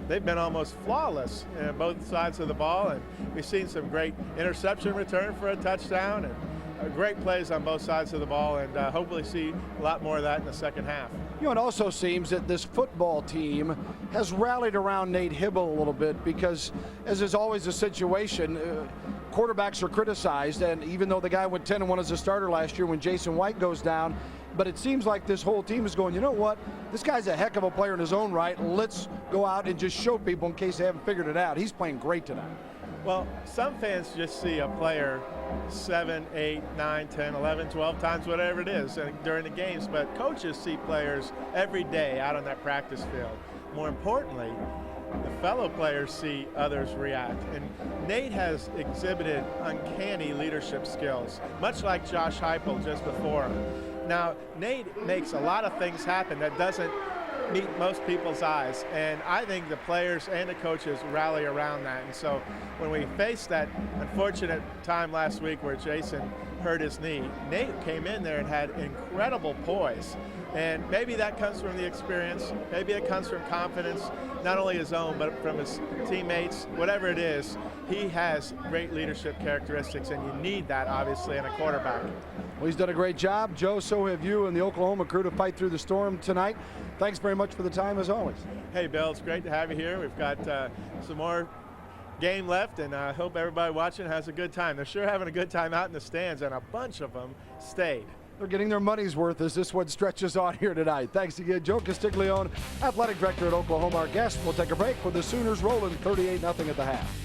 They've been almost flawless on both sides of the ball, and we've seen some great interception return for a touchdown, and great plays on both sides of the ball, and hopefully see a lot more of that in the second half. It also seems that this football team has rallied around Nate Hibble a little bit, because as is always a situation, quarterbacks are criticized, and even though the guy went 10-1 as a starter last year when Jason White goes down, but it seems like this whole team is going, you know what, this guy's a heck of a player in his own right. Let's go out and just show people in case they haven't figured it out. He's playing great tonight. Well, some fans just see a player 7, 8, 9, 10, 11, 12 times, whatever it is, during the games, but coaches see players every day out on that practice field. More importantly, the fellow players see others react. And Nate has exhibited uncanny leadership skills, much like Josh Heupel just before him. Now, Nate makes a lot of things happen that doesn't meet most people's eyes, and I think the players and the coaches rally around that. And so when we faced that unfortunate time last week where Jason hurt his knee, Nate came in there and had incredible poise. And maybe that comes from the experience. Maybe it comes from confidence, not only his own, but from his teammates. Whatever it is, he has great leadership characteristics, and you need that, obviously, in a quarterback. Well, he's done a great job. Joe, so have you and the Oklahoma crew to fight through the storm tonight. Thanks very much for the time, as always. Hey, Bill, it's great to have you here. We've got some more game left, and I hope everybody watching has a good time. They're sure having a good time out in the stands, and a bunch of them stayed. They're getting their money's worth as this one stretches on here tonight. Thanks again, Joe Castiglione, Athletic Director at Oklahoma, our guest. We'll take a break with the Sooners rolling 38-0 at the half.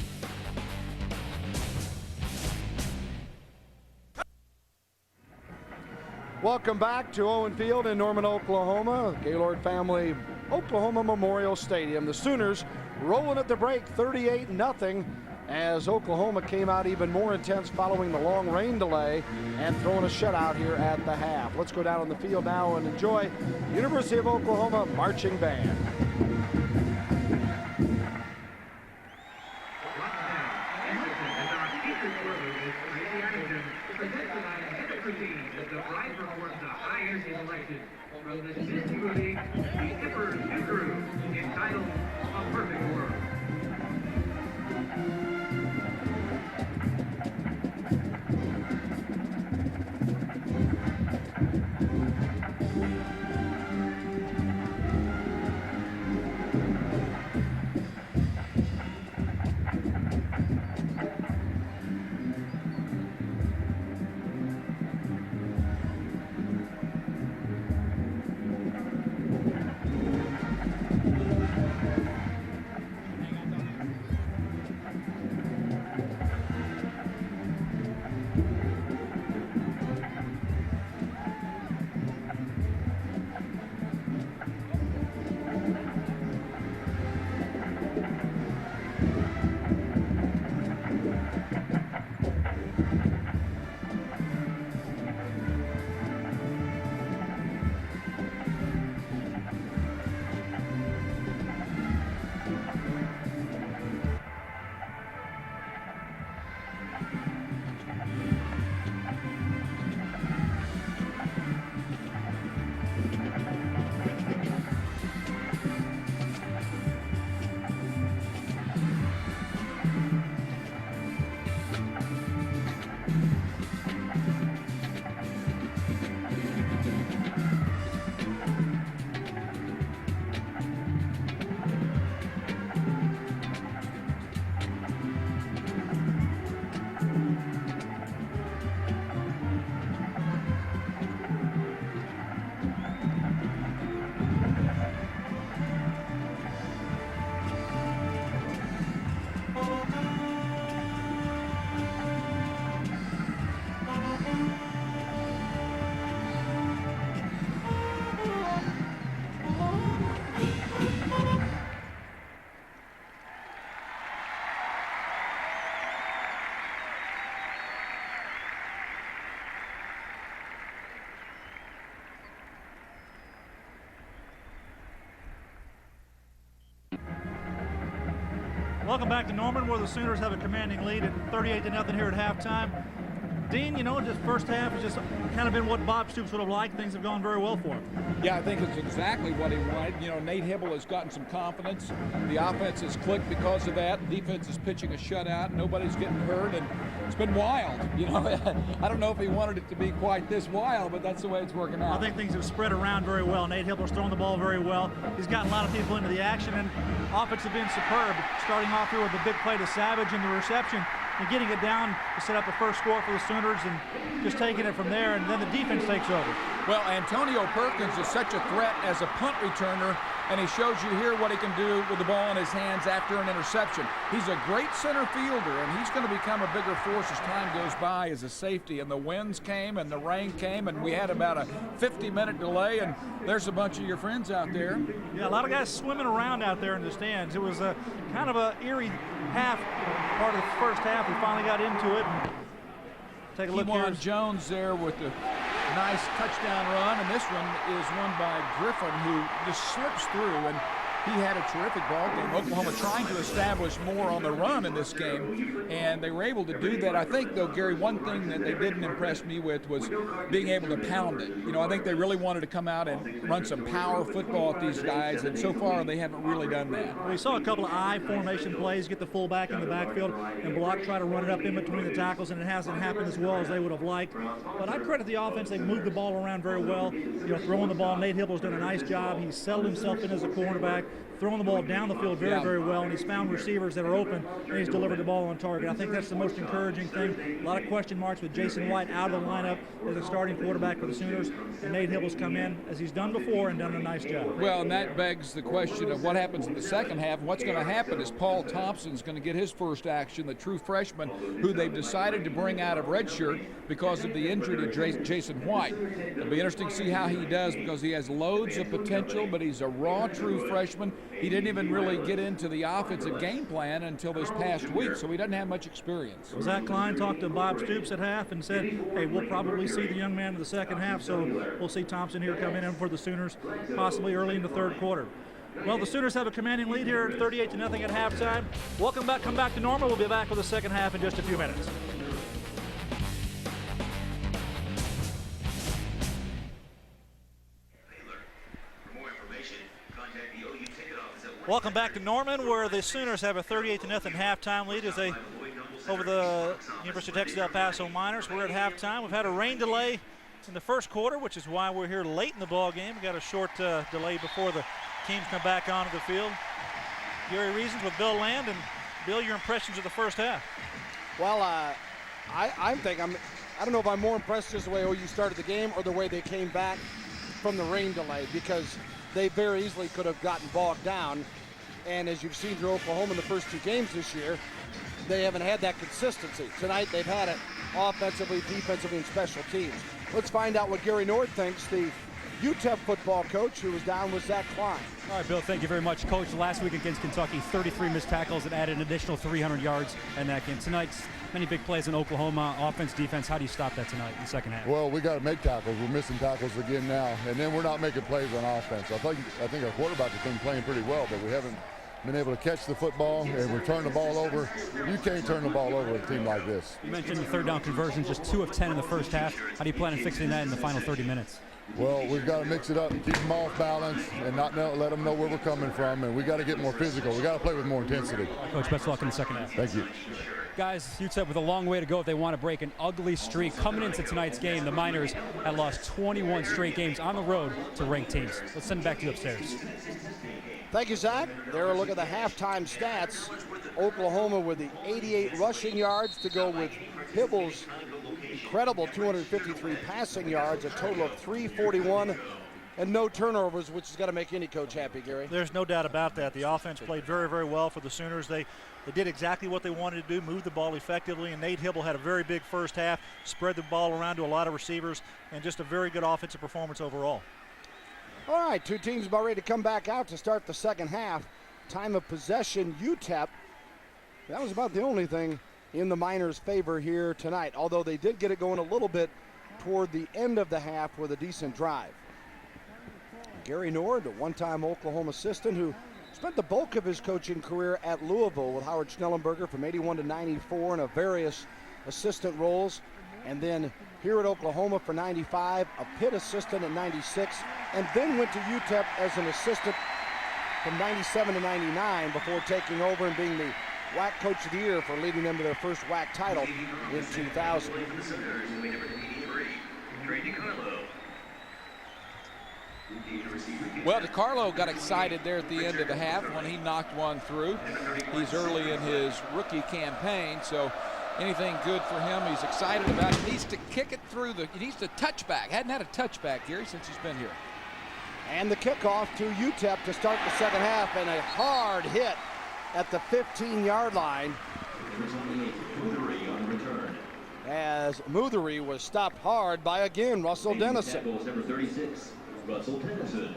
Welcome back to Owen Field in Norman, Oklahoma, Gaylord Family Oklahoma Memorial Stadium. The Sooners rolling at the break 38-0 as Oklahoma came out even more intense following the long rain delay and throwing a shutout here at the half. Let's go down on the field now and enjoy University of Oklahoma Marching Band. From the Disney movie, the Emperor's New Groove, entitled A Perfect World. Welcome back to Norman, where the Sooners have a commanding lead at 38-0 here at halftime. Dean, you know, just first half has just kind of been what Bob Stoops would have liked. Things have gone very well for him. Yeah, I think it's exactly what he wanted. You know, Nate Hibble has gotten some confidence. The offense has clicked because of that. Defense is pitching a shutout. Nobody's getting hurt, and it's been wild. You know, I don't know if he wanted it to be quite this wild, but that's the way it's working out. I think things have spread around very well. Nate Hibble's throwing the ball very well. He's gotten a lot of people into the action, and offense has been superb. Starting off here with the big play to Savage and the reception, and getting it down to set up the first score for the Sooners, and just taking it from there, and then the defense takes over. Well, Antonio Perkins is such a threat as a punt returner, and he shows you here what he can do with the ball in his hands after an interception. He's a great center fielder, and he's going to become a bigger force as time goes by as a safety. And the winds came and the rain came, and we had about a 50-minute delay, and there's a bunch of your friends out there. Yeah, a lot of guys swimming around out there in the stands. It was a kind of a eerie half, part of the first half. We finally got into it. And take a look here. Jones there with the nice touchdown run, and this one is won by Griffin, who just slips through. And he had a terrific ball game. Oklahoma trying to establish more on the run in this game, and they were able to do that. I think, though, Gary, one thing that they didn't impress me with was being able to pound it. You know, I think they really wanted to come out and run some power football at these guys, and so far they haven't really done that. We saw a couple of I formation plays, get the fullback in the backfield and block, try to run it up in between the tackles, and it hasn't happened as well as they would have liked. But I credit the offense. They've moved the ball around very well. You know, throwing the ball, Nate Hibble's done a nice job. He's settled himself in as a cornerback, throwing the ball down the field very, very well, and he's found receivers that are open, and he's delivered the ball on target. I think that's the most encouraging thing. A lot of question marks with Jason White out of the lineup as a starting quarterback for the Sooners, and Nate Hibble's come in, as he's done before, and done a nice job. Well, and that begs the question of what happens in the second half. What's going to happen is Paul Thompson's going to get his first action, the true freshman who they've decided to bring out of redshirt because of the injury to Jason White. It'll be interesting to see how he does because he has loads of potential, but he's a raw true freshman. He didn't even really get into the offensive game plan until this past week, so he doesn't have much experience. Zach Klein talked to Bob Stoops at half and said, hey, we'll probably see the young man in the second half, so we'll see Thompson here come in for the Sooners, possibly early in the third quarter. Well, the Sooners have a commanding lead here, 38-0 at halftime. Welcome back, come back to normal. We'll be back with the second half in just a few minutes. Welcome back to Norman, where the Sooners have a 38-0 halftime lead as they over the University of Texas El Paso Miners. We're at halftime. We've had a rain delay in the first quarter, which is why we're here late in the ball game. We got a short delay before the teams come back onto the field. Gary Reasons with Bill Land, and Bill, your impressions of the first half? Well, I don't know if I'm more impressed just the way OU started the game or the way they came back from the rain delay, because they very easily could have gotten bogged down. And as you've seen through Oklahoma in the first two games this year, they haven't had that consistency. Tonight they've had it offensively, defensively, and special teams. Let's find out what Gary Nord thinks, the UTEP football coach who was down with Zach Klein. All right, Bill, thank you very much. Coach, last week against Kentucky, 33 missed tackles and added an additional 300 yards in that game. Tonight, many big plays in Oklahoma, offense, defense. How do you stop that tonight in the second half? Well, we got to make tackles. We're missing tackles again now, and then we're not making plays on offense. I think our quarterback has been playing pretty well, but we haven't been able to catch the football and return the ball over. You can't turn the ball over with a team like this. You mentioned the third down conversions, just 2 of 10 in the first half. How do you plan on fixing that in the final 30 minutes? Well, we've got to mix it up and keep them off balance and not let them know where we're coming from, and we got to get more physical. We got to play with more intensity. Coach, best of luck in the second half. Thank you. Guys, UTEP with a long way to go if they want to break an ugly streak. Coming into tonight's game, the Miners had lost 21 straight games on the road to ranked teams. Let's send it back to you upstairs. Thank you, Zach. There, look at the halftime stats. Oklahoma with the 88 rushing yards to go with Hibble's incredible 253 passing yards, a total of 341, and no turnovers, which has got to make any coach happy, Gary. There's no doubt about that. The offense played very, very well for the Sooners. They did exactly what they wanted to do, move the ball effectively, and Nate Hibble had a very big first half, spread the ball around to a lot of receivers, and just a very good offensive performance overall. All right, two teams about ready to come back out to start the second half. Time of possession, UTEP. That was about the only thing in the Miners' favor here tonight, although they did get it going a little bit toward the end of the half with a decent drive. Gary Nord, a one-time Oklahoma assistant who spent the bulk of his coaching career at Louisville with Howard Schnellenberger from 81 to 94 in various assistant roles, and then here at Oklahoma for 95, a Pitt assistant at 96, and then went to UTEP as an assistant from 97 to 99 before taking over and being the WAC Coach of the Year for leading them to their first WAC title in 2000. Well, DeCarlo got excited there at the end of the half when he knocked one through. He's early in his rookie campaign, so anything good for him, he's excited about it. He needs to kick it through he needs to touchback. Hadn't had a touchback, Gary, since he's been here. And the kickoff to UTEP to start the second half, and a hard hit at the 15-yard line as Muthery was stopped hard by, again, Russell Dennison. Number 36, Russell Dennison.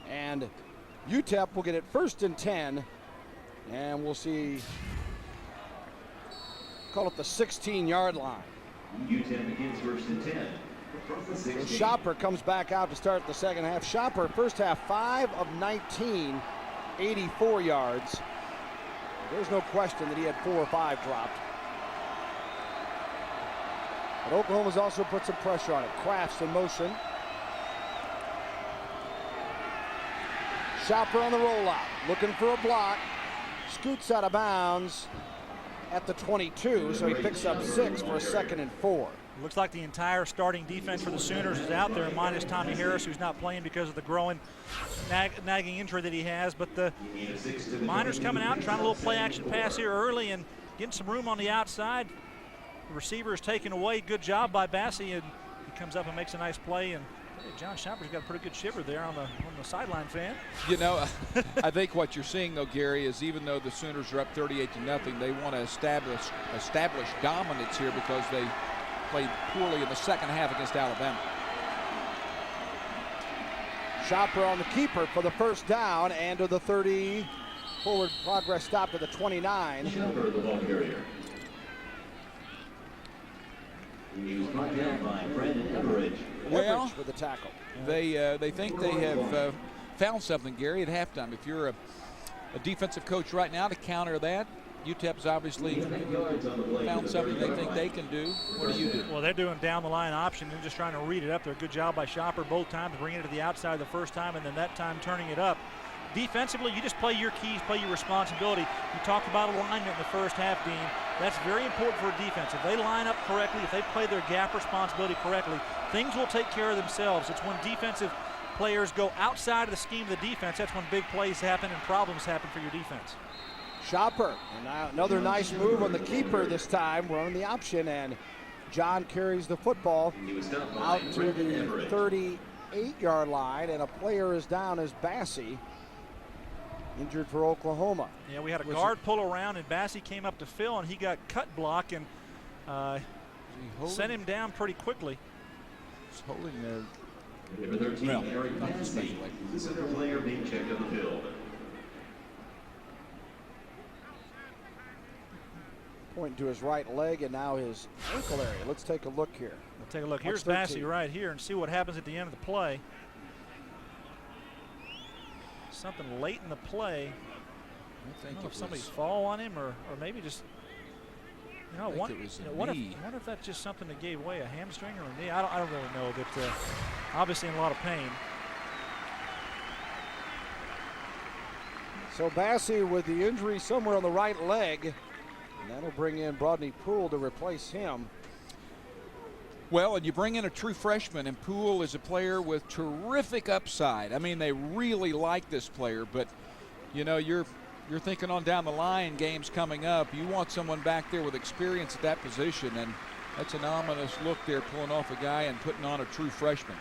And UTEP will get it 1st and 10, and we'll see, call it the 16-yard line. UTEP begins 1st and 10 And Shopper comes back out to start the second half. Shopper, first half, 5 of 19, 84 yards. There's no question that he had 4 or 5 dropped. But Oklahoma's also put some pressure on it. Crafts in motion. Shopper on the rollout, looking for a block. Scoots out of bounds at the 22, so he picks up 6 for a 2nd and 4. Looks like the entire starting defense for the Sooners is out there, minus Tommy Harris, who's not playing because of the growing nagging injury that he has. But the Miners coming out, trying a little play action pass here early and getting some room on the outside. The receiver is taken away. Good job by Bassey, and he comes up and makes a nice play. And hey, John Shopper's got a pretty good shiver there on the sideline fan. You know, I think what you're seeing, though, Gary, is even though the Sooners are up 38-0, they want to establish dominance here because they played poorly in the second half against Alabama. Shopper on the keeper for the first down and to the 30. Forward progress stop to the 29. Shopper, the ball carrier. He was brought down by Brandon Everidge. Well, with the tackle. They think they have found something, Gary, at halftime. If you're a defensive coach right now to counter that, UTEP's obviously found something they think they can do. What do you do? Well, they're doing down the line option and just trying to read it up there. Good job by Shopper both times, bringing it to the outside the first time and then that time turning it up. Defensively, you just play your keys, play your responsibility. You talked about alignment in the first half, Dean. That's very important for a defense. If they line up correctly, if they play their gap responsibility correctly, things will take care of themselves. It's when defensive players go outside of the scheme of the defense, that's when big plays happen and problems happen for your defense. Shopper, and now another nice move on the keeper this time. We're on the option, and John carries the football out to the 38-yard line, and a player is down as Bassey, injured for Oklahoma. Yeah, we had a guard pull around, and Bassey came up to fill, and he got cut block and sent him down pretty quickly. He's holding there. Number 13, Eric Bassey, the center player being checked on the field. Pointing to his right leg and now his ankle area. Let's take a look here. We'll take a look. Here's Bassey right here and see what happens at the end of the play. Something late in the play. I don't know if somebody fall on him or maybe just, you know, what if that's just something that gave way, a hamstring or a knee? I don't really know, but obviously in a lot of pain. So Bassey with the injury somewhere on the right leg. And that'll bring in Brodney Poole to replace him. Well, and you bring in a true freshman, and Poole is a player with terrific upside. I mean, they really like this player, but, you know, you're thinking on down the line, games coming up. You want someone back there with experience at that position, and that's an ominous look there, pulling off a guy and putting on a true freshman.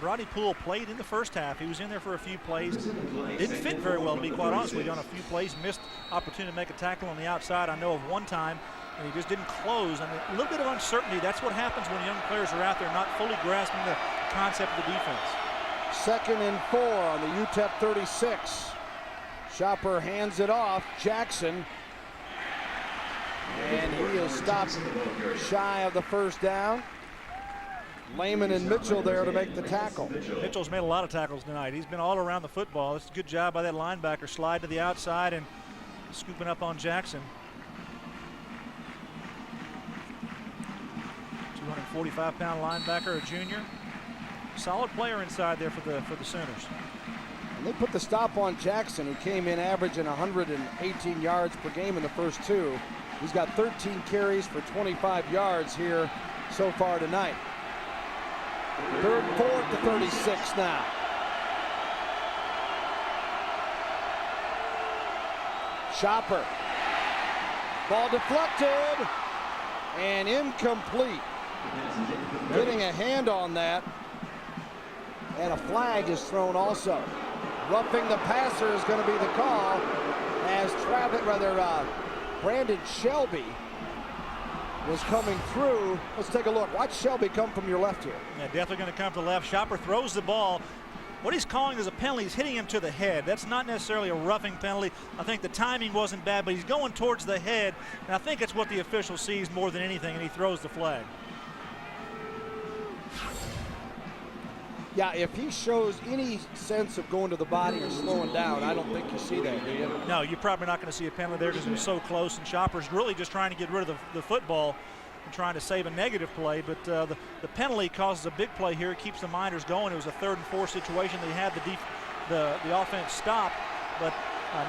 Brodney Poole played in the first half. He was in there for a few plays. Didn't fit very well, to be quite honest with you, on a few plays. Missed opportunity to make a tackle on the outside. I know of one time, and he just didn't close. I mean, a little bit of uncertainty. That's what happens when young players are out there not fully grasping the concept of the defense. 2nd and 4 on the UTEP 36. Shopper hands it off. Jackson. And he is stopped shy of the first down. Lehman and Mitchell there to make the tackle. Mitchell's made a lot of tackles tonight. He's been all around the football. It's a good job by that linebacker, slide to the outside and scooping up on Jackson. 245-pound linebacker, a junior. Solid player inside there for the Sooners. And they put the stop on Jackson, who came in averaging 118 yards per game in the first 2. He's got 13 carries for 25 yards here so far tonight. 3rd and 4 to 36 now. Shopper. Ball deflected and incomplete. Getting a hand on that. And a flag is thrown also. Roughing the passer is going to be the call as Brandon Shelby was coming through. Let's take a look. Watch Shelby come from your left here. Yeah, definitely going to come to the left. Shopper throws the ball. What he's calling is a penalty. He's hitting him to the head. That's not necessarily a roughing penalty. I think the timing wasn't bad, but he's going towards the head. And I think it's what the official sees more than anything, and he throws the flag. Yeah, if he shows any sense of going to the body or slowing down, I don't think you see that, do you? No, you're probably not going to see a penalty there because it was so close, and Chopper's really just trying to get rid of the football and trying to save a negative play, but the penalty causes a big play here. It keeps the Miners going. It was a 3rd and 4 situation. They had the offense stopped, but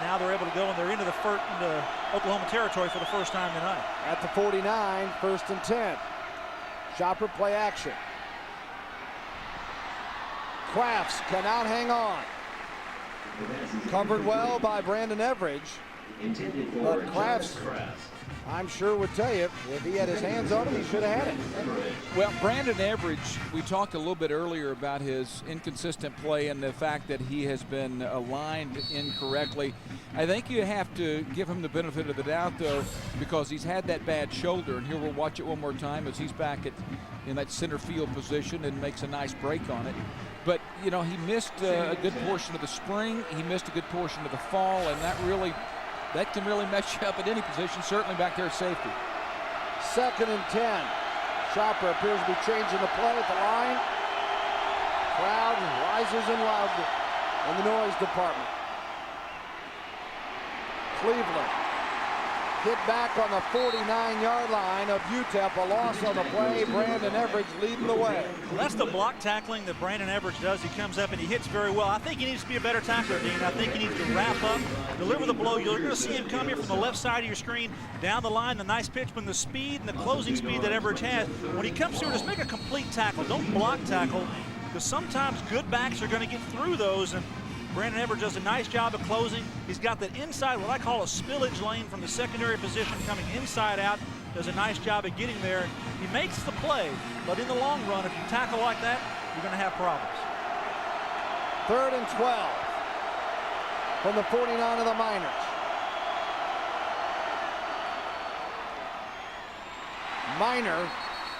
now they're able to go, and they're into Oklahoma territory for the first time tonight. At the 49, 1st and 10. Chopper play action. Crafts cannot hang on. Covered well by Brandon Everidge. But Crafts, I'm sure, would tell you if he had his hands on it, he should have had it. Well, Brandon Everidge, we talked a little bit earlier about his inconsistent play and the fact that he has been aligned incorrectly. I think you have to give him the benefit of the doubt, though, because he's had that bad shoulder. And here we'll watch it one more time as he's back in that center field position and makes a nice break on it. But, you know, he missed a good portion of the spring. He missed a good portion of the fall, and that can really mess you up at any position, certainly back there at safety. 2nd and 10. Chopper appears to be changing the play at the line. Crowd rises in loud in the noise department. Cleveland hit back on the 49-yard line of UTEP. A loss on the play. Brandon Everidge leading the way. Well, that's the block tackling that Brandon Everidge does. He comes up and he hits very well. I think he needs to be a better tackler, Dean. I think he needs to wrap up, deliver the blow. You're going to see him come here from the left side of your screen, down the line, the nice pitch, when the speed and the closing speed that Everidge has. When he comes through, just make a complete tackle. Don't block tackle, because sometimes good backs are going to get through those, and Brandon Everidge does a nice job of closing. He's got that inside, what I call a spillage lane from the secondary position coming inside out. Does a nice job of getting there. He makes the play, but in the long run, if you tackle like that, you're going to have problems. 3rd and 12 from the 49 of the Miners. Miner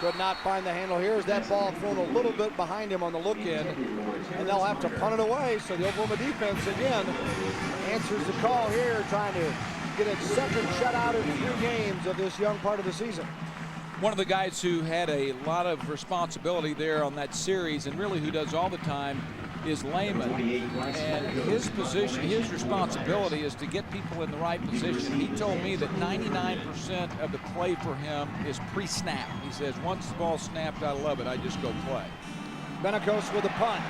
could not find the handle here as that ball thrown a little bit behind him on the look-in, and they'll have to punt it away. So the Oklahoma defense again answers the call here, trying to get its 2nd shutout in 3 games of this young part of the season. One of the guys who had a lot of responsibility there on that series, and really who does all the time, is Lehman. And his position, his responsibility is to get people in the right position. He told me that 99% of the play for him is pre-snap. He says, once the ball's snapped, I love it. I just go play. Benekos with a punt.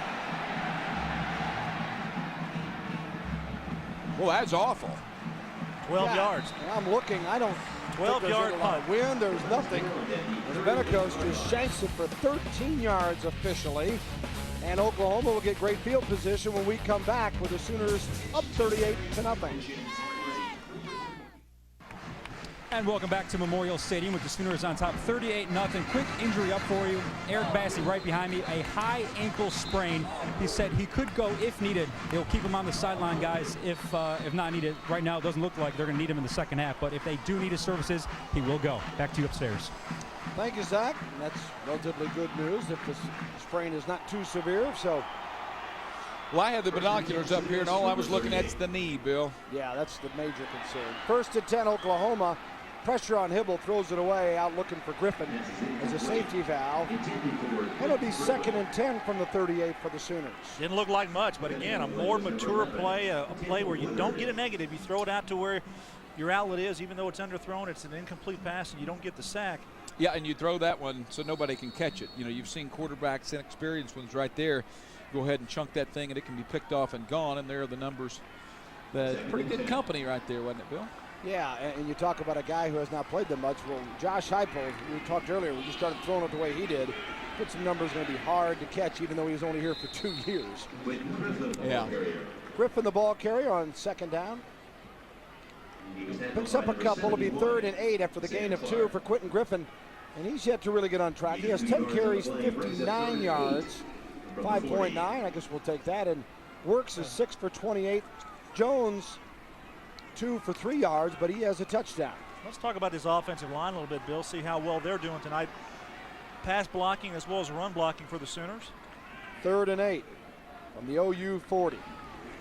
Well, that's awful. 12 yards. I'm looking. I don't 12-yard punt. Wind, there's nothing. And Benekos just shanks it for 13 yards officially. And Oklahoma will get great field position when we come back with the Sooners up 38-0. And welcome back to Memorial Stadium with the Sooners on top 38-0. Quick injury up for you. Eric Bassey right behind me, a high ankle sprain. He said he could go if needed. They'll keep him on the sideline, guys, if not needed. Right now it doesn't look like they're going to need him in the second half, but if they do need his services, he will go. Back to you upstairs. Thank you, Zach. And that's relatively good news if the sprain is not too severe. So, well, I have the binoculars up here, and all I was looking at is the knee, Bill. Yeah, that's the major concern. 1st and 10, Oklahoma. Pressure on Hibble, throws it away, out looking for Griffin as a safety valve. It'll be 2nd and 10 from the 38 for the Sooners. Didn't look like much, but again, a more mature play, a play where you don't get a negative. You throw it out to where your outlet is, even though it's underthrown, it's an incomplete pass, and you don't get the sack. Yeah, and you throw that one so nobody can catch it. You know, you've seen quarterbacks and experienced ones right there. Go ahead and chunk that thing, and it can be picked off and gone, and there are the numbers. That's pretty good company right there, wasn't it, Bill? Yeah, and you talk about a guy who has not played them much. Well, Josh Heupel, we talked earlier, when you started throwing it the way he did, put some numbers going to be hard to catch, even though he was only here for 2 years. Yeah. Griffin, the ball carrier on 2nd down. Picks up a couple. It'll be 3rd and 8 after the gain of 2 for Quentin Griffin. And he's yet to really get on track. He has 10 carries, 59 yards, 5.9. I guess we'll take that. And Works is 6 for 28. Jones, 2 for 3 yards, but he has a touchdown. Let's talk about this offensive line a little bit, Bill. See how well they're doing tonight. Pass blocking as well as run blocking for the Sooners. 3rd and 8 from the OU 40.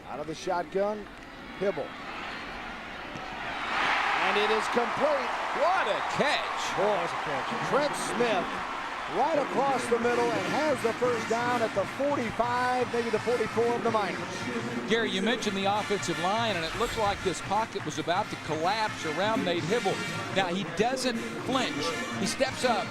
Out of the shotgun, Hibble. And it is complete. What a catch. Boy, Trent Smith right across the middle and has the first down at the 45, maybe the 44 of the Miners. Gary, you mentioned the offensive line, and it looked like this pocket was about to collapse around Nate Hibble. Now, he doesn't flinch. He steps up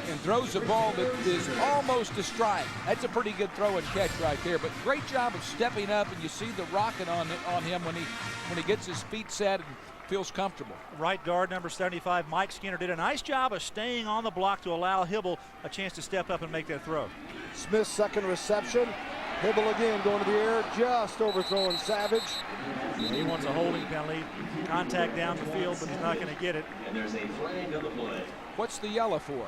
and throws a ball that is almost a strike. That's a pretty good throw and catch right there, but great job of stepping up, and you see the rocket on him when he gets his feet set and feels comfortable. Right guard number 75, Mike Skinner, did a nice job of staying on the block to allow Hibble a chance to step up and make that throw. Smith's second reception. Hibble again going to the air, just overthrowing Savage. He wants a holding penalty, contact down the field, but he's not going to get it. And there's a flag on the play. What's the yellow for?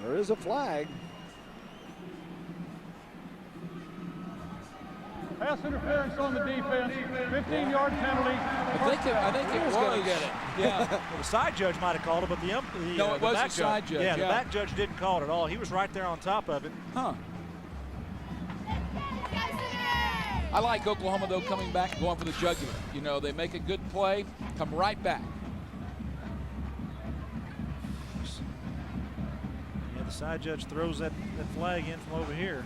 There is a flag. Pass interference on the defense, 15-yard penalty. I think it was going to get it. Yeah. Well, the side judge might have called it, but no, it wasn't side judge. Yeah, the back judge didn't call it at all. He was right there on top of it. Huh. I like Oklahoma, though, coming back and going for the jugular. You know, they make a good play, come right back. Yeah, the side judge throws that flag in from over here.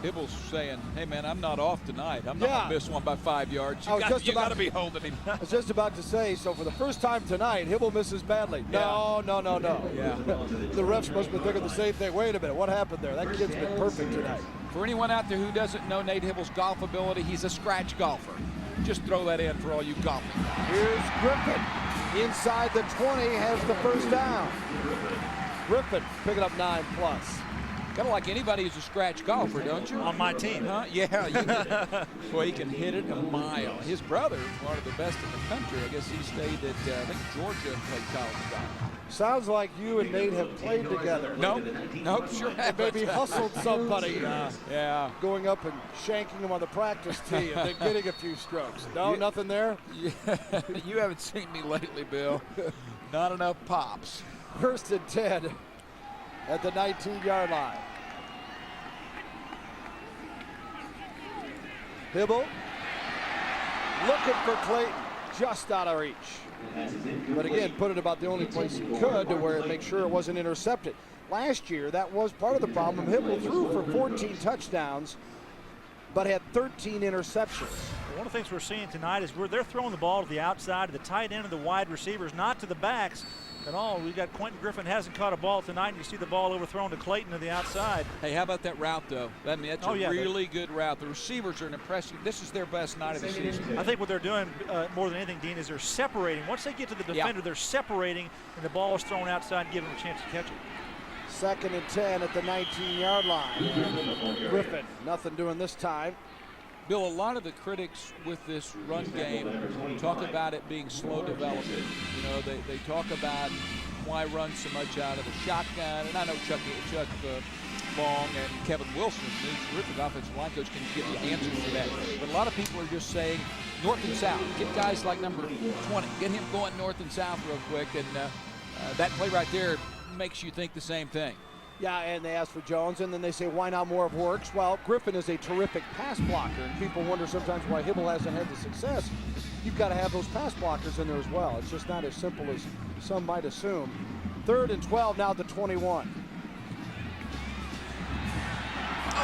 Hibble's saying, hey, man, I'm not off tonight. I'm not going to miss one by 5 yards. You got to be holding him. I was just about to say, so for the first time tonight, Hibble misses badly. No. Yeah. The refs must be thinking the same thing. Wait a minute, what happened there? That kid's been perfect tonight. For anyone out there who doesn't know Nate Hibble's golf ability, he's a scratch golfer. Just throw that in for all you golfing. Here's Griffin. Inside the 20, has the first down. Griffin picking up 9+. Kind of like anybody who's a scratch golfer, don't you? On my team. Huh? Yeah. Boy, he can hit it a mile. His brother, one of the best in the country, I guess he stayed at, I think, Georgia and played college golf. Sounds like you and Nate have played together. Nope, sure have. Maybe hustled somebody. Yeah. Going up and shanking him on the practice tee and then getting a few strokes. No, nothing there? Yeah. You haven't seen me lately, Bill. Not enough pops. 1st and 10 at the 19-yard line. Hibble looking for Clayton, just out of reach. But again, put it about the only place he could to where it make sure it wasn't intercepted. Last year, that was part of the problem. Hibble threw for 14 touchdowns, but had 13 interceptions. One of the things we're seeing tonight is they're throwing the ball to the outside, to the tight end of the wide receivers, not to the backs at all. We've got Quentin Griffin hasn't caught a ball tonight, and you see the ball overthrown to Clayton to the outside. Hey, how about that route, though? I mean, that's a really good route. The receivers are an impressive. This is their best night of the season. I think what they're doing more than anything, Dean, is they're separating. Once they get to the defender, they're separating, and the ball is thrown outside and giving them a chance to catch it. 2nd and 10 at the 19-yard line. Griffin, nothing doing this time. Bill, a lot of the critics with this run game talk about it being slow development. You know, they talk about why run so much out of the shotgun. And I know Chuck Long and Kevin Wilson, the terrific offensive line coach, can give you answers to that. But a lot of people are just saying north and south. Get guys like number 20. Get him going north and south real quick. And that play right there makes you think the same thing. Yeah, and they ask for Jones, and then they say, why not more of Works? Well, Griffin is a terrific pass blocker, and people wonder sometimes why Hibble hasn't had the success. You've got to have those pass blockers in there as well. It's just not as simple as some might assume. 3rd and 12 now at the 21.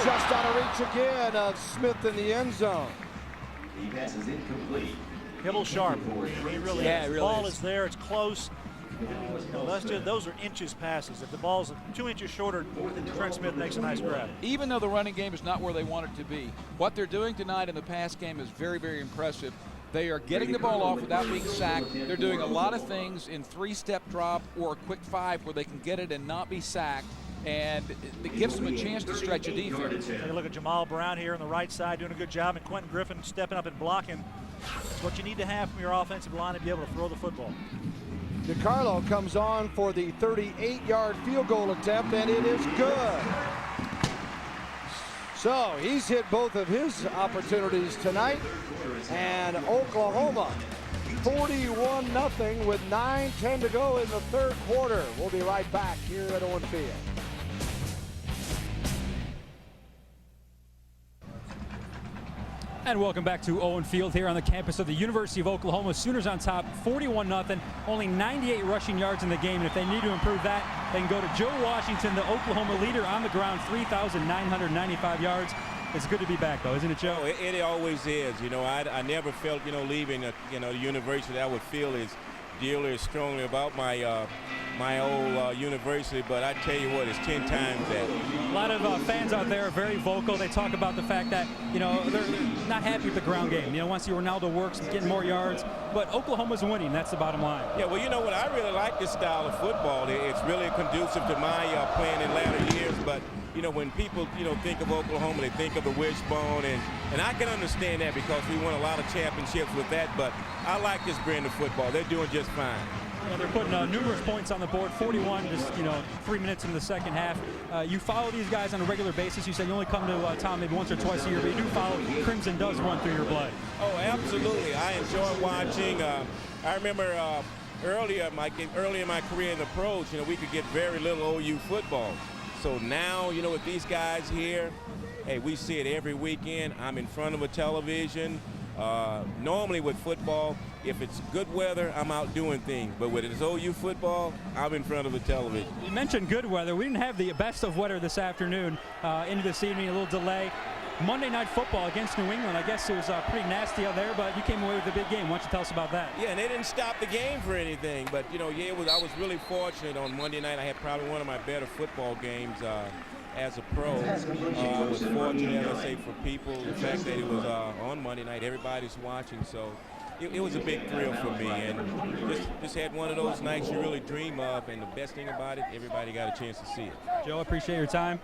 Just out of reach again of Smith in the end zone. He passes incomplete. Hibble sharp. He really is. The ball is there. It's close. Those are inches passes. If the ball's 2 inches shorter, Trent Smith makes a nice grab. Even though the running game is not where they want it to be, what they're doing tonight in the pass game is very, very impressive. They are getting the ball off without being sacked. They're doing a lot of things in 3-step drop or a quick 5 where they can get it and not be sacked, and it gives them a chance to stretch a defense. Take a look at Jamal Brown here on the right side doing a good job, and Quentin Griffin stepping up and blocking. It's what you need to have from your offensive line to be able to throw the football. DiCarlo comes on for the 38-yard field goal attempt, and it is good. So he's hit both of his opportunities tonight, and Oklahoma 41-0 with 9:10 to go in the 3rd quarter. We'll be right back here at Owen Field. And welcome back to Owen Field here on the campus of the University of Oklahoma. Sooners on top, 41-0, only 98 rushing yards in the game. And if they need to improve that, they can go to Joe Washington, the Oklahoma leader on the ground, 3,995 yards. It's good to be back, though, isn't it, Joe? Oh, it always is. You know, I never felt, leaving, the university that I would feel as dearly as strongly about my old university, but I tell you what, it's 10 times that. A lot of fans out there are very vocal. They talk about the fact that, they're not happy with the ground game. Want to see Ronaldo works, getting more yards, but Oklahoma's winning. That's the bottom line. Yeah, well, you know what? I really like this style of football. It's really conducive to my playing in latter years, but when people, think of Oklahoma, they think of the wishbone, and I can understand that because we won a lot of championships with that, but I like this brand of football. They're doing just fine. They're putting numerous points on the board, 41, just, 3 minutes into the second half. You follow these guys on a regular basis. You said you only come to Tom maybe once or twice a year, but you do follow. Crimson does run through your blood. Oh, absolutely. I enjoy watching. I remember earlier in my career in the pros, we could get very little OU football. So now, with these guys here, hey, we see it every weekend. I'm in front of a television. Normally with football, if it's good weather, I'm out doing things. But with this OU football, I'm in front of a television. You mentioned good weather. We didn't have the best of weather this afternoon into this evening, a little delay. Monday Night Football against New England. I guess it was pretty nasty out there, but you came away with a big game. Why don't you tell us about that? Yeah, and they didn't stop the game for anything. But, I was really fortunate on Monday night. I had probably one of my better football games as a pro. I was fortunate, as I say, for people, the fact that it was on Monday night. Everybody's watching, so it was a big thrill for me. And just had one of those nights you really dream of, and the best thing about it, everybody got a chance to see it. Joe, I appreciate your time.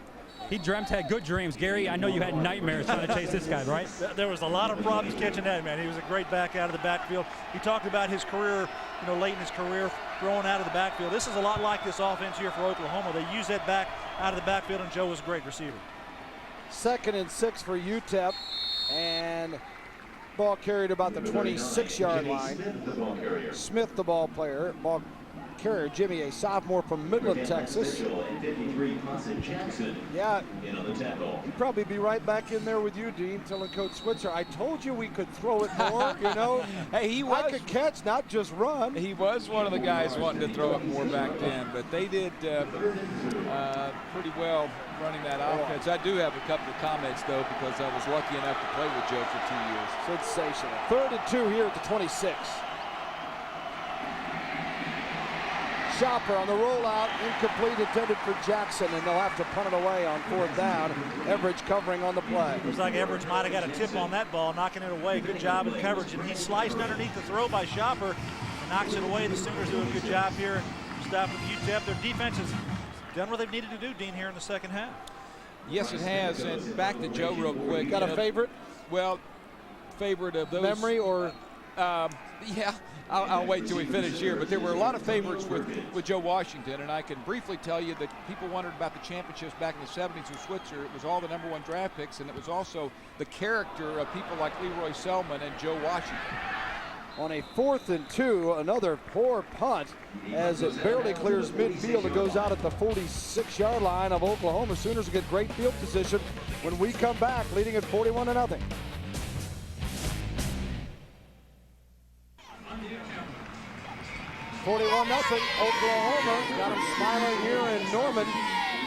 He had good dreams. Gary, I know you had nightmares trying to chase this guy, right? There was a lot of problems catching that, man. He was a great back out of the backfield. He talked about his career, late in his career, throwing out of the backfield. This is a lot like this offense here for Oklahoma. They use that back out of the backfield, and Joe was a great receiver. 2nd and 6 for UTEP, and ball carried about the 26-yard line. Smith, the ball player. Ball carrier, Jimmy, a sophomore from Midland, Texas. Yeah, he'd probably be right back in there with you, Dean, telling Coach Switzer, I told you we could throw it more, Hey, I could catch, not just run. He was one of the guys wanting to throw it more back then, but they did pretty well running that offense. I do have a couple of comments, though, because I was lucky enough to play with Joe for 2 years. Sensational. 3rd and 2 here at the 26. Chopper on the rollout, incomplete, intended for Jackson, and they'll have to punt it away on 4th down. Everidge covering on the play. Looks like Everidge might have got a tip on that ball, knocking it away. Good job in coverage, and he sliced underneath the throw by Chopper and knocks it away. The Sooners do a good job here, stopping UTEP. Their defense has done what they've needed to do, Dean, here in the second half. Yes, it has, and back to Joe real quick. Got a favorite? Well, favorite of those. Memory or? Yeah, I'll wait till we finish here. But there were a lot of favorites with Joe Washington, and I can briefly tell you that people wondered about the championships back in the 70s with Switzer. It was all the #1 draft picks, and it was also the character of people like Leroy Selman and Joe Washington. On a 4th and 2, another poor punt as it barely clears midfield. It goes out at the 46-yard line of Oklahoma. Sooners get great field position when we come back, leading at 41-0. Oklahoma got them smiling here in Norman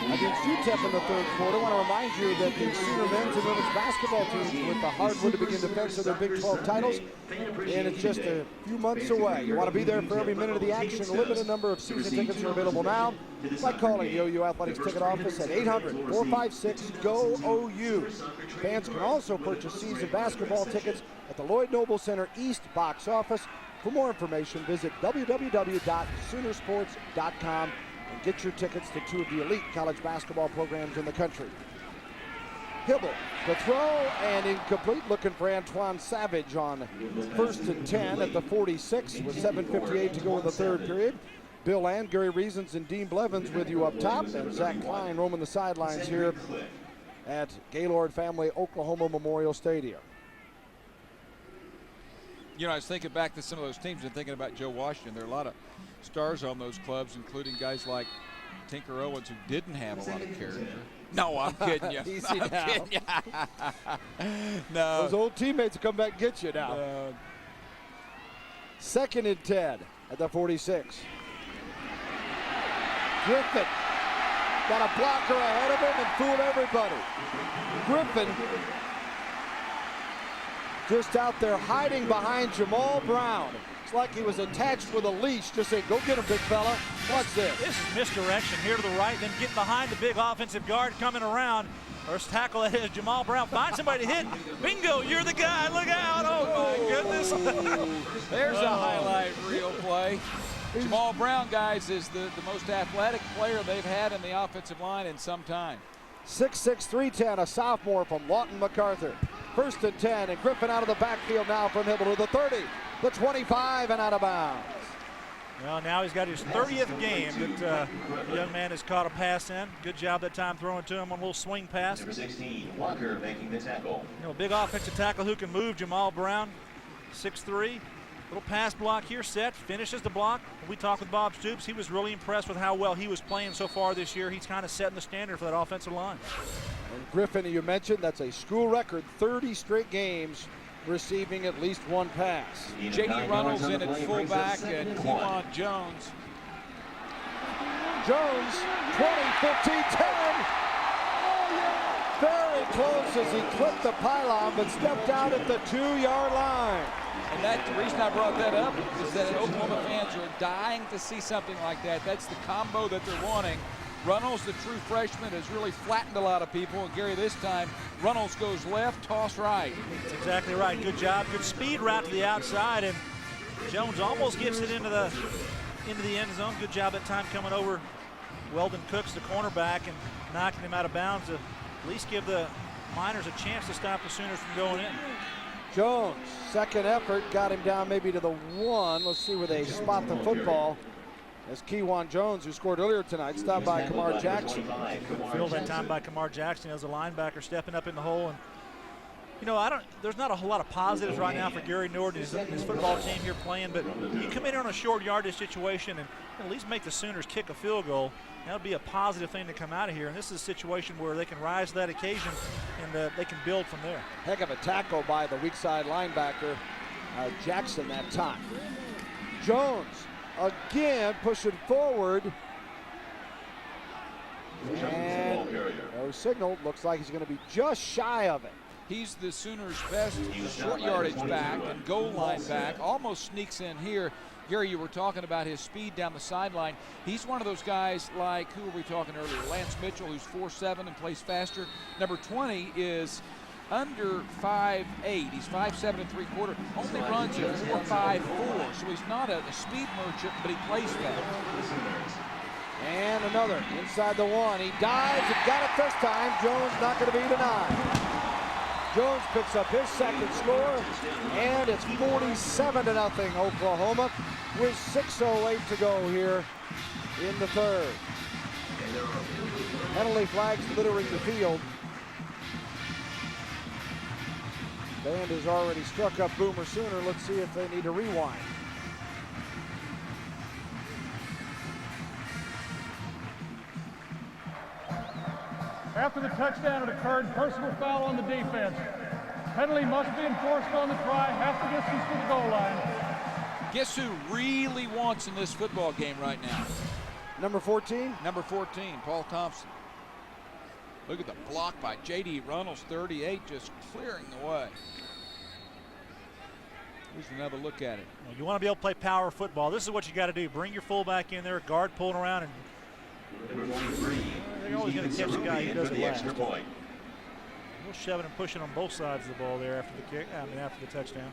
against UTEP in the 3rd quarter. I want to remind you that the Sooner men's and women's basketball teams with the hardwood to begin defense of their Big 12 titles, and it's just a few months away. You want to be there for every minute of the action. A limited number of season tickets are available now by calling the OU Athletics ticket office at 800-456-GO-OU. Fans can also purchase season basketball tickets at the Lloyd Noble Center East box office. For more information, visit www.soonersports.com and get your tickets to 2 of the elite college basketball programs in the country. Hibble, the throw, and incomplete. Looking for Antoine Savage on 1st and 10 at the 46 with 7:58 to go in the 3rd period. Bill Land, Gary Reasons, and Dean Blevins with you up top, and Zach Klein roaming the sidelines here at Gaylord Family Oklahoma Memorial Stadium. I was thinking back to some of those teams and thinking about Joe Washington. There are a lot of stars on those clubs, including guys like Tinker Owens, who didn't have a lot of character. No, I'm kidding you. Easy I'm now. kidding you. No. Those old teammates will come back and get you now. 2nd and 10 at the 46. Griffin got a blocker ahead of him and fooled everybody. Griffin just out there hiding behind Jamal Brown. It's like he was attached with a leash. Just saying, go get him, big fella. Watch this. This is misdirection here to the right, then get behind the big offensive guard coming around. First tackle that is Jamal Brown. Find somebody to hit. Bingo, you're the guy. Look out. Oh, my goodness. There's a highlight reel play. Jamal Brown, guys, is the most athletic player they've had in the offensive line in some time. 6'6", 310, a sophomore from Lawton MacArthur. 1st and 10, and Griffin out of the backfield now from Hibble to the 30, the 25, and out of bounds. Well, now he's got his 30th game that the young man has caught a pass in. Good job that time throwing to him on a little swing pass. Number 16, Walker making the tackle. You know, a big offensive tackle who can move. Jamal Brown, 6'3". Little pass block here, set, finishes the block. When we talked with Bob Stoops, he was really impressed with how well he was playing so far this year. He's kind of setting the standard for that offensive line. And Griffin, you mentioned, that's a school record, 30 straight games receiving at least one pass. J.D. Runnels in at fullback and Kewan Jones. Jones, 20, 15, 10. Very close as he clipped the pylon, but stepped out at the 2-yard line. And the reason I brought that up is that Oklahoma fans are dying to see something like that. That's the combo that they're wanting. Runnels, the true freshman, has really flattened a lot of people. And Gary, this time, Runnels goes left, toss right. That's exactly right. Good job. Good speed route to the outside, and Jones almost gets it into the end zone. Good job that time coming over Weldon Cooks, the cornerback, and knocking him out of bounds to at least give the Miners a chance to stop the Sooners from going in. Jones, second effort, got him down maybe to the 1. Let's see where they spot the football. As Kewan Jones, who scored earlier tonight, stopped by Kamar Jackson. Good field that time by Kamar Jackson as a linebacker stepping up in the hole. And you know, there's not a whole lot of positives right now for Gary Nord and his football team here playing, but you come in on a short yardage situation and at least make the Sooners kick a field goal. That would be a positive thing to come out of here. And this is a situation where they can rise to that occasion and they can build from there. Heck of a tackle by the weak side linebacker, Jackson, that time. Jones again pushing forward. And no signal. Looks like he's going to be just shy of it. He's the Sooners' best short yardage back and goal line back. Almost sneaks in here. Gary, you were talking about his speed down the sideline. He's one of those guys like, who were we talking earlier? Lance Mitchell, who's 4'7" and plays faster. Number 20 is under 5'8". He's 5'7 3/4. Only runs at 4.54. So he's not a speed merchant, but he plays fast. And another inside the 1. He dives and got it this time. Jones not going to be denied. Jones picks up his second score, and it's 47-0 Oklahoma with 6:08 to go here in the third. Penalty flags littering the field. Band has already struck up Boomer Sooner. Let's see if they need to rewind. After the touchdown, it occurred, personal foul on the defense. Penalty must be enforced on the try, half the distance to the goal line. Guess who really wants in this football game right now? Number 14? Number 14, Paul Thompson. Look at the block by J.D. Runnels, 38, just clearing the way. Here's another look at it. Well, you want to be able to play power football. This is what you got to do. Bring your fullback in there, guard pulling around, and they're always going to catch the guy who doesn't last. A little shoving and pushing on both sides of the ball there after the kick. After the touchdown.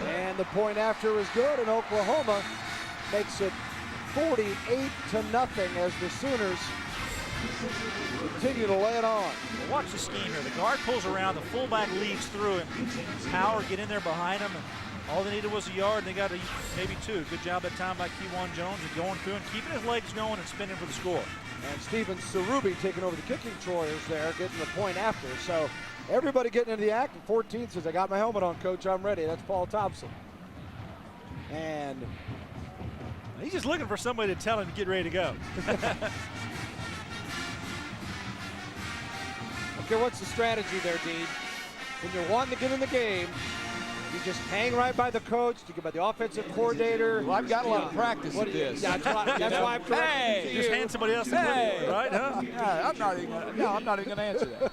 And the point after is good, and Oklahoma makes it 48-0 as the Sooners continue to lay it on. Well, watch the scheme here. The guard pulls around, the fullback leads through, and Power get in there behind him. And all they needed was a yard, and they got maybe 2. Good job that time by Kewan Jones of going through and keeping his legs going and spinning for the score. And Steven Sarubi taking over the kicking chores there, getting the point after. So everybody getting into the act. And 14 says, I got my helmet on, Coach. I'm ready. That's Paul Thompson. And He's just looking for somebody to tell him to get ready to go. Okay, what's the strategy there, Dean? When you're wanting to get in the game, you just hang right by the coach, you get by the offensive coordinator. Well, I've got a lot of practice at this. Yeah, that's why I'm directing to you. Just hand somebody else the football, right? Huh? Yeah, I'm not even going to answer that.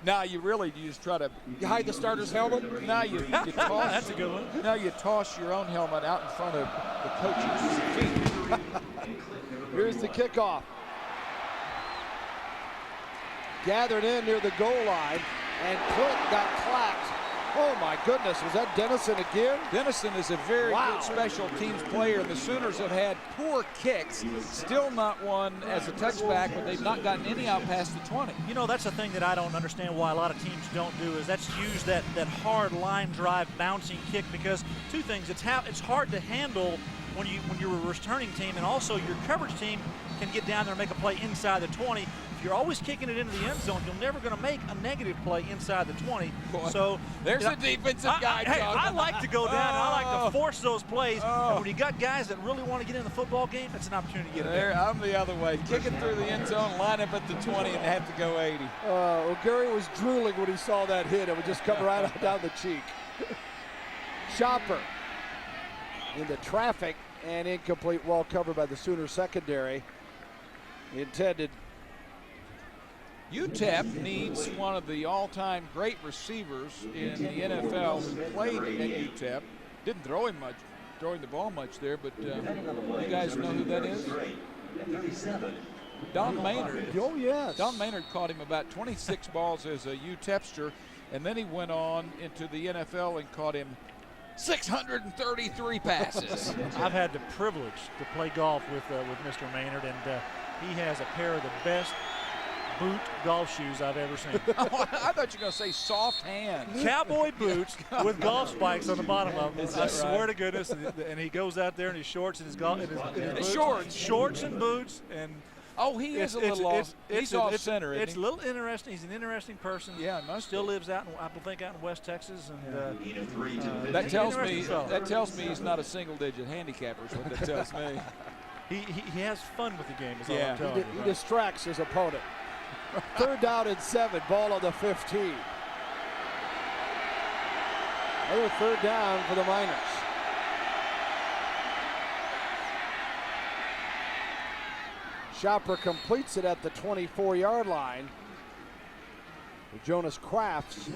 Now you just try to. You hide the starter's helmet? Now you toss. That's a good one. Now you toss your own helmet out in front of the coach's feet. Here's the kickoff. Gathered in near the goal line, and Clint got clapped. Oh my goodness, was that Dennison again? Dennison is a very good special teams player, and the Sooners have had poor kicks, still not one as a touchback, but they've not gotten any out past the 20. You know, that's the thing that I don't understand why a lot of teams don't do is that's use that hard line drive bouncing kick, because two things, it's hard to handle when you're a returning team, and also your coverage team can get down there and make a play inside the 20. If you're always kicking it into the end zone, you're never going to make a negative play inside the 20. Boy, so there's a defensive guy. Hey, I like to go down. I like to force those plays. And when you got guys that really want to get in the football game, it's an opportunity to get in there. I'm the other way. Kick it through the end zone, line up at the 20, and have to go 80. Well, Gary was drooling when he saw that hit. It would just come right out down the cheek. Shopper into traffic and incomplete, well covered by the Sooner secondary. The intended. UTEP needs one of the all-time great receivers in the NFL who played at UTEP. Didn't throw him much, throwing the ball much there, but you guys know who that is? Don Maynard. Oh, yes. Don Maynard caught him about 26 balls as a UTEPster, and then he went on into the NFL and caught him 633 passes. I've had the privilege to play golf with Mr. Maynard, and he has a pair of the best boot golf shoes I've ever seen. Oh, I thought you were going to say soft hands. Cowboy boots with golf spikes on the bottom of them. I swear right? to goodness. And he goes out there in his shorts and his boots. Shorts. Shorts and boots. And oh, he is a little off. He's off center. It's a little interesting. He's an interesting person. Yeah, still lives out in West Texas, and that tells me he's not a single-digit handicapper. Is what that tells me. He has fun with the game. Is all I'm telling you. He distracts his opponent. 3rd down and 7, ball on the 15. Another 3rd down for the Miners. Shopper completes it at the 24-yard line with Jonas Crafts,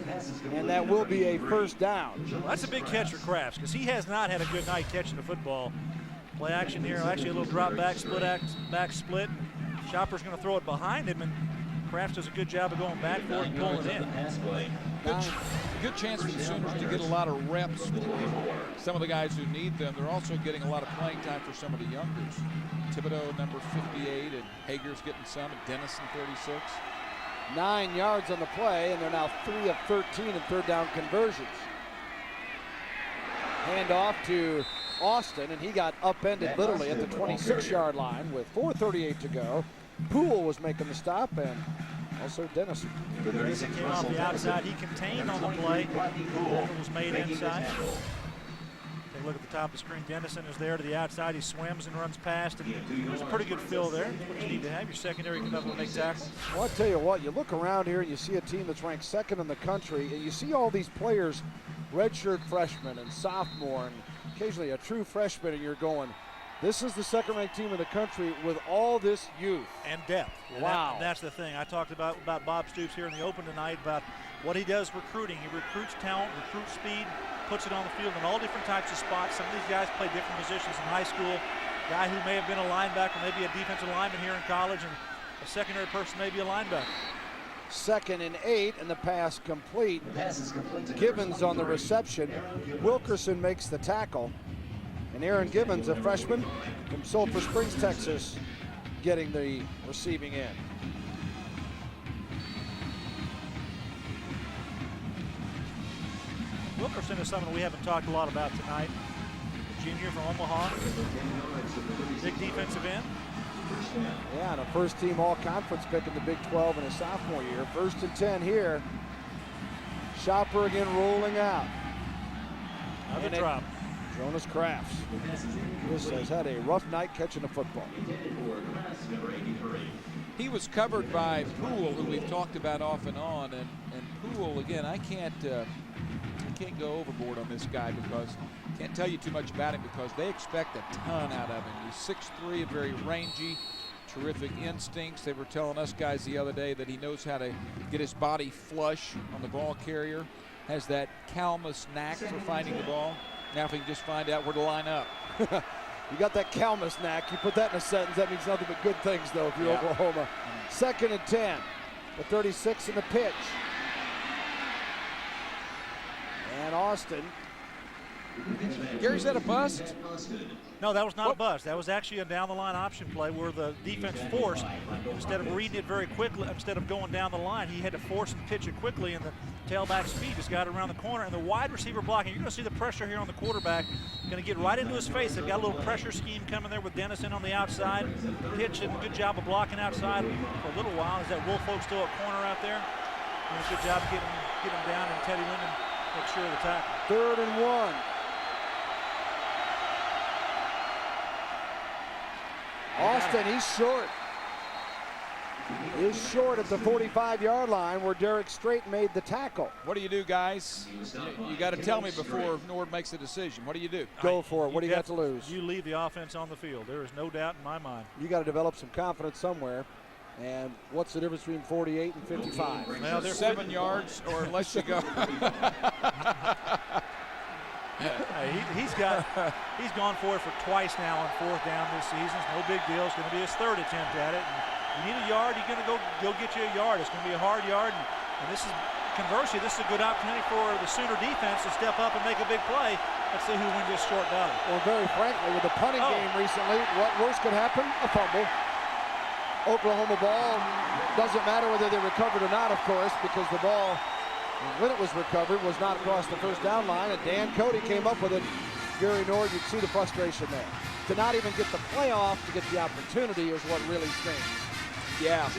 and that will be a 1st down. Well, that's a big catch for Crafts, because he has not had a good night catching the football. Play action here, actually a little drop back, back split. Shopper's going to throw it behind him, and Crafts does a good job of going back for it and pulling it in. Good chance for the Sooners to get a lot of reps for some of the guys who need them. They're also getting a lot of playing time for some of the youngers. Thibodeau, number 58, and Hager's getting some, and Dennison, 36. 9 yards on the play, and they're now 3 of 13 in 3rd down conversions. Hand off to Austin, and he got upended literally at the 26-yard line with 4:38 to go. Poole was making the stop, and also Dennison. Dennison came off the outside. He contained on the play. It was made inside. Take a look at the top of the screen. Dennison is there to the outside. He swims and runs past, and there's a pretty good fill there. That's what you need to have. Your secondary can up and make tackles. Well, I'll tell you what, you look around here and you see a team that's ranked 2nd in the country, and you see all these players, redshirt freshmen and sophomore, and occasionally a true freshman, and you're going, this is the 2nd-ranked team in the country with all this youth. And depth. Wow. That's the thing. I talked about Bob Stoops here in the open tonight about what he does recruiting. He recruits talent, recruits speed, puts it on the field in all different types of spots. Some of these guys play different positions in high school. Guy who may have been a linebacker, maybe a defensive lineman here in college, and a secondary person may be a linebacker. 2nd and 8, and the pass complete. Gibbons on the reception. Wilkerson makes the tackle. And Aaron Gibbons, a freshman from Sulphur Springs, Texas, getting the receiving end. Wilkerson is someone we haven't talked a lot about tonight. A junior from Omaha. Big defensive end. Yeah, and a first-team all-conference pick in the Big 12 in his sophomore year. 1st and 10 here. Shopper again rolling out. Another drop. Jonas Crafts. This has had a rough night catching the football. He was covered by Poole, who we've talked about off and on, and Poole, again, I can't go overboard on this guy because can't tell you too much about him because they expect a ton out of him. He's 6'3", very rangy, terrific instincts. They were telling us guys the other day that he knows how to get his body flush on the ball carrier, has that Calmus knack for finding the ball. Now if he can just find out where to line up. You got that Calmus knack. You put that in a sentence, that means nothing but good things, though, if you're Oklahoma. 2nd and 10. The 36 in the pitch. And Austin. Gary's that a bust? No, that was not a bust. That was actually a down-the-line option play where the defense forced, instead of reading it very quickly, instead of going down the line, he had to force and pitch it quickly, and the tailback speed just got around the corner. And the wide receiver blocking, you're going to see the pressure here on the quarterback, going to get right into his face. They've got a little pressure scheme coming there with Dennison on the outside. Pitch and good job of blocking outside for a little while. Is that Woolfolk still at corner out there? Doing a good job of getting him down, and Teddy Linden makes sure of the tackle. 3rd and 1. Austin, he's short. He's short at the 45-yard line where Derek Strait made the tackle. What do you do, guys? You got to tell me before Nord makes a decision. What do you do? Go for it. What do you got to lose? You leave the offense on the field. There is no doubt in my mind. You got to develop some confidence somewhere. And what's the difference between 48 and 55? Well, they're 7 yards or less you go. He's gone for it for twice now on 4th down this season. It's no big deal. It's going to be his 3rd attempt at it. And you need a yard, you're going to go get you a yard. It's going to be a hard yard. And this is, conversely, this is a good opportunity for the Sooner defense to step up and make a big play. Let's see who wins this short down. Well, very frankly, with the punting game recently, what worse could happen? A fumble. Oklahoma ball. Doesn't matter whether they recovered or not, of course, because the ball, when it was recovered, was not across the 1st down line, and Dan Cody came up with it. Gary Nord, you'd see the frustration there. To not even get the playoff, to get the opportunity is what really stings. Yeah.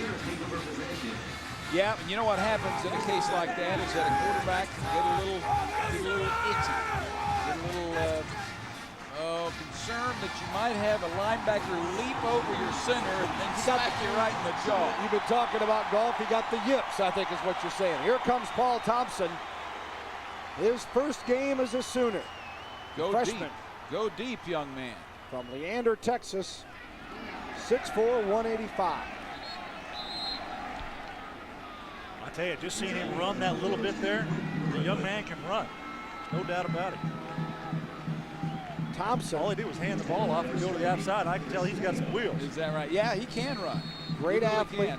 Yeah, and you know what happens in a case like that is that a quarterback can get a little itchy, get a little concerned that you might have a linebacker leap over your center and then smack you right in the jaw. You've been talking about golf. He got the yips, I think is what you're saying. Here comes Paul Thompson. His first game as a Sooner. Go freshman. deep. Go deep, young man. From Leander, Texas. 6'4", 185. I tell you, just seeing him run that little bit there, the young man can run. No doubt about it. Thompson. All he did was hand the ball off and go to the outside. I can tell he's got some wheels. Is that right? Yeah, he can run. Great athlete.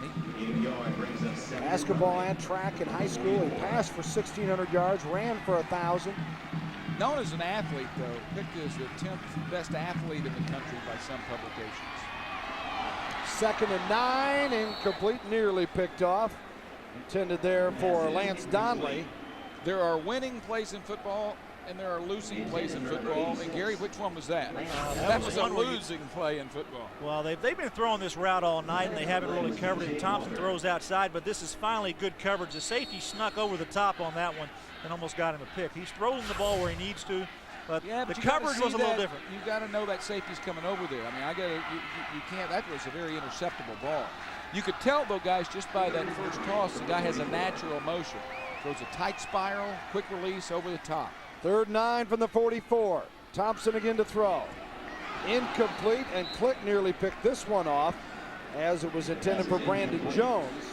Basketball and track in high school. He passed for 1,600 yards, ran for 1,000. Known as an athlete, though, picked as the 10th best athlete in the country by some publications. 2nd and 9, incomplete, nearly picked off. Intended there for Lance Donnelly. There are winning plays in football, and there are losing plays in football. And Gary, which one was that? That was a losing play in football. Well, they've been throwing this route all night, and they haven't really covered it. Thompson throws outside, but this is finally good coverage. The safety snuck over the top on that one and almost got him a pick. He's throwing the ball where he needs to, but the coverage was a little different. You've got to know that safety's coming over there. I mean, you can't. That was a very interceptable ball. You could tell, though, guys, just by that first toss, the guy has a natural motion. Throws a tight spiral, quick release over the top. 3rd and 9 from the 44. Thompson again to throw. Incomplete, and Click nearly picked this one off as it was intended for Brandon Jones.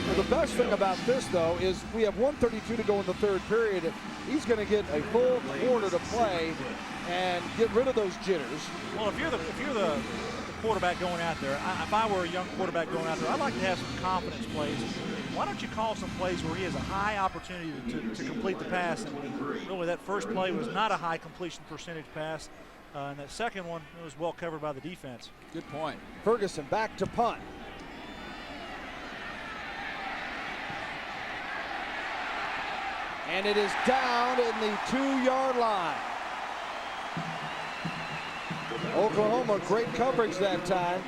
Well, the best thing about this, though, is we have 1:32 to go in the 3rd period. He's going to get a full quarter to play and get rid of those jitters. Well, if you're the quarterback going out there, if I were a young quarterback going out there, I'd like to have some confidence plays. Why don't you call some plays where he has a high opportunity to complete the pass? And really, that first play was not a high completion percentage pass. And that second one was well covered by the defense. Good point. Ferguson back to punt. And it is down in the 2-yard line. Oklahoma, great coverage that time.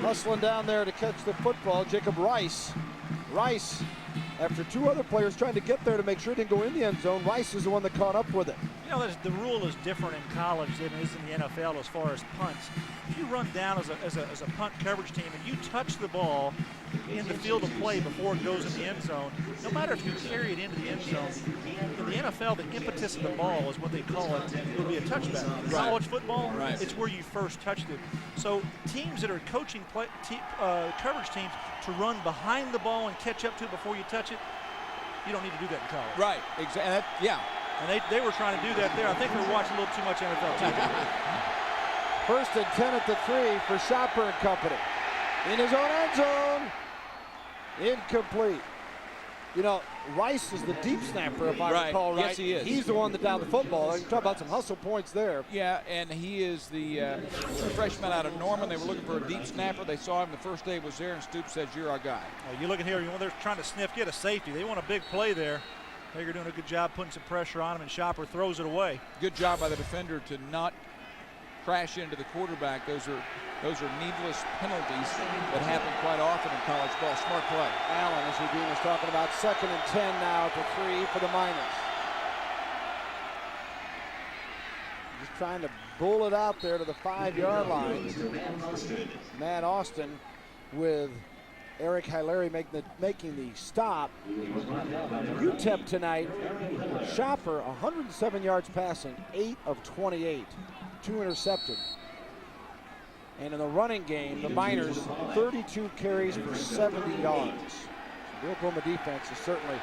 Hustling down there to catch the football, Jacob Rice. Rice after two other players trying to get there to make sure it didn't go in the end zone. Rice is the one that caught up with it. You know, the rule is different in college than it is in the NFL as far as punts. If you run down as a punt coverage team and you touch the ball in the field of play before it goes in the end zone, no matter if you carry it into the end zone, in the NFL, the impetus of the ball is what they call it. It would be a touchback. In college football, it's where you first touched it. So teams that are coaching coverage teams to run behind the ball and catch up to it before you touch it, you don't need to do that in college. Right, exactly. Yeah. And they were trying to do that there. I think they were watching a little too much NFL TV. First and 10 at the 3 for Shopper and company. In his own end zone. Incomplete. You know, Rice is the deep snapper, if I recall right. Yes, he is. He's the one that down the football. You talk about some hustle points there. Yeah, and he is the freshman out of Norman. They were looking for a deep snapper. They saw him the first day he was there, and Stoops says, "You're our guy." You look at here, they're trying to get a safety. They want a big play there. They're doing a good job putting some pressure on him, and Shopper throws it away. Good job by the defender to not crash into the quarterback. Those are needless penalties that happen quite often in college ball. Smart play. Allen, as Eugene was talking about, 2nd and 10 now at the 3 for the Miners. Just trying to bull it out there to the 5-yard line. Matt Austin with Eric Hilary making the stop. UTEP tonight, Shopper, 107 yards passing, 8 of 28, 2 intercepted. And in the running game, the Miners, 32 carries for 70 yards. The Oklahoma defense has certainly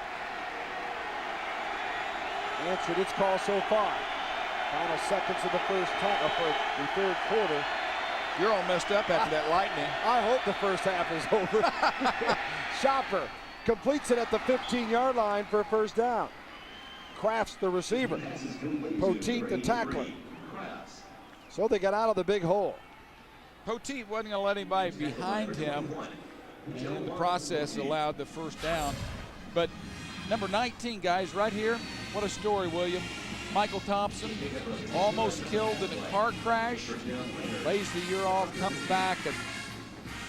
answered its call so far. Final seconds of the third quarter. You're all messed up after that lightning. I hope the first half is over. Shopper completes it at the 15-yard line for a first down. Crafts the receiver. Poteet the tackler. So they got out of the big hole. Poteet wasn't going to let anybody behind him, and in the process allowed the first down. But number 19, guys, right here, what a story, William. Michael Thompson, almost killed in a car crash, lays the year off, comes back, and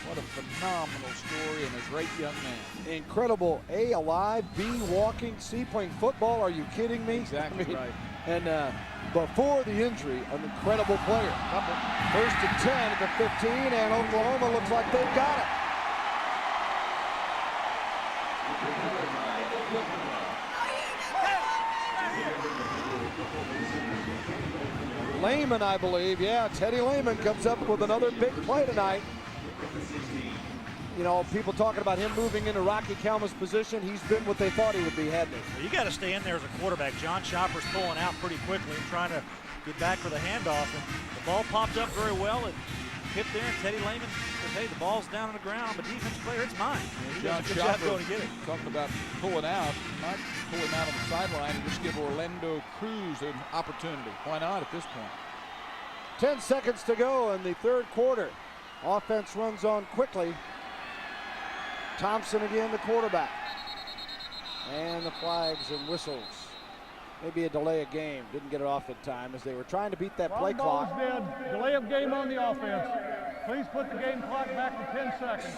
what a phenomenal story and a great young man. Incredible. A, alive, B, walking, C, playing football. Are you kidding me? Exactly right. And before the injury, an incredible player. First and 10 at the 15, and Oklahoma looks like they've got it. Lehman, I believe. Yeah, Teddy Lehman comes up with another big play tonight. You know, people talking about him moving into Rocky Kalma's position. He's been what they thought he would be, hadn't he? Well, you got to stay in there as a quarterback. John Shopper's pulling out pretty quickly and trying to get back for the handoff. And the ball popped up very well. It hit there, and Teddy Lehman says, "Hey, the ball's down on the ground, but defensive player, it's mine." He does a good job going to get it. Talking about pulling out, might pull him out on the sideline and just give Orlando Cruz an opportunity. Why not at this point? 10 seconds to go in the third quarter. Offense runs on quickly. Thompson again, the quarterback. And the flags and whistles. Maybe a delay of game. Didn't get it off in time as they were trying to beat that play clock. Dead. Delay of game on the offense. Please put the game clock back to 10 seconds.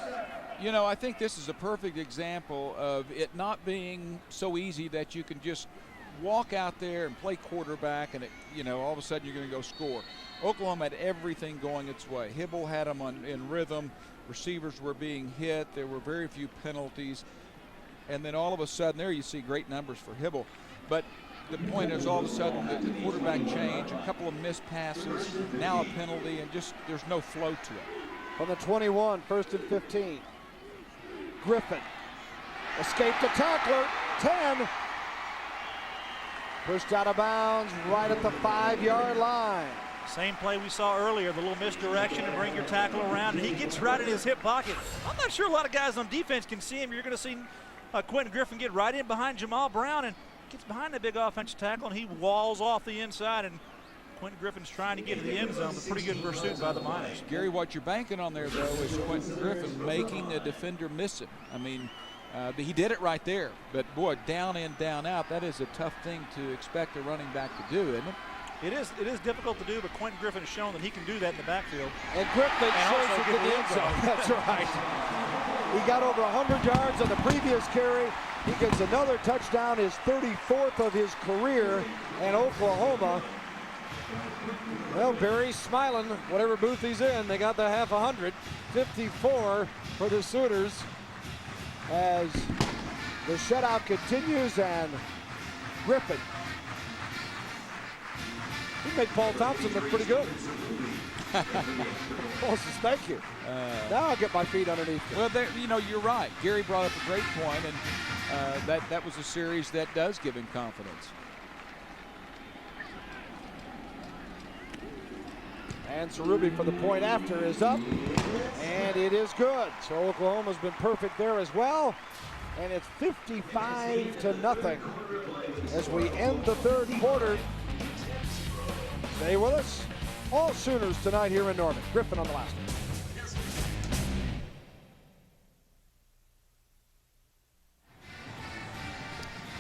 You know, I think this is a perfect example of it not being so easy that you can just walk out there and play quarterback and, all of a sudden you're going to go score. Oklahoma had everything going its way. Hibble had them in rhythm. Receivers were being hit. There were very few penalties. And then all of a sudden there you see great numbers for Hibble. But the point is all of a sudden the quarterback change, a couple of missed passes, now a penalty, and just there's no flow to it. On the 21, 1st and 15. Griffin escaped a tackler, 10. Pushed out of bounds right at the 5-yard line. Same play we saw earlier, the little misdirection to bring your tackle around, and he gets right in his hip pocket. I'm not sure a lot of guys on defense can see him. You're going to see Quentin Griffin get right in behind Jamal Brown and gets behind the big offensive tackle, and he walls off the inside, and Quentin Griffin's trying to get to the end zone, but pretty good pursuit by the Miners. Gary, what you're banking on there, though, is Quentin Griffin making a defender miss him. I mean, he did it right there, but boy, down in, down out, that is a tough thing to expect a running back to do, isn't it? It is difficult to do, but Quentin Griffin has shown that he can do that in the backfield. And Griffin shows it to the end zone. That's right. He got over 100 yards on the previous carry, He gets another touchdown, his 34th of his career, and Oklahoma, well, Barry's smiling, whatever booth he's in. They got the half 100, 54 for the Sooners as the shutout continues, and Griffin. He made Paul Thompson look pretty good. Paul says, thank you. Now I'll get my feet underneath you. Well, you know, you're right. Gary brought up a great point, and that was a series that does give him confidence. And Cerubi for the point after is up, and it is good. So Oklahoma's been perfect there as well, and it's 55-0 as we end the third quarter. Stay with us. All Sooners tonight here in Norman. Griffin on the last one.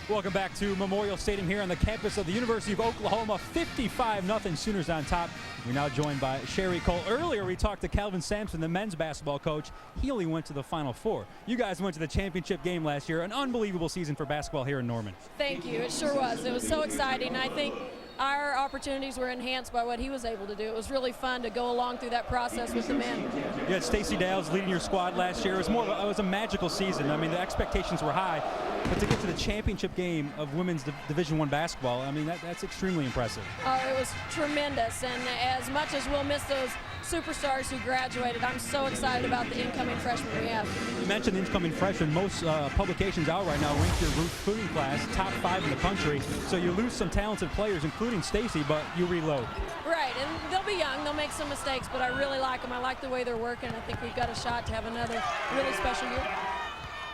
Welcome back to Memorial Stadium here on the campus of the University of Oklahoma. 55-0 Sooners on top. We're now joined by Sherry Cole. Earlier we talked to Calvin Sampson, the men's basketball coach. He only went to the Final Four. You guys went to the championship game last year. An unbelievable season for basketball here in Norman. Thank you. It sure was. It was so exciting. I think our opportunities were enhanced by what he was able to do. It was really fun to go along through that process with the men. You had Stacey Dales leading your squad last year. It was a magical season. I mean, the expectations were high, but to get to the championship game of women's Division I basketball, I mean, that's extremely impressive. Oh, it was tremendous, and as much as we'll miss those superstars who graduated, I'm so excited about the incoming freshmen we have. You mentioned incoming freshmen. Most publications out right now rank your recruiting class top 5 in the country, so you lose some talented players, including Stacey, but you reload. Right, and they'll be young, they'll make some mistakes, but I really like them. I like the way they're working. I think we've got a shot to have another really special year.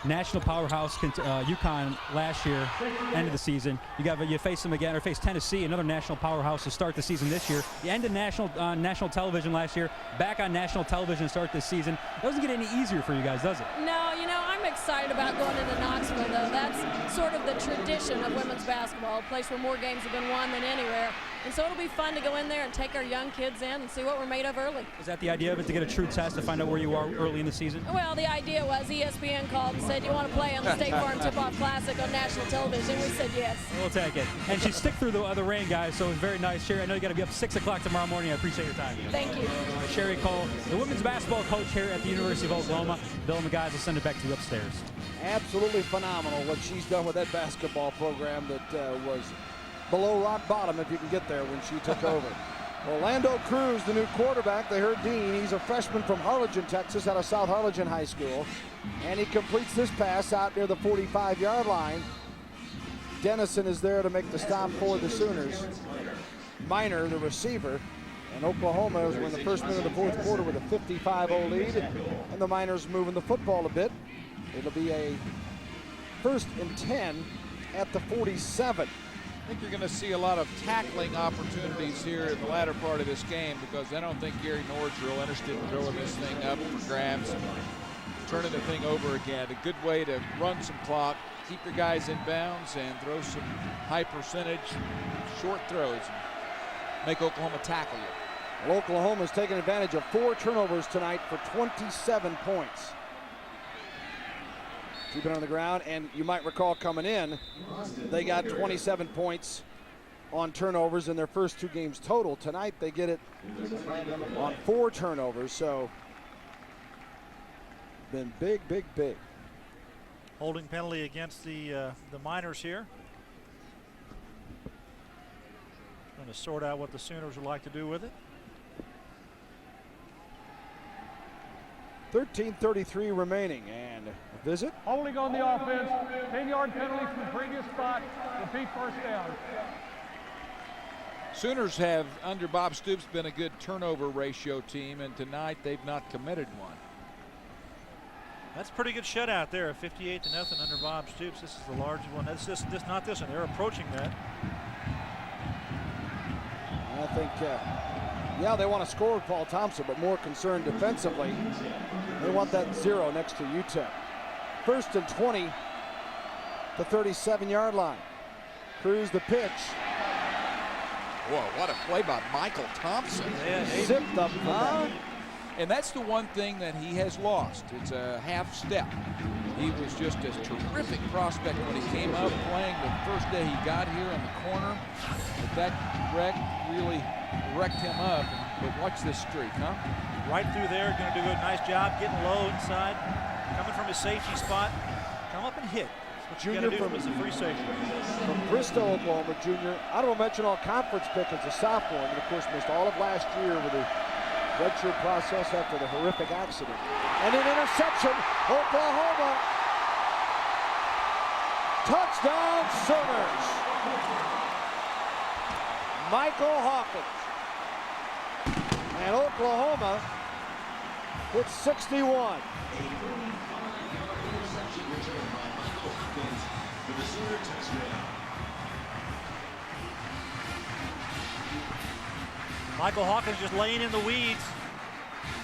National powerhouse UConn last year, end of the season. You face them again, or face Tennessee, another national powerhouse to start the season this year. You ended national television last year, back on national television to start this season. It doesn't get any easier for you guys, does it? No, you know, I'm excited about going into Knoxville, though. That's sort of the tradition of women's basketball, a place where more games have been won than anywhere. And so it'll be fun to go in there and take our young kids in and see what we're made of early. Is that the idea of it, to get a true test to find out where you are early in the season? Well, the idea was ESPN called and said, "You want to play on the State Farm Tip-Off Classic on national television?" We said yes. We'll take it. And she stick through the rain, guys, so it was very nice. Sherry, I know you got to be up 6 o'clock tomorrow morning. I appreciate your time. Thank you. Sherry Cole, the women's basketball coach here at the University of Oklahoma. Bill and the guys will send it back to you upstairs. Absolutely phenomenal what she's done with that basketball program that was below rock bottom, if you can get there, when she took over. Orlando Cruz, the new quarterback. They heard Dean. He's a freshman from Harlingen, Texas, out of South Harlingen High School. And he completes this pass out near the 45-yard line. Dennison is there to make the stop for the Sooners. Miner, the receiver. And Oklahoma is in the first minute of the fourth quarter with a 55-0 lead. And the Miners moving the football a bit. It'll be a 1st and 10 at the 47. I think you're going to see a lot of tackling opportunities here in the latter part of this game, because I don't think Gary Nord's real interested in throwing this thing up for grabs, turning the thing over again. A good way to run some clock, keep your guys in bounds, and throw some high percentage short throws and make Oklahoma tackle you. Well, Oklahoma's taking advantage of 4 turnovers tonight for 27 points. Keep it on the ground, and you might recall coming in, they got 27 points on turnovers in their first 2 games total. Tonight they get it on 4 turnovers, so been big, big, big. Holding penalty against the Miners here. Going to sort out what the Sooners would like to do with it. 13:33 remaining, and a visit. Holding on the offense, 10-yard penalty from the previous spot, repeat first down. Sooners have, under Bob Stoops, been a good turnover ratio team, and tonight they've not committed one. That's a pretty good shutout there, 58-0 under Bob Stoops. This is the largest one. That's this not this one. They're approaching that. I think, yeah, they want to score with Paul Thompson, but more concerned defensively. They want that 0 next to UTEP. 1st and 20, the 37-yard line. Cruz the pitch. Whoa, what a play by Michael Thompson. Zipped up from that. And that's the one thing that he has lost. It's a half step. He was just a terrific prospect when he came up playing the first day he got here in the corner. But that wreck really wrecked him up. But watch this streak, huh? Right through there, going to do a nice job getting low inside, coming from his safety spot. Come up and hit. That's what you got to do as a free safety. From Bristow, Oklahoma, junior. Honorable mention all conference pick as a sophomore, and of course missed all of last year with the redshirt process after the horrific accident. And an interception, Oklahoma. Touchdown Sooners. Michael Hawkins. And Oklahoma hits 61. Michael Hawkins just laying in the weeds.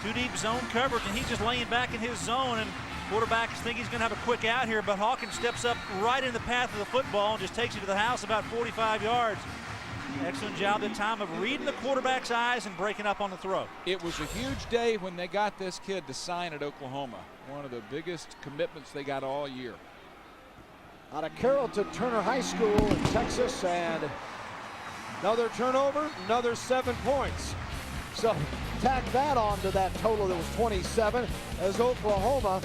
Too deep zone coverage, and he's just laying back in his zone, and quarterbacks think he's going to have a quick out here, but Hawkins steps up right in the path of the football and just takes it to the house about 45 yards. Excellent job at time of reading the quarterback's eyes and breaking up on the throw. It was a huge day when they got this kid to sign at Oklahoma. One of the biggest commitments they got all year. Out of Carrollton Turner High School in Texas, and another turnover, another 7 points. So tack that on to that total that was 27 as Oklahoma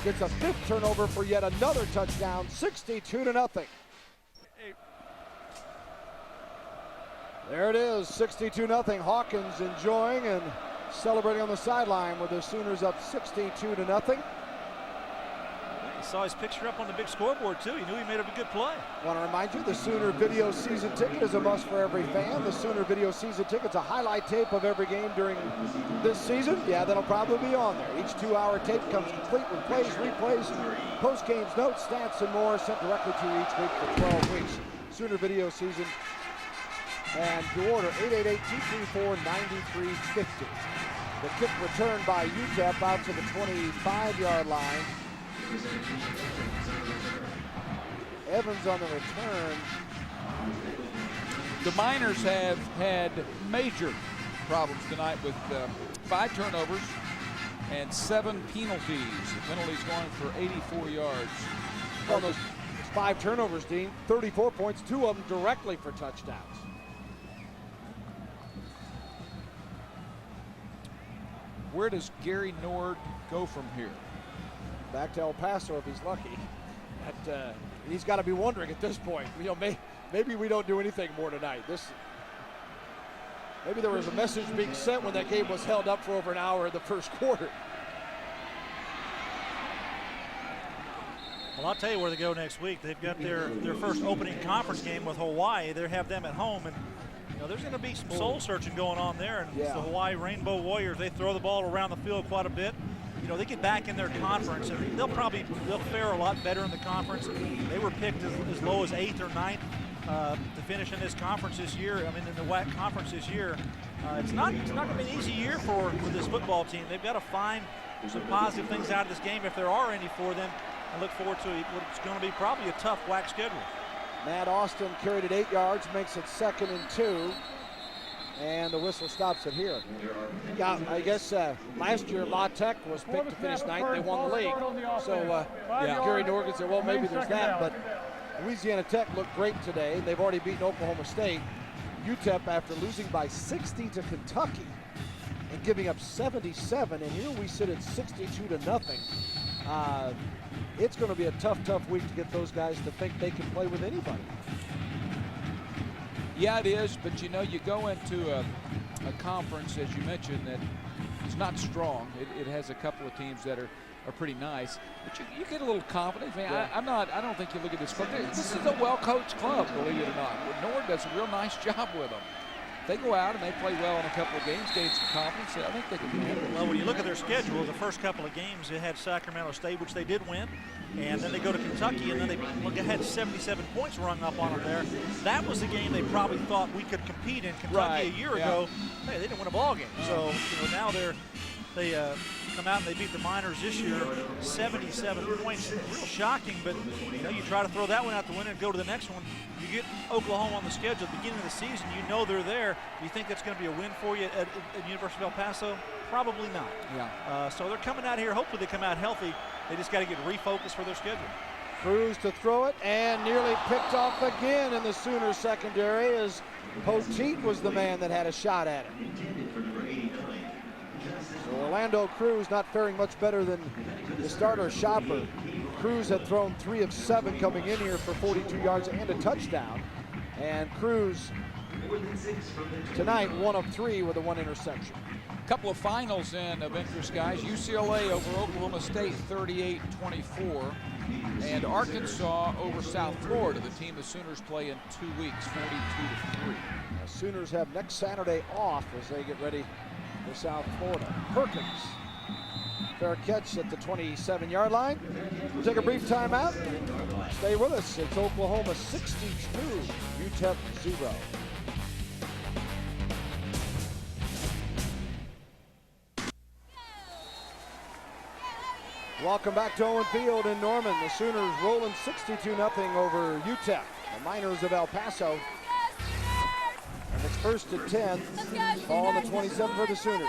gets a 5th turnover for yet another touchdown, 62-0. There it is, 62-0. Hawkins enjoying and celebrating on the sideline with the Sooners up 62-0. He saw his picture up on the big scoreboard too. He knew he made a good play. I want to remind you, the Sooner Video Season Ticket is a must for every fan. The Sooner Video Season Ticket's a highlight tape of every game during this season. Yeah, that'll probably be on there. Each 2-hour tape comes complete with plays, replays, post-games, notes, stats, and more sent directly to you each week for 12 weeks. Sooner Video Season. And to order 888-234-9350. The kick returned by UTEP out to the 25-yard line. Evans on the return. The Miners have had major problems tonight with 5 turnovers and 7 penalties. The penalties going for 84 yards. Well, those 5 turnovers, Dean, 34 points, 2 of them directly for touchdowns. Where does Gary Nord go from here? Back to El Paso if he's lucky. But, he's got to be wondering at this point. You know, maybe we don't do anything more tonight. Maybe there was a message being sent when that game was held up for over an hour in the first quarter. Well, I'll tell you where they go next week. They've got their first opening conference game with Hawaii. They have them at home, and you know, there's going to be some soul searching going on there. And it's the Hawaii Rainbow Warriors. They throw the ball around the field quite a bit. You know, they get back in their conference, and they'll fare a lot better in the conference. They were picked as low as 8th or 9th to finish in this conference this year. I mean, in the WAC conference this year. It's not going to be an easy year for this football team. They've got to find some positive things out of this game if there are any for them. I look forward to what's going to be probably a tough WAC schedule. Matt Austin carried it 8 yards, makes it 2nd and 2. And the whistle stops it here. Yeah, I guess last year La Tech was picked to finish 9th. They won the league. So Gary Norgan said, well, maybe there's that. But Louisiana Tech looked great today. They've already beaten Oklahoma State. UTEP, after losing by 60 to Kentucky and giving up 77, and here we sit at 62-0. It's going to be a tough week to get those guys to think they can play with anybody. Yeah, it is, but you know, you go into a conference, as you mentioned, that is not strong. It has a couple of teams that are pretty nice, but you get a little confidence. Man, yeah. I don't think you look at this club. This is a well-coached club, believe it or not. Nord does a real nice job with them. They go out and they play well in a couple of games, gain some confidence. I think they can win. Well, when you look at their schedule, the first couple of games, they had Sacramento State, which they did win, and then they go to Kentucky, and then they had 77 points rung up on them there. That was the game they probably thought we could compete in Kentucky a year ago. Hey, they didn't win a ball game. So now they come out and they beat the Miners this year 77 points. Real shocking, but you know, you try to throw that one out the window and go to the next one. You get Oklahoma on the schedule at the beginning of the season, you know they're there. Do you think that's going to be a win for you at University of El Paso? Probably not. Yeah. So they're coming out here. Hopefully they come out healthy. They just got to get refocused for their schedule. Cruz to throw it, and nearly picked off again in the Sooners secondary as Poteet was the man that had a shot at it. So Orlando Cruz not faring much better than the starter Shopper. Cruz had thrown 3 of 7 coming in here for 42 yards and a touchdown. And Cruz tonight 1 of 3 with a 1 interception. Couple of finals in of interest, guys. UCLA over Oklahoma State 38-24. And Arkansas over South Florida, the team the Sooners play in 2 weeks, 42-3. The Sooners have next Saturday off as they get ready for South Florida. Perkins, fair catch at the 27-yard line. We'll take a brief timeout. Stay with us. It's Oklahoma 62, UTEP 0. Welcome back to Owen Field in Norman. The Sooners rolling 62-0 over UTEP, the Miners of El Paso. And it's 1st and 10. Ball on the 27 for the Sooners.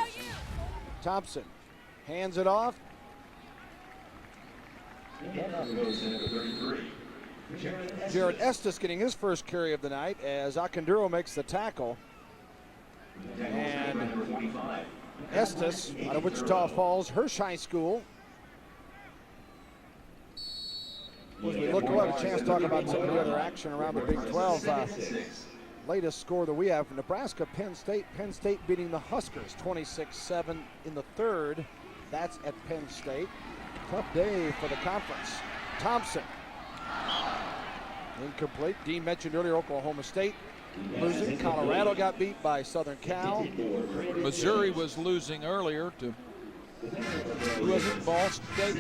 Thompson hands it off. Jared Estes getting his first carry of the night as Akinduro makes the tackle. And Estes out of Wichita Falls, Hirsch High School. As we look, we'll have a chance to talk about some of the other action around the Big 12. Latest score that we have from Nebraska, Penn State. Penn State beating the Huskers 26-7 in the 3rd. That's at Penn State. Tough day for the conference. Thompson. Incomplete. Dean mentioned earlier Oklahoma State losing. Colorado got beat by Southern Cal. Missouri was losing earlier to, who was it, Ball State?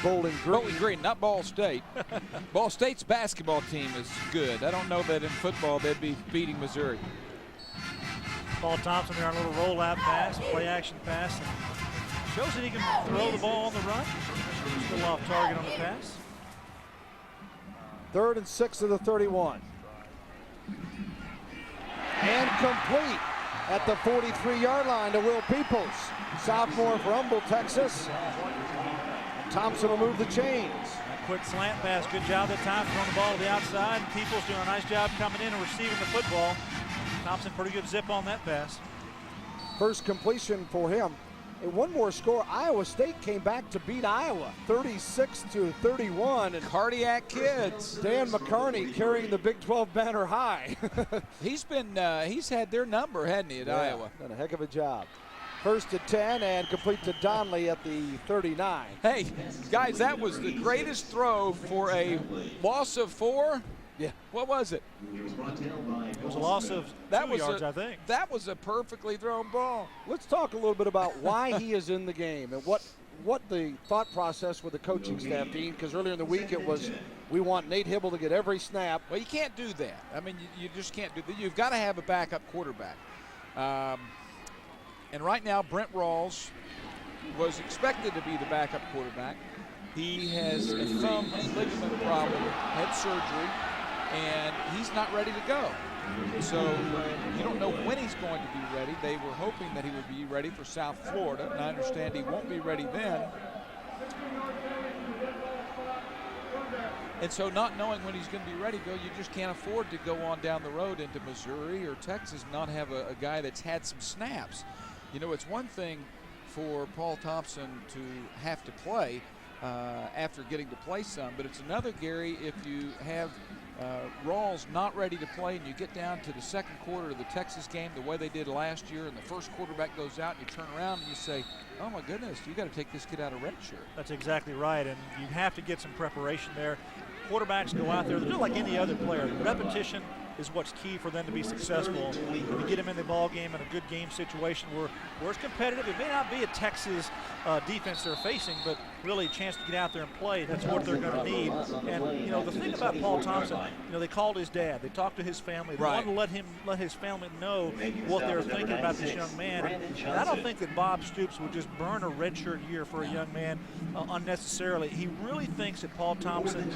Bowling Green. Bowling Green, not Ball State. Ball State's basketball team is good. I don't know that in football they'd be beating Missouri. Paul Thompson there on a little rollout pass, play action pass. Shows that he can throw the ball on the run. Still off target on the pass. 3rd and 6 of the 31. And complete at the 43-yard line to Will Peoples. Sophomore from Humble, Texas. Thompson will move the chains. Quick slant pass, good job that time throwing the ball to the outside. Peoples doing a nice job coming in and receiving the football. Thompson pretty good zip on that pass. First completion for him. And one more score, Iowa State came back to beat Iowa 36-31. And Cardiac Kids. Dan McCarney carrying the Big 12 banner high. He's had their number, hadn't he, at Iowa? Done a heck of a job. 1st and 10 and complete to Donnelly at the 39. Hey, guys, that was the greatest throw for a loss of 4. Yeah. What was it? It was a loss of 2 yards, I think. That was a perfectly thrown ball. Let's talk a little bit about why he is in the game and what the thought process with the coaching staff, Dean, because earlier in the week it was, we want Nate Hibble to get every snap. Well, you can't do that. I mean, you just can't do that. You've got to have a backup quarterback. And right now, Brent Rawls was expected to be the backup quarterback. He has a thumb ligament problem, had surgery, and he's not ready to go. So you don't know when he's going to be ready. They were hoping that he would be ready for South Florida, and I understand he won't be ready then. And so not knowing when he's going to be ready, Bill, you just can't afford to go on down the road into Missouri or Texas and not have a guy that's had some snaps. You know, it's one thing for Paul Thompson to have to play after getting to play some, but it's another, Gary, if you have Rawls not ready to play and you get down to the second quarter of the Texas game the way they did last year, and the first quarterback goes out and you turn around and you say, oh my goodness, you got to take this kid out of red shirt. That's exactly right, and you have to get some preparation there. Quarterbacks go out there, they're like any other player. Repetition is what's key for them to be successful. To get them in the ball game in a good game situation where it's competitive. It may not be a Texas defense they're facing, but really a chance to get out there and play. That's what they're going to need. And you know, the thing about Paul Thompson, you know, they called his dad. They talked to his family. They wanted to let his family know what they were thinking about this young man. And I don't think that Bob Stoops would just burn a redshirt year for a young man unnecessarily. He really thinks that Paul Thompson,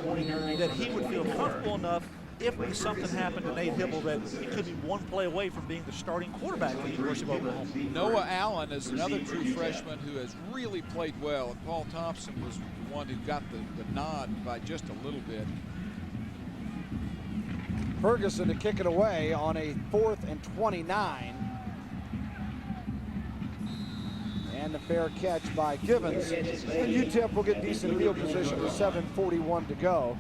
that he would feel comfortable enough if something happened to Nate Hibble that he could be one play away from being the starting quarterback for the University of Oklahoma. Noah Allen is another true freshman who has really played well, and Paul Thompson was the one who got the nod by just a little bit. Ferguson to kick it away on a 4th and 29. And the fair catch by Givens. And UTEP will get decent field position with 7:41 to go.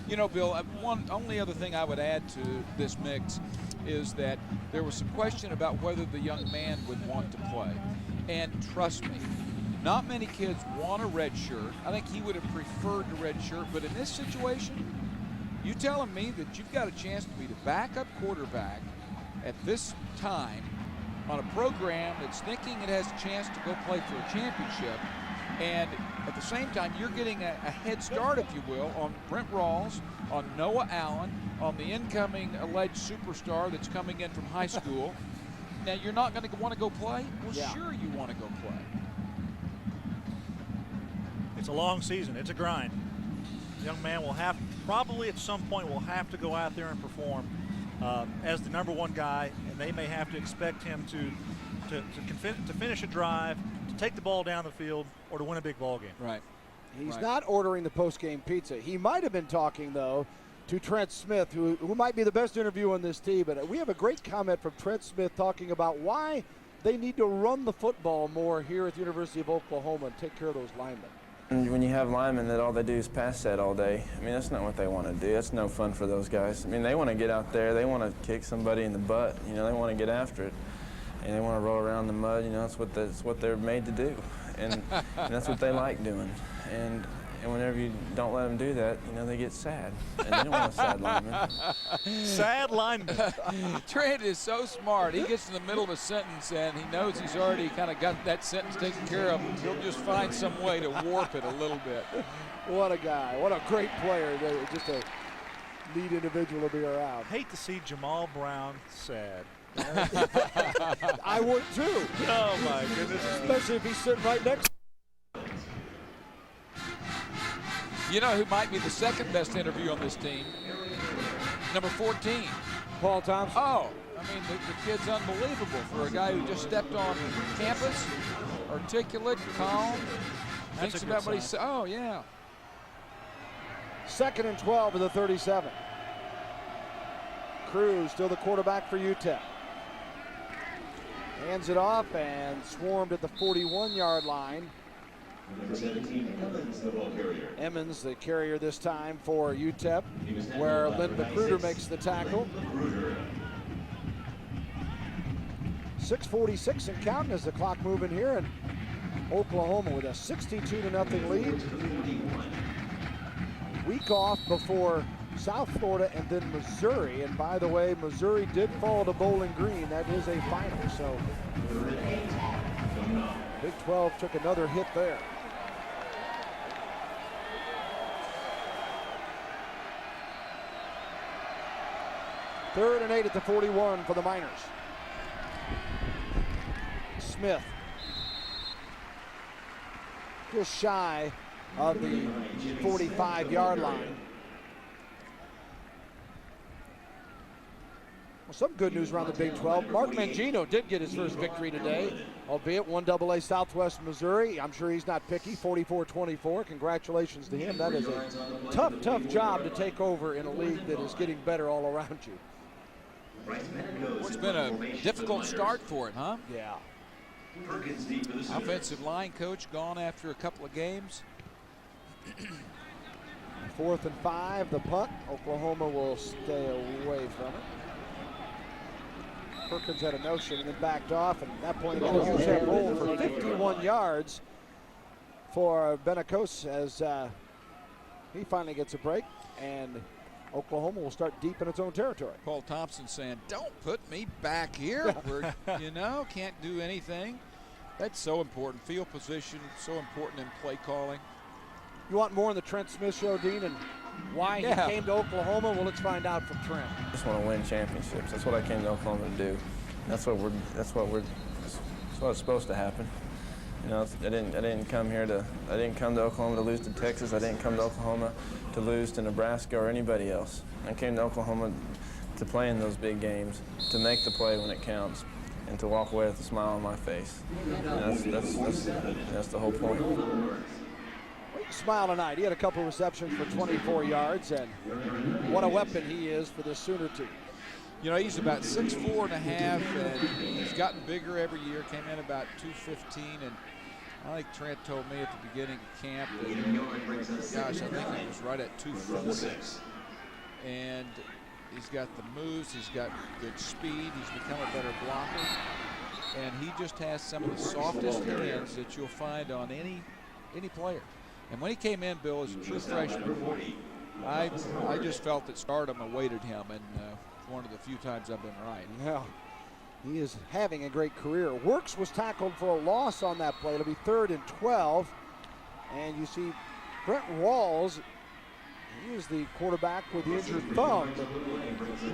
You know, Bill, one only other thing I would add to this mix is that there was some question about whether the young man would want to play. And trust me, not many kids want a red shirt. I think he would have preferred the red shirt, but in this situation, you telling me that you've got a chance to be the backup quarterback at this time on a program that's thinking it has a chance to go play for a championship, and at the same time you're getting a head start, if you will, on Brent Rawls, on Noah Allen, on the incoming alleged superstar that's coming in from high school. Now you're not going to want to go play? Well, sure you want to go play. It's a long season. It's a grind. The young man will probably at some point will have to go out there and perform as the #1 guy, and they may have to expect him to finish a drive, to take the ball down the field, or to win a big ball game. Right. He's not ordering the post-game pizza. He might have been talking, though, to Trent Smith, who might be the best interview on this team. But we have a great comment from Trent Smith talking about why they need to run the football more here at the University of Oklahoma and take care of those linemen. When you have linemen that all they do is pass set all day, I mean, that's not what they want to do. That's no fun for those guys. I mean, they want to get out there. They want to kick somebody in the butt. You know, they want to get after it. And they want to roll around in the mud. You know, that's what they're made to do. And that's what they like doing. And whenever you don't let them do that, you know, they get sad. And they don't want a sad lineman. Sad lineman. Trent is so smart. He gets in the middle of a sentence and he knows he's already kind of got that sentence taken care of. He'll just find some way to warp it a little bit. What a guy. What a great player. Just a neat individual to be around. Hate to see Jamal Brown sad. I would too. Oh my goodness. Especially if he's sitting right next. You know who might be the second best interview on this team? Number 14. Paul Thompson. Oh, I mean, the kid's unbelievable for a guy who just stepped on campus, articulate, calm, thinks about what he said. Oh, yeah. 2nd and 12 of the 37. Cruz still the quarterback for UTEP. Hands it off and swarmed at the 41-yard line. Number 17, Emmons, the ball carrier. Emmons, the carrier this time for UTEP, where Lynn Magruder makes the tackle. 6:46 and counting as the clock moving here, and Oklahoma with a 62-0 lead. Week off before South Florida and then Missouri, and by the way, Missouri did fall to Bowling Green. That is a final, so Big 12 took another hit there. Third and 8 at the 41 for the Miners. Smith just shy of the 45-yard line. Well, some good news around the Big 12. Mark Mangino did get his first victory today, albeit 1AA Southwest Missouri. I'm sure he's not picky, 44-24. Congratulations to him. That is a tough, tough job to take over in a league that is getting better all around you. It's been a difficult start for him, huh? Yeah. Offensive line coach gone after a couple of games. 4th and 5, the punt. Oklahoma will stay away from it. Perkins had a notion and then backed off, and at that point, again, UTEP rolled for 51 yards for Benacos as he finally gets a break, and Oklahoma will start deep in its own territory. Paul Thompson saying, "Don't put me back here where, can't do anything." That's so important. Field position, so important in play calling. You want more on the Trent Smith show, Dean, and why he came to Oklahoma? Well, let's find out from Trent. I just want to win championships. That's what I came to Oklahoma to do. That's what's supposed to happen. I didn't come to Oklahoma to lose to Texas. I didn't come to Oklahoma to lose to Nebraska or anybody else. I came to Oklahoma to play in those big games, to make the play when it counts, and to walk away with a smile on my face. That's the whole point. Smile tonight. He had a couple receptions for 24 yards, and what a weapon he is for the Sooner team. He's about 6'4.5", and he's gotten bigger every year. Came in about 215, and I think Trent told me at the beginning of camp that, I think he was right at 240. And he's got the moves, he's got good speed, he's become a better blocker, and he just has some of the softest hands that you'll find on any player. And when he came in, Bill, as a true freshman, I just felt that stardom awaited him, and one of the few times I've been right. Yeah, he is having a great career. Works was tackled for a loss on that play. It'll be 3rd and 12. And you see Brent Walls, he is the quarterback with the injured thumb.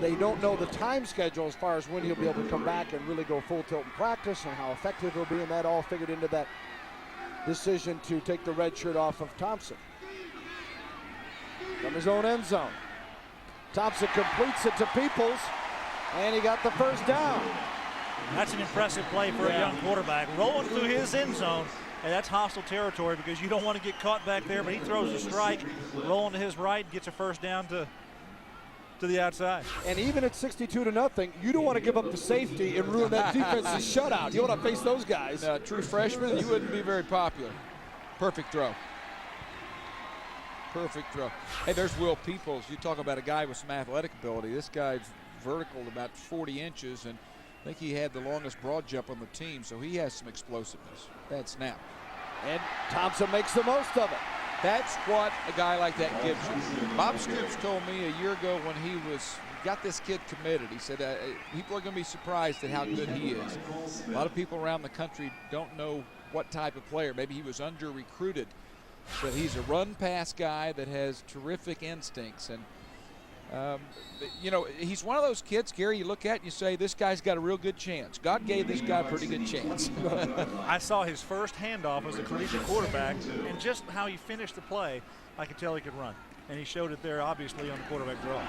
They don't know the time schedule as far as when he'll be able to come back and really go full tilt in practice and how effective he'll be, and that all figured into that decision to take the red shirt off of Thompson. From his own end zone. Thompson completes it to Peoples, and he got the first down. That's an impressive play for a young quarterback. Rolling through his end zone, and that's hostile territory because you don't want to get caught back there, but he throws a strike, rolling to his right, gets a first down to the outside. And even at 62-0, you don't want to give up the safety and ruin that defense's shutout. You want to face those guys. True freshman, you wouldn't be very popular. Perfect throw. Perfect throw. Hey, there's Will Peoples. You talk about a guy with some athletic ability. This guy's vertical about 40 inches, and I think he had the longest broad jump on the team, so he has some explosiveness. Bad snap. And Thompson makes the most of it. That's what a guy like that gives you. Bob Stoops told me a year ago when he got this kid committed, he said, people are going to be surprised at how good he is. A lot of people around the country don't know what type of player. Maybe he was under-recruited. But he's a run-pass guy that has terrific instincts. And, he's one of those kids, Gary, you look at and you say, this guy's got a real good chance. God gave this guy a pretty good chance. I saw his first handoff as a collegiate quarterback, and just how he finished the play, I could tell he could run. And he showed it there, obviously, on the quarterback draw.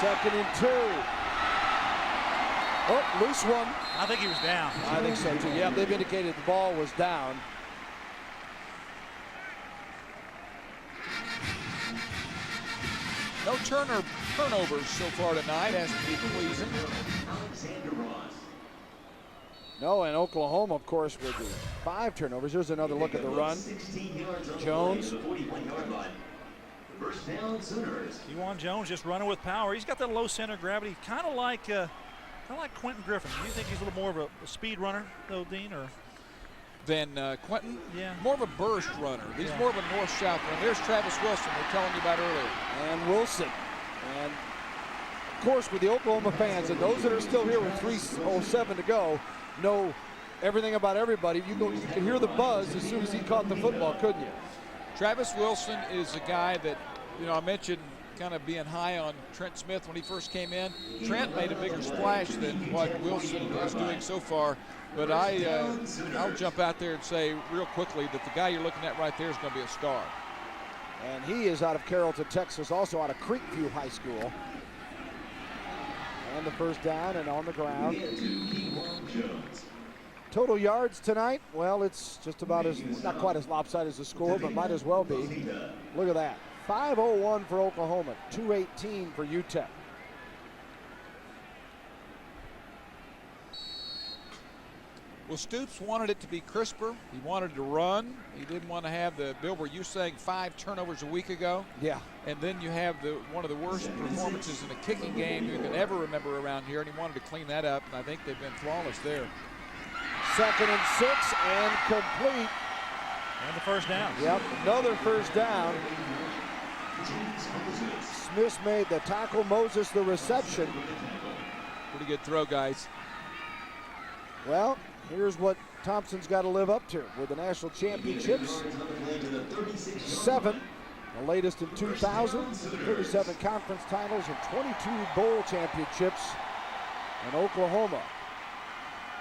2nd and 2. Oh, loose one. I think he was down. I think so, too. Yeah, they've indicated the ball was down. No turnovers so far tonight. Has to be pleasing. No, and Oklahoma, of course, with the 5 turnovers. Here's another look at the run. Jones. Kewan Jones just running with power. He's got that low center of gravity, kind of like Quentin Griffin. Do you think he's a little more of a speed runner, though, Dean, or? Than Quentin? Yeah. More of a burst runner. He's more of a north-south runner. There's Travis Wilson we're telling you about earlier. And Wilson. And, of course, with the Oklahoma fans and those that are still here with 3:07 to go know everything about everybody. You can hear the buzz as soon as he caught the football, couldn't you? Travis Wilson is a guy that, I mentioned kind of being high on Trent Smith when he first came in. Trent made a bigger splash than what Wilson is doing so far. But I'll jump out there and say real quickly that the guy you're looking at right there is going to be a star. And he is out of Carrollton, Texas, also out of Creekview High School. And the first down and on the ground. Total yards tonight, well, it's just about not quite as lopsided as the score, but might as well be. Look at that. 5:01 for Oklahoma, 2:18 for UTEP. Well, Stoops wanted it to be crisper. He wanted to run. He didn't want to have Bill, were you saying 5 turnovers a week ago? Yeah. And then you have one of the worst performances in a kicking game you can ever remember around here, and he wanted to clean that up, and I think they've been flawless there. 2nd and 6 and complete. And the first down. Yep, another first down. Smith made the tackle, Moses the reception. Pretty good throw, guys. Well, here's what Thompson's got to live up to with the national championships. 7, the latest in 2000, 37 conference titles and 22 bowl championships in Oklahoma.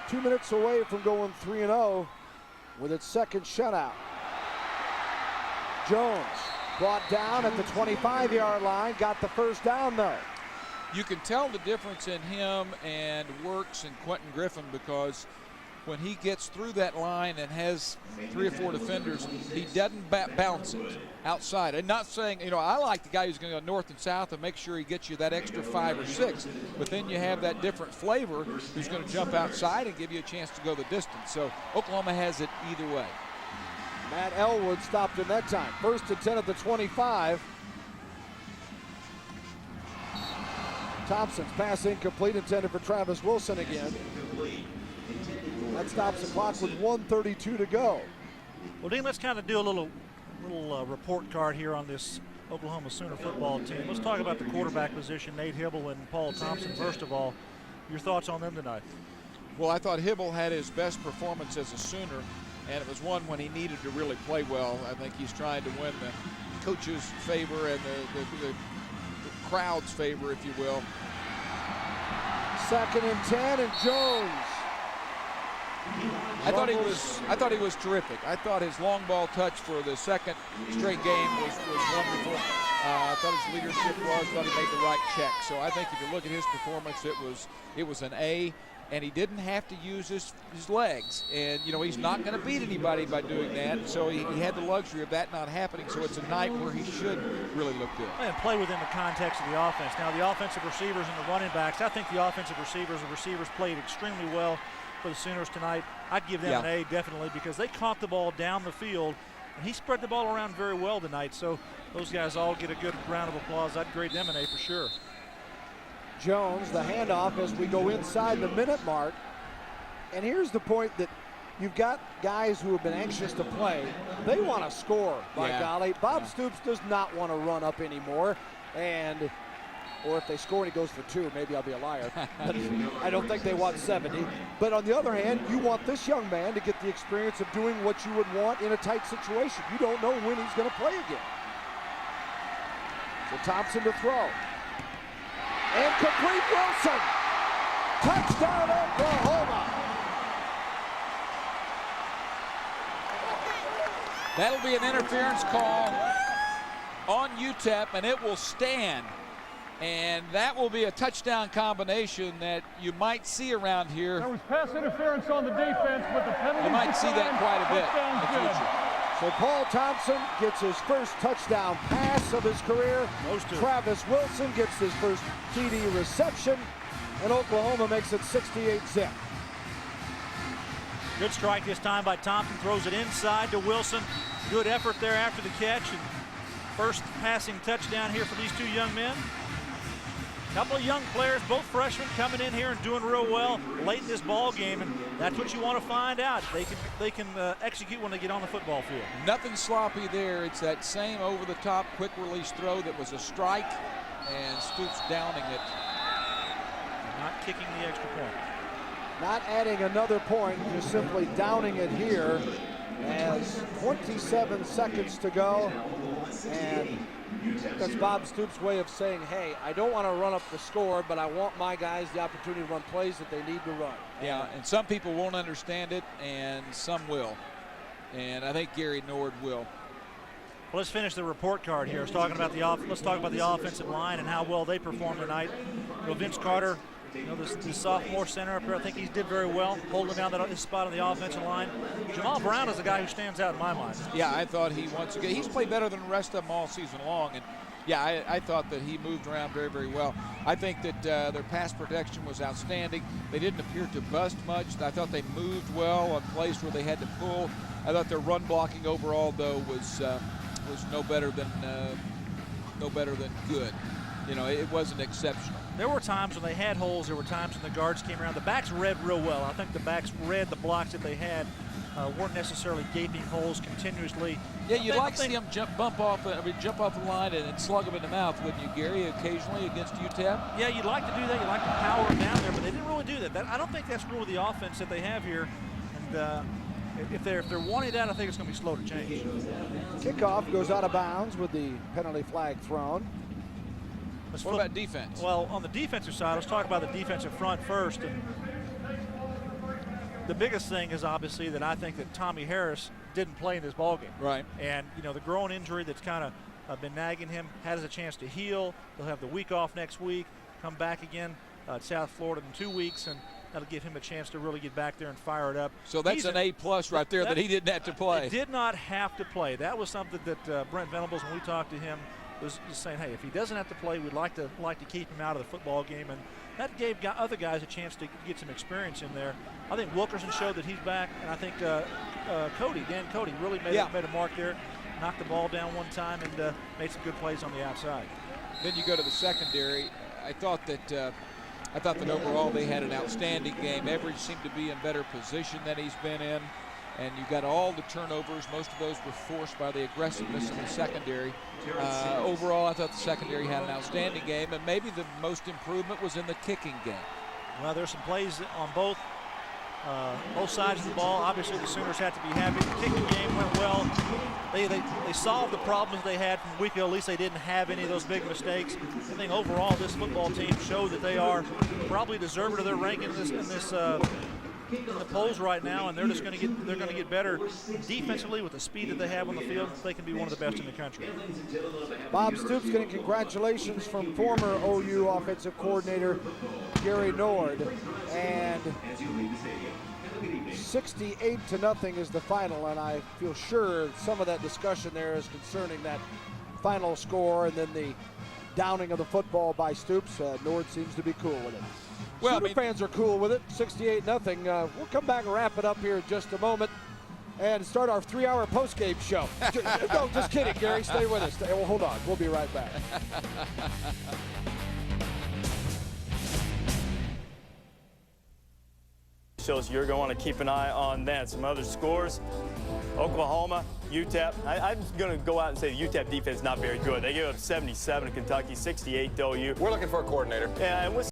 2 minutes away from going 3-0 with its second shutout. Jones brought down at the 25-yard line, got the first down though. You can tell the difference in him and Works and Quentin Griffin, because when he gets through that line and has 3 or 4 defenders, he doesn't bounce it outside. And not saying, you know, I like the guy who's going to go north and south and make sure he gets you that extra 5 or 6. But then you have that different flavor who's going to jump outside and give you a chance to go the distance. So Oklahoma has it either way. Matt Elwood stopped him that time. 1st and 10 at the 25. Thompson's pass incomplete, intended for Travis Wilson again. That stops the clock with 1:32 to go. Well, Dean, let's kind of do a little report card here on this Oklahoma Sooner football team. Let's talk about the quarterback position, Nate Hibble and Paul Thompson. First of all, your thoughts on them tonight? Well, I thought Hibble had his best performance as a Sooner, and it was one when he needed to really play well. I think he's trying to win the coach's favor and the crowd's favor, if you will. 2nd and 10, and Jones. I thought he was terrific. I thought his long ball touch for the second straight game was wonderful. I thought his leadership was. Thought he made the right check. So I think if you look at his performance, it was an A. And he didn't have to use his legs. And, you know, he's not going to beat anybody by doing that. So he had the luxury of that not happening. So it's a night where he should really look good. And play within the context of the offense. Now, the offensive receivers and the running backs, I think the offensive receivers played extremely well for the Sooners tonight. I'd give them an A definitely, because they caught the ball down the field. And he spread the ball around very well tonight. So those guys all get a good round of applause. I'd grade them an A for sure. Jones, the handoff as we go inside the minute mark. And here's the point that you've got guys who have been anxious to play. They want to score, by golly. Bob Stoops does not want to run up anymore. Or if they score and he goes for 2, maybe I'll be a liar. I don't think they want 70. But on the other hand, you want this young man to get the experience of doing what you would want in a tight situation. You don't know when he's going to play again. So Thompson to throw. And complete Wilson. Touchdown Oklahoma. That'll be an interference call on UTEP, and it will stand. And that will be a touchdown combination that you might see around here. There was pass interference on the defense, but the penalty. You might see that quite a bit in the future. So Paul Thompson gets his first touchdown pass of his career. Travis Wilson gets his first TD reception, and Oklahoma makes it 68-zip. Good strike this time by Thompson, throws it inside to Wilson. Good effort there after the catch, and first passing touchdown here for these two young men. Couple of young players, both freshmen, coming in here and doing real well late in this ball game, and that's what you want to find out. They can execute when they get on the football field. Nothing sloppy there. It's that same over-the-top quick release throw that was a strike, and Stoops downing it. Not kicking the extra point. Not adding another point, just simply downing it here as 27 seconds to go, and that's Bob Stoops' way of saying, hey, I don't want to run up the score, but I want my guys the opportunity to run plays that they need to run. Yeah, and some people won't understand it, and some will. And I think Gary Nord will. Well, let's finish the report card here. Let's talk about the offensive line and how well they performed tonight. You know, Vince Carter, you know, the sophomore center up there, I think he did very well, holding down his spot on the offensive line. Jamal Brown is the guy who stands out in my mind. Yeah, I thought he's played better than the rest of them all season long. And yeah, I thought that he moved around very, very well. I think that their pass protection was outstanding. They didn't appear to bust much. I thought they moved well on plays where they had to pull. I thought their run blocking overall, though, was no better than good. You know, it wasn't exceptional. There were times when they had holes. There were times when the guards came around. The backs read real well. I think the backs read the blocks that they had. weren't necessarily gaping holes continuously. Yeah, you'd like to see them jump off the line and slug them in the mouth, wouldn't you, Gary, occasionally against UTEP? Yeah, you'd like to do that. You'd like to power them down there, but they didn't really do that. I don't think that's really the offense that they have here. And if they're wanting that, I think it's going to be slow to change. Kickoff goes out of bounds with the penalty flag thrown. What about defense? Well, on the defensive side, let's talk about the defensive front first. And the biggest thing is obviously that I think that Tommy Harris didn't play in this ballgame. Right. And, you know, the groin injury that's kind of been nagging him has a chance to heal. He'll have the week off next week, come back again at South Florida in 2 weeks, and that'll give him a chance to really get back there and fire it up. So that's an A+ right there that he didn't have to play. He did not have to play. That was something that Brent Venables, when we talked to him, was just saying, hey, if he doesn't have to play, we'd like to keep him out of the football game. And that gave other guys a chance to get some experience in there. I think Wilkerson showed that he's back, and I think Dan Cody really made a mark there, knocked the ball down one time, and made some good plays on the outside. Then you go to the secondary. I thought that overall they had an outstanding game. Everidge seemed to be in better position than he's been in, and you got all the turnovers. Most of those were forced by the aggressiveness in the secondary. Overall, I thought the secondary had an outstanding game, and maybe the most improvement was in the kicking game. Well, there's some plays on both sides of the ball. Obviously, the Sooners had to be happy. The kicking game went well. They solved the problems they had from week ago. At least they didn't have any of those big mistakes. I think overall, this football team showed that they are probably deserving of their rank in the polls right now, and they're just going to get better defensively with the speed that they have on the field. They can be one of the best in the country. Bob Stoops getting congratulations from former OU offensive coordinator Gary Nord, and 68-0 is the final, and I feel sure some of that discussion there is concerning that final score and then the downing of the football by Stoops. Nord seems to be cool with it. Well, Sooner fans are cool with it. 68-0. We'll come back and wrap it up here in just a moment and start our 3-hour post-game show. No, just kidding, Gary. Stay with us. Well, hold on. We'll be right back. Shows you're going to want to keep an eye on that. Some other scores: Oklahoma, UTEP. I'm going to go out and say the UTEP defense is not very good. They gave up 77 to Kentucky, 68 to OU. We're looking for a coordinator. And